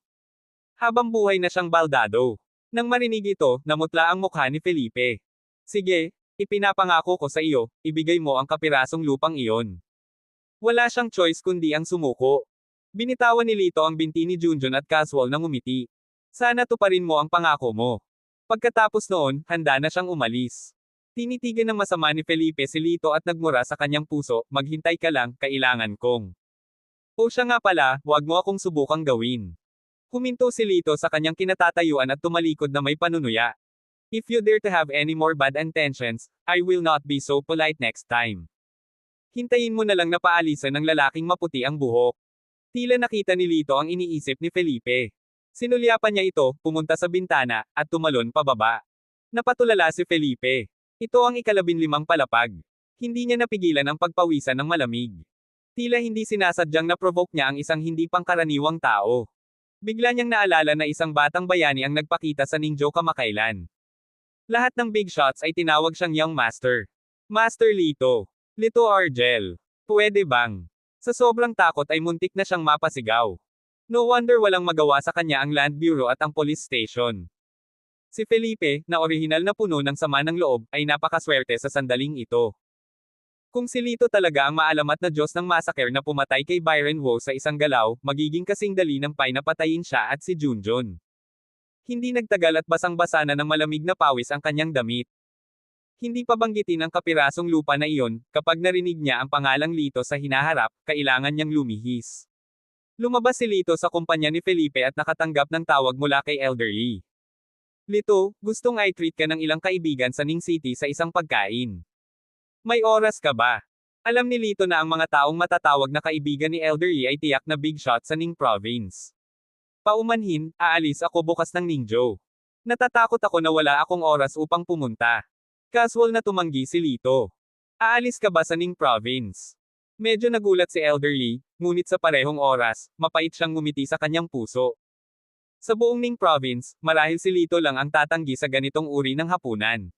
Habang buhay na siyang baldado. Nang marinig ito, namutla ang mukha ni Felipe. Sige, ipinapangako ko sa iyo, ibigay mo ang kapirasong lupang iyon. Wala siyang choice kundi ang sumuko. Binitawan ni Lito ang binti ni Junjun at casual na ngumiti. Sana tuparin mo ang pangako mo. Pagkatapos noon, handa na siyang umalis. Tinitigan ng masama ni Felipe si Lito at nagmura sa kanyang puso, maghintay ka lang, kailangan kong. O siya nga pala, wag mo akong subukang gawin. Huminto si Lito sa kanyang kinatatayuan at tumalikod na may panunuya. If you dare to have any more bad intentions, I will not be so polite next time. Hintayin mo na lang na paalisan ng lalaking maputi ang buhok. Tila nakita ni Lito ang iniisip ni Felipe. Sinulyapan niya ito, pumunta sa bintana, at tumalon pababa. Napatulala si Felipe. Ito ang ika-15 palapag. Hindi niya napigilan ang pagpawisan ng malamig. Tila hindi sinasadyang na-provoke niya ang isang hindi pangkaraniwang tao. Bigla niyang naalala na isang batang bayani ang nagpakita sa Ningyo kamakailan. Lahat ng big shots ay tinawag siyang Young Master. Master Lito. Lito Argel. Pwede bang? Sa sobrang takot ay muntik na siyang mapasigaw. No wonder walang magawa sa kanya ang Land Bureau at ang police station. Si Felipe, na orihinal na puno ng sama ng loob, ay napakaswerte sa sandaling ito. Kung si Lito talaga ang maalamat na Diyos ng massacre na pumatay kay Byron Wu sa isang galaw, magiging kasing dali ng Pai na patayin siya at si Junjun. Hindi nagtagal at basang-basa na ng malamig na pawis ang kanyang damit. Hindi pa banggitin ang kapirasong lupa na iyon, kapag narinig niya ang pangalang Lito sa hinaharap, kailangan niyang lumihis. Lumabas si Lito sa kumpanya ni Felipe at nakatanggap ng tawag mula kay Elder Yi. Lito, gustong i-treat ka ng ilang kaibigan sa Ning City sa isang pagkain. May oras ka ba? Alam ni Lito na ang mga taong matatawag na kaibigan ni Elder Yi ay tiyak na big shot sa Ning Province. Paumanhin, aalis ako bukas ng Ningyo. Natatakot ako na wala akong oras upang pumunta. Casual na tumanggi si Lito. Aalis ka ba sa Ning Province? Medyo nagulat si Elder Yi, ngunit sa parehong oras, mapait siyang ngumiti sa kanyang puso. Sa buong Ning Province, marahil si Lito lang ang tatanggi sa ganitong uri ng hapunan.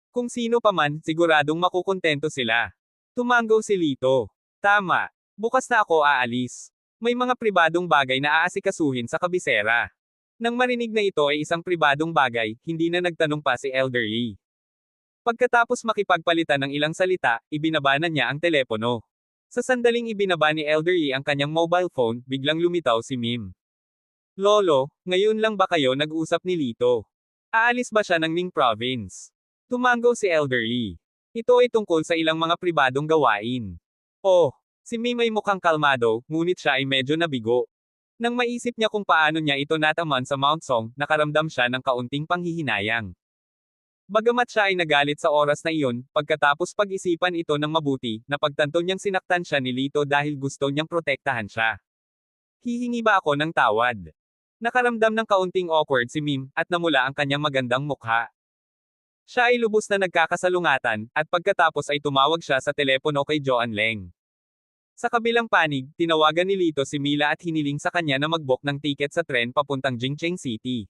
Kung sino pa man, siguradong makukontento sila. Tumanggo si Lito. Tama. Bukas na ako aalis. May mga pribadong bagay na aasikasuhin sa kabisera. Nang marinig na ito ay isang pribadong bagay, hindi na nagtanong pa si Elder Yi. Pagkatapos makipagpalitan ng ilang salita, ibinaba na niya ang telepono. Sa sandaling ibinaba ni Elder Yi ang kanyang mobile phone, biglang lumitaw si Mim. Lolo, ngayon lang ba kayo nag-usap ni Lito? Aalis ba siya ng Ning Province? Tumanggo si Elder Yi. Ito ay tungkol sa ilang mga pribadong gawain. Oh, si Mim ay mukhang kalmado, ngunit siya ay medyo nabigo. Nang maisip niya kung paano niya ito nataman sa Mount Song, nakaramdam siya ng kaunting panghihinayang. Bagamat siya ay nagalit sa oras na iyon, pagkatapos pag-isipan ito ng mabuti, napagtanto niyang sinaktan siya ni Lito dahil gusto niyang protektahan siya. Hihingi ba ako ng tawad? Nakaramdam ng kaunting awkward si Mim, at namula ang kanyang magandang mukha. Siya ay lubos na nagkakasalungatan, at pagkatapos ay tumawag siya sa telepono kay Joan Leng. Sa kabilang panig, tinawagan ni Lito si Mila at hiniling sa kanya na mag-book ng tiket sa tren papuntang Jingcheng City.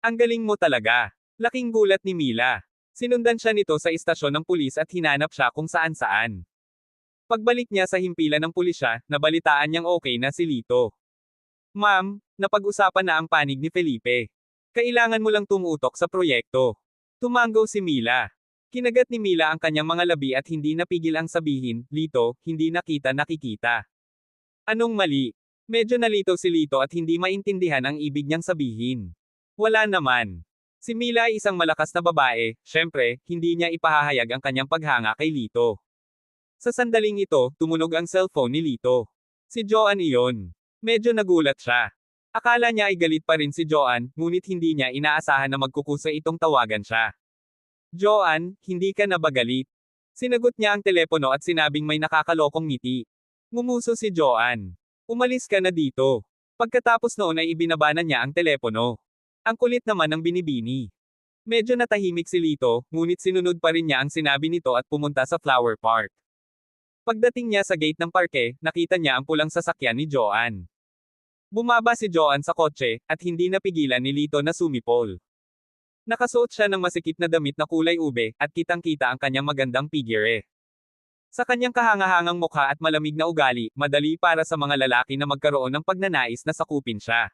Ang galing mo talaga. Laking gulat ni Mila. Sinundan siya nito sa istasyon ng pulis at hinanap siya kung saan-saan. Pagbalik niya sa himpilan ng pulisya, nabalitaan niyang okay na si Lito. Ma'am, napag-usapan na ang panig ni Felipe. Kailangan mo lang tumutok sa proyekto. Tumanggo si Mila. Kinagat ni Mila ang kanyang mga labi at hindi napigil ang sabihin, Lito, hindi nakita nakikita. Anong mali? Medyo nalito si Lito at hindi maintindihan ang ibig niyang sabihin. Wala naman. Si Mila ay isang malakas na babae, syempre, hindi niya ipahahayag ang kanyang paghanga kay Lito. Sa sandaling ito, tumunog ang cellphone ni Lito. Si Joan iyon. Medyo nagulat siya. Akala niya ay galit pa rin si Joan, ngunit hindi niya inaasahan na magkukusa itong tawagan siya. Joan, hindi ka na ba galit? Sinagot niya ang telepono at sinabing may nakakalokong ngiti. Ngumuso si Joan. Umalis ka na dito. Pagkatapos noon ay ibinaba na niya ang telepono. Ang kulit naman ng binibini. Medyo natahimik si Lito, ngunit sinunod pa rin niya ang sinabi nito at pumunta sa flower park. Pagdating niya sa gate ng parke, nakita niya ang pulang sasakyan ni Joan. Bumaba si Joan sa kotse, at hindi napigilan ni Lito na sumipol. Nakasuot siya ng masikip na damit na kulay ube, at kitang-kita ang kanyang magandang figure. Sa kanyang kahangahangang mukha at malamig na ugali, madali para sa mga lalaki na magkaroon ng pagnanais na sakupin siya.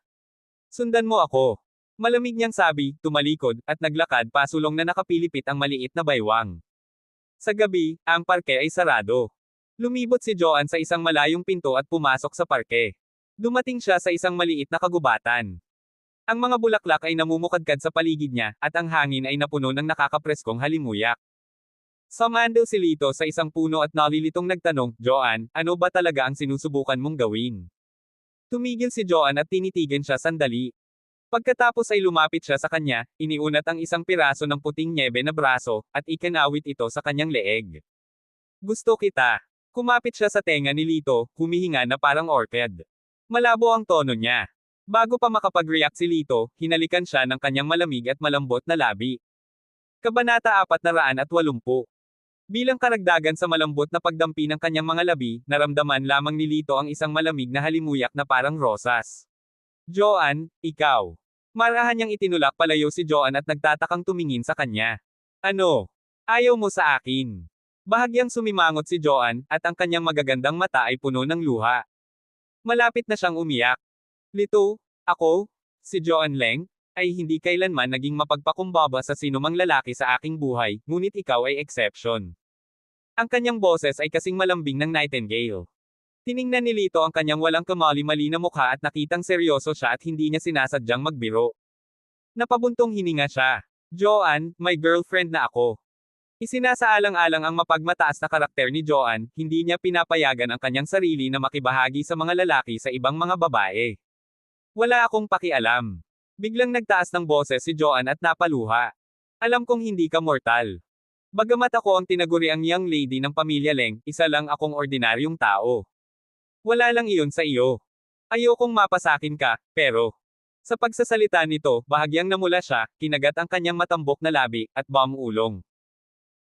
Sundan mo ako. Malamig niyang sabi, tumalikod, at naglakad pasulong na nakapilipit ang maliit na baywang. Sa gabi, ang parke ay sarado. Lumibot si Joan sa isang malayong pinto at pumasok sa parke. Dumating siya sa isang maliit na kagubatan. Ang mga bulaklak ay namumukadkad sa paligid niya, at ang hangin ay napuno ng nakakapreskong halimuyak. Sumando si Lito sa isang puno at nalilitong nagtanong, Joanne, ano ba talaga ang sinusubukan mong gawin? Tumigil si Joanne at tinitigan siya sandali. Pagkatapos ay lumapit siya sa kanya, iniunat ang isang piraso ng puting nyebe na braso, at ikinawit ito sa kanyang leeg. Gusto kita. Kumapit siya sa tenga ni Lito, humihinga na parang orchid. Malabo ang tono niya. Bago pa makapag-react si Lito, hinalikan siya ng kanyang malamig at malambot na labi. Kabanata 480. Bilang karagdagan sa malambot na pagdampi ng kanyang mga labi, naramdaman lamang ni Lito ang isang malamig na halimuyak na parang rosas. Joanne, ikaw. Marahan niyang itinulak palayo si Joanne at nagtatakang tumingin sa kanya. Ano? Ayaw mo sa akin? Bahagyang sumimangot si Joanne, at ang kanyang magagandang mata ay puno ng luha. Malapit na siyang umiyak. Lito, ako, si Joanne Leng, ay hindi kailanman naging mapagpakumbaba sa sinumang lalaki sa aking buhay, ngunit ikaw ay exception. Ang kanyang boses ay kasing malambing ng nightingale. Tiningnan ni Lito ang kanyang walang kamali-mali na mukha at nakitang seryoso siya at hindi niya sinasadyang magbiro. Napabuntong hininga siya. Joanne, may girlfriend na ako. Isinasaalang-alang ang mapagmataas na karakter ni Joanne, hindi niya pinapayagan ang kanyang sarili na makibahagi sa mga lalaki sa ibang mga babae. Wala akong pakialam. Biglang nagtaas ng boses si Joanne at napaluha. Alam kong hindi ka mortal. Bagamat ako ang tinaguriang young lady ng pamilya Leng, isa lang akong ordinaryong tao. Wala lang iyon sa iyo. Ayokong mapasakin ka, pero... Sa pagsasalita nito, bahagyang namula siya, kinagat ang kanyang matambok na labi, at ulong.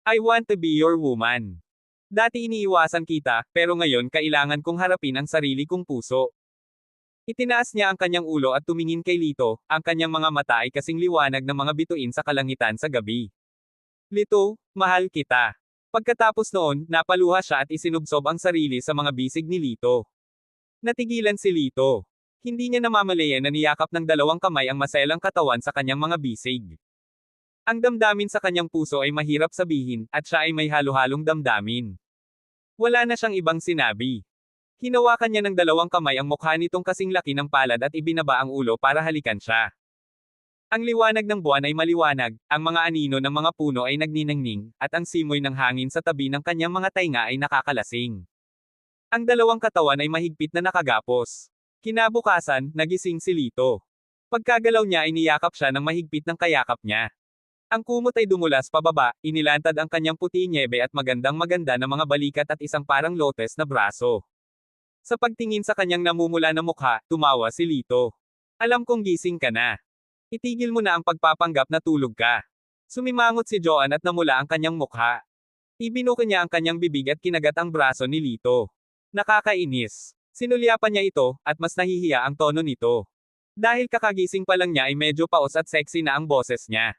I want to be your woman. Dati iniiwasan kita, pero ngayon kailangan kong harapin ang sarili kong puso. Itinaas niya ang kanyang ulo at tumingin kay Lito, ang kanyang mga mata ay kasing liwanag ng mga bituin sa kalangitan sa gabi. Lito, mahal kita. Pagkatapos noon, napaluha siya at isinubsob ang sarili sa mga bisig ni Lito. Natigilan si Lito. Hindi niya namamalayan na niyakap ng dalawang kamay ang maselang katawan sa kanyang mga bisig. Ang damdamin sa kanyang puso ay mahirap sabihin, at siya ay may halo-halong damdamin. Wala na siyang ibang sinabi. Hinawakan niya ng dalawang kamay ang mukha nitong kasing laki ng palad at ibinaba ang ulo para halikan siya. Ang liwanag ng buwan ay maliwanag, ang mga anino ng mga puno ay nagniningning, at ang simoy ng hangin sa tabi ng kanyang mga tainga ay nakakalasing. Ang dalawang katawan ay mahigpit na nakagapos. Kinabukasan, nagising si Lito. Pagkagalaw niya ay niyakap siya ng mahigpit ng kayakap niya. Ang kumot ay dumulas pababa, inilantad ang kanyang puti nyebe at magandang-maganda na mga balikat at isang parang lotes na braso. Sa pagtingin sa kanyang namumula na mukha, tumawa si Lito. Alam kong gising ka na. Itigil mo na ang pagpapanggap na tulog ka. Sumimangot si Joanne at namula ang kanyang mukha. Ibinuka niya ang kanyang bibig at kinagat ang braso ni Lito. Nakakainis. Sinulyapan niya ito, at mas nahihiya ang tono nito. Dahil kakagising pa lang niya ay medyo paos at sexy na ang boses niya.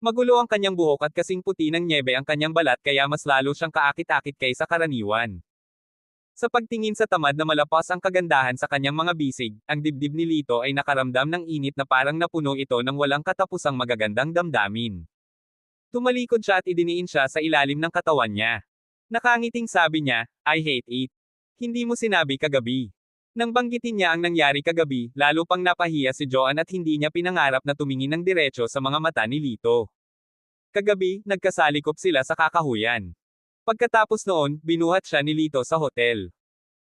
Magulo ang kanyang buhok at kasing puti ng nyebe ang kanyang balat kaya mas lalo siyang kaakit-akit kaysa karaniwan. Sa pagtingin sa tamad na malapas ang kagandahan sa kanyang mga bisig, ang dibdib ni Lito ay nakaramdam ng init na parang napuno ito ng walang katapusang magagandang damdamin. Tumalikod siya at idiniin siya sa ilalim ng katawan niya. Nakangiting sabi niya, I hate it. Hindi mo sinabi kagabi. Nang banggitin niya ang nangyari kagabi, lalo pang napahiya si Joanne at hindi niya pinangarap na tumingin ng diretso sa mga mata ni Lito. Kagabi, nagkasalikop sila sa kakahuyan. Pagkatapos noon, binuhat siya ni Lito sa hotel.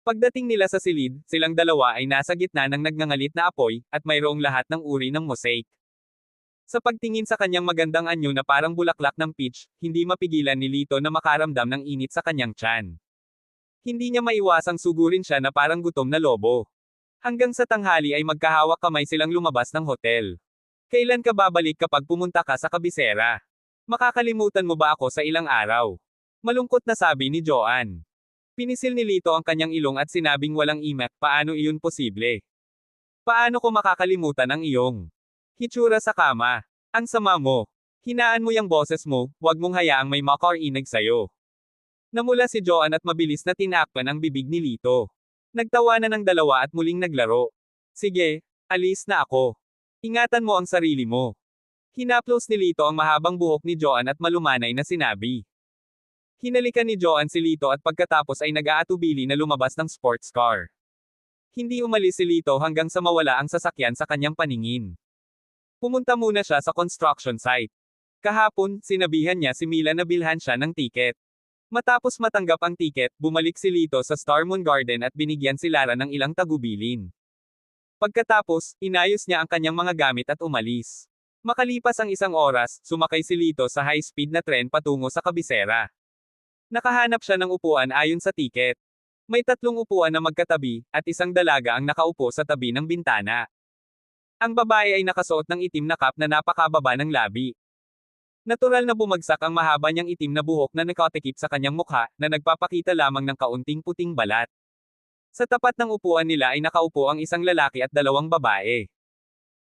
Pagdating nila sa silid, silang dalawa ay nasa gitna ng nagngangalit na apoy, at mayroong lahat ng uri ng mosaic. Sa pagtingin sa kanyang magandang anyo na parang bulaklak ng peach, hindi mapigilan ni Lito na makaramdam ng init sa kanyang tiyan. Hindi niya maiwasang sugurin siya na parang gutom na lobo. Hanggang sa tanghali ay magkahawak kamay silang lumabas ng hotel. Kailan ka babalik kapag pumunta ka sa kabisera? Makakalimutan mo ba ako sa ilang araw? Malungkot na sabi ni Joanne. Pinisil ni Lito ang kanyang ilong at sinabing walang imak, paano iyon posible? Paano ko makakalimutan ang iyong hitsura sa kama? Ang sama mo. Hinaan mo yung boses mo, wag mong hayaang may makarinig sa'yo. Namula si Joanne at mabilis na tinakpan ang bibig ni Lito. Nagtawanan ng dalawa at muling naglaro. Sige, alis na ako. Ingatan mo ang sarili mo. Hinaplos ni Lito ang mahabang buhok ni Joanne at malumanay na sinabi. Hinalikan ni Joanne si Lito at pagkatapos ay nag-aatubili na lumabas ng sports car. Hindi umalis si Lito hanggang sa mawala ang sasakyan sa kanyang paningin. Pumunta muna siya sa construction site. Kahapon, sinabihan niya si Mila na bilhan siya ng tiket. Matapos matanggap ang tiket, bumalik si Lito sa Star Moon Garden at binigyan si Lara ng ilang tagubilin. Pagkatapos, inayos niya ang kanyang mga gamit at umalis. Makalipas ang isang oras, sumakay si Lito sa high-speed na tren patungo sa kabisera. Nakahanap siya ng upuan ayon sa tiket. May 3 upuan na magkatabi, at isang dalaga ang nakaupo sa tabi ng bintana. Ang babae ay nakasuot ng itim na cap na napakababa ng labi. Natural na bumagsak ang mahaba niyang itim na buhok na nakatikip sa kanyang mukha, na nagpapakita lamang ng kaunting puting balat. Sa tapat ng upuan nila ay nakaupo ang isang lalaki at 2 babae.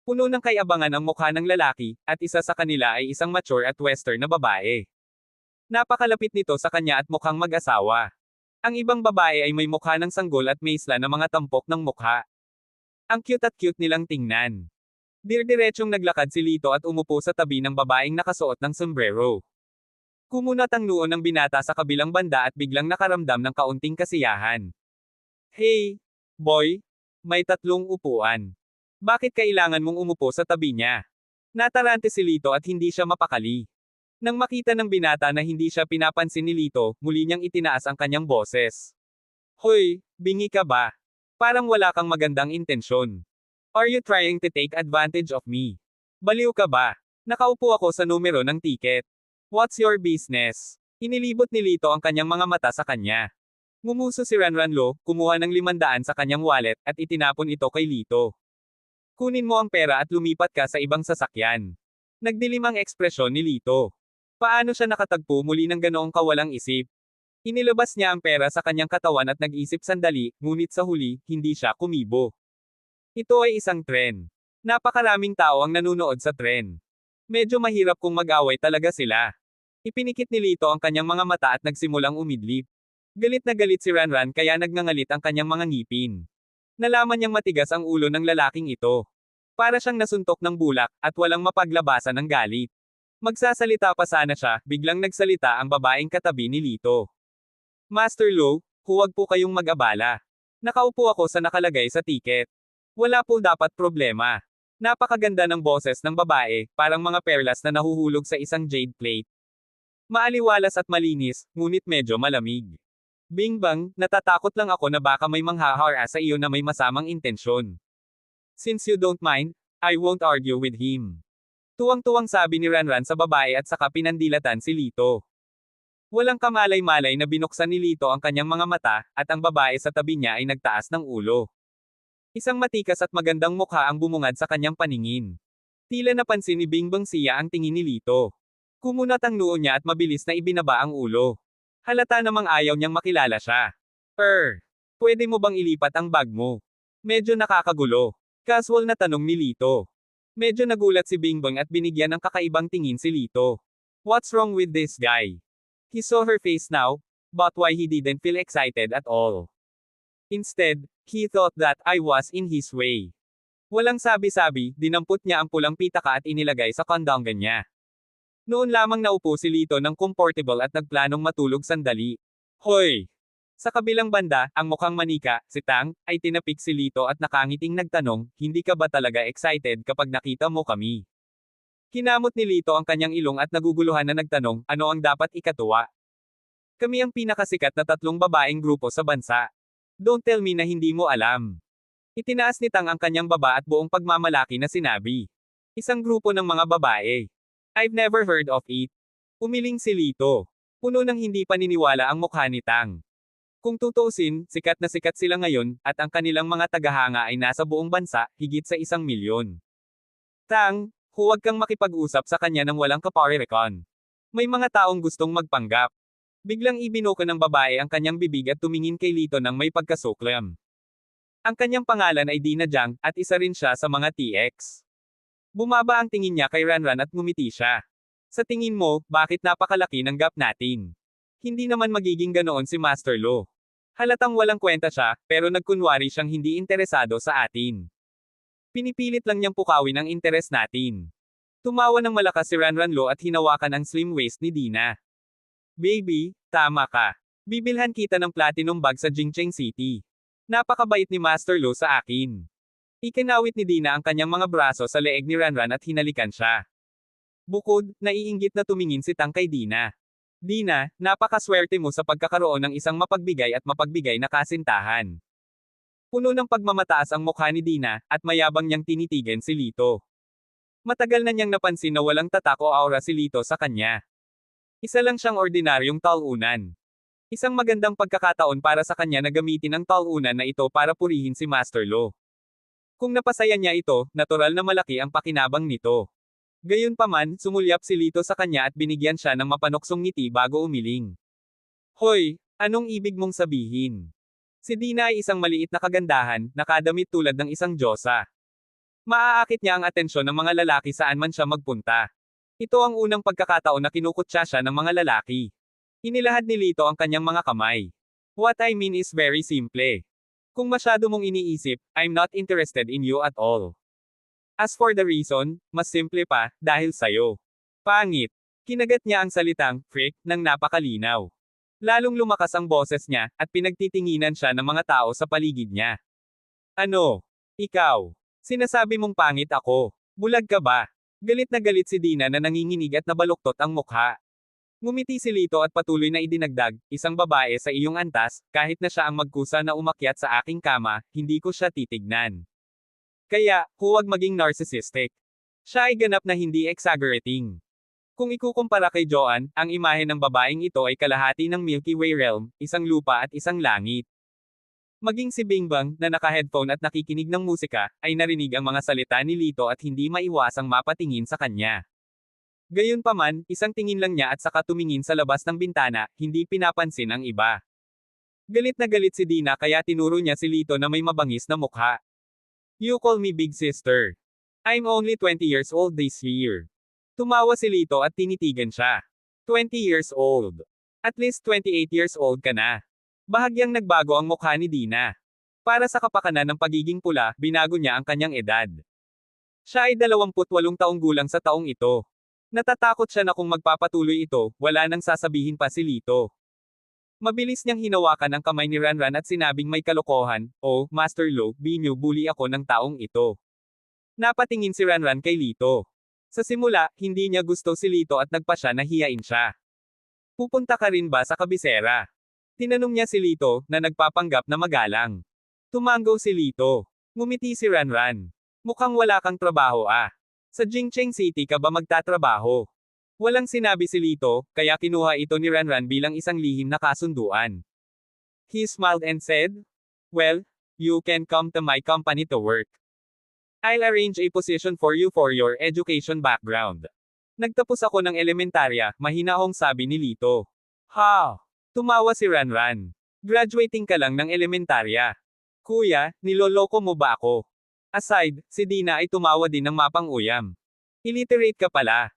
Puno ng kayabangan ang mukha ng lalaki, at isa sa kanila ay isang mature at western na babae. Napakalapit nito sa kanya at mukhang mag-asawa. Ang ibang babae ay may mukha ng sanggol at may isla na mga tampok ng mukha. Ang cute at cute nilang tingnan. Dirdiretsong naglakad si Lito at umupo sa tabi ng babaeng nakasuot ng sombrero. Kumunat ang noo ng binata sa kabilang banda at biglang nakaramdam ng kaunting kasiyahan. Hey, boy, may 3 upuan. Bakit kailangan mong umupo sa tabi niya? Natarante si Lito at hindi siya mapakali. Nang makita ng binata na hindi siya pinapansin ni Lito, muli niyang itinaas ang kanyang boses. Hoy, bingi ka ba? Parang wala kang magandang intensyon. Are you trying to take advantage of me? Baliw ka ba? Nakaupo ako sa numero ng tiket. What's your business? Inilibot ni Lito ang kanyang mga mata sa kanya. Ngumuso si Ranranlo, kumuha ng 500 sa kanyang wallet, at itinapon ito kay Lito. Kunin mo ang pera at lumipat ka sa ibang sasakyan. Nagdilim ang ekspresyon ni Lito. Paano siya nakatagpo muli ng ganoong kawalang isip? Inilabas niya ang pera sa kanyang katawan at nag-isip sandali, ngunit sa huli, hindi siya kumibo. Ito ay isang tren. Napakaraming tao ang nanunood sa tren. Medyo mahirap kung mag-away talaga sila. Ipinikit ni Lito ang kanyang mga mata at nagsimulang umidlip. Galit na galit si Ranran kaya nagngangalit ang kanyang mga ngipin. Nalaman niyang matigas ang ulo ng lalaking ito. Para siyang nasuntok ng bulak, at walang mapaglabasan ng galit. Magsasalita pa sana siya, biglang nagsalita ang babaeng katabi ni Lito. Master Lo, huwag po kayong mag-abala. Nakaupo ako sa nakalagay sa tiket. Wala po dapat problema. Napakaganda ng boses ng babae, parang mga perlas na nahuhulog sa isang jade plate. Maaliwalas at malinis, ngunit medyo malamig. Bing bang, natatakot lang ako na baka may manghahara sa iyo na may masamang intensyon. Since you don't mind, I won't argue with him. Tuwang-tuwang sabi ni Ranran sa babae at saka pinandilatan si Lito. Walang kamalay-malay na binuksan ni Lito ang kanyang mga mata, at ang babae sa tabi niya ay nagtaas ng ulo. Isang matikas at magandang mukha ang bumungad sa kanyang paningin. Tila napansin ni Bingbang Siya ang tingin ni Lito. Kumunat ang noo niya at mabilis na ibinaba ang ulo. Halata namang ayaw niyang makilala siya. Pwede mo bang ilipat ang bag mo? Medyo nakakagulo. Casual na tanong ni Lito. Medyo nagulat si Bingbang at binigyan ng kakaibang tingin si Lito. What's wrong with this guy? He saw her face now, but why he didn't feel excited at all. Instead, he thought that I was in his way. Walang sabi-sabi, dinampot niya ang pulang pitaka at inilagay sa kondongan niya. Noon lamang naupo si Lito ng comfortable at nagplanong matulog sandali. Hoy! Sa kabilang banda, ang mukhang manika, si Tang, ay tinapik si Lito at nakangiting nagtanong, hindi ka ba talaga excited kapag nakita mo kami? Kinamot ni Lito ang kanyang ilong at naguguluhan na nagtanong, ano ang dapat ikatuwa? Kami ang pinakasikat na 3 babaeng grupo sa bansa. Don't tell me na hindi mo alam. Itinaas ni Tang ang kanyang baba at buong pagmamalaki na sinabi. Isang grupo ng mga babae. I've never heard of it. Umiling si Lito. Puno ng hindi paniniwala ang mukha ni Tang. Kung tutuusin, sikat na sikat sila ngayon, at ang kanilang mga tagahanga ay nasa buong bansa, higit sa 1 milyon. Tang, huwag kang makipag-usap sa kanya nang walang kaparerekon. May mga taong gustong magpanggap. Biglang ibinuko ng babae ang kanyang bibig at tumingin kay Lito ng may pagkasuklam. Ang kanyang pangalan ay Dina Jiang, at isa rin siya sa mga TX. Bumaba ang tingin niya kay Ranran at ngumiti siya. Sa tingin mo, bakit napakalaki ng gap natin? Hindi naman magiging ganoon si Master Lo. Halatang walang kwenta siya, pero nagkunwari siyang hindi interesado sa atin. Pinipilit lang niyang pukawin ang interes natin. Tumawa ng malakas si Ranranlo at hinawakan ang slim waist ni Dina. Baby, tama ka. Bibilhan kita ng platinum bag sa Jingcheng City. Napakabait ni Master Lo sa akin. Ikinawit ni Dina ang kanyang mga braso sa leeg ni Ranran at hinalikan siya. Bukod, naiinggit na tumingin si Tang kay Dina. Dina, napakaswerte mo sa pagkakaroon ng isang mapagbigay at mapagbigay na kasintahan. Puno ng pagmamataas ang mukha ni Dina, at mayabang niyang tinitigan si Lito. Matagal na niyang napansin na walang tatak o aura si Lito sa kanya. Isa lang siyang ordinaryong talunan. Isang magandang pagkakataon para sa kanya na gamitin ang talunan na ito para purihin si Master Lo. Kung napasaya niya ito, natural na malaki ang pakinabang nito. Gayunpaman, sumulyap si Lito sa kanya at binigyan siya ng mapanuksong ngiti bago umiling. Hoy, anong ibig mong sabihin? Si Dina ay isang maliit na kagandahan, nakadamit tulad ng isang diyosa. Maaakit niya ang atensyon ng mga lalaki saan man siya magpunta. Ito ang unang pagkakataon na kinukutya siya ng mga lalaki. Inilahad ni Lito ang kanyang mga kamay. What I mean is very simple. Kung masyado mong iniisip, I'm not interested in you at all. As for the reason, mas simple pa, dahil sayo. Pangit. Kinagat niya ang salitang, freak, ng napakalinaw. Lalong lumakas ang boses niya, at pinagtitinginan siya ng mga tao sa paligid niya. Ano? Ikaw? Sinasabi mong pangit ako. Bulag ka ba? Galit na galit si Dina na nanginginig at nabaluktot ang mukha. Ngumiti si Lito at patuloy na idinagdag, isang babae sa iyong antas, kahit na siya ang magkusa na umakyat sa aking kama, hindi ko siya titignan. Kaya, huwag maging narcissistic. Siya ay ganap na hindi exaggerating. Kung ikukumpara kay Joanne, ang imahe ng babaeng ito ay kalahati ng Milky Way realm, isang lupa at isang langit. Maging si Bingbang, na naka-headphone at nakikinig ng musika, ay narinig ang mga salita ni Lito at hindi maiwasang mapatingin sa kanya. Gayunpaman, isang tingin lang niya at saka tumingin sa labas ng bintana, hindi pinapansin ang iba. Galit na galit si Dina kaya tinuro niya si Lito na may mabangis na mukha. You call me big sister. I'm only 20 years old this year. Tumawa si Lito at tinitigan siya. 20 years old. At least 28 years old ka na. Bahagyang nagbago ang mukha ni Dina. Para sa kapakanan ng pagiging pula, binago niya ang kanyang edad. Siya ay 28 taong gulang sa taong ito. Natatakot siya na kung magpapatuloy ito, wala nang sasabihin pa si Lito. Mabilis niyang hinawakan ang kamay ni Ranran at sinabing may kalokohan, "Oh, Master Lo, binubuli ako ng taong ito." Napatingin si Ranran kay Lito. Sa simula, hindi niya gusto si Lito at nagpa siya na hiyain siya. Pupunta ka rin ba sa kabisera? Tinanong niya si Lito, na nagpapanggap na magalang. Tumango si Lito. Ngumiti si Ranran. Mukhang wala kang trabaho ah. Sa Jingcheng City ka ba magtatrabaho? Walang sinabi si Lito, kaya kinuha ito ni Ranran bilang isang lihim na kasunduan. He smiled and said, "Well, you can come to my company to work. I'll arrange a position for you for your education background." Nagtapos ako ng elementarya, mahinahong sabi ni Lito. Ha! Tumawa si Ranran. Graduating ka lang ng elementarya. Kuya, niloloko mo ba ako? Aside, si Dina ay tumawa din ng mapang-uyam. Illiterate ka pala.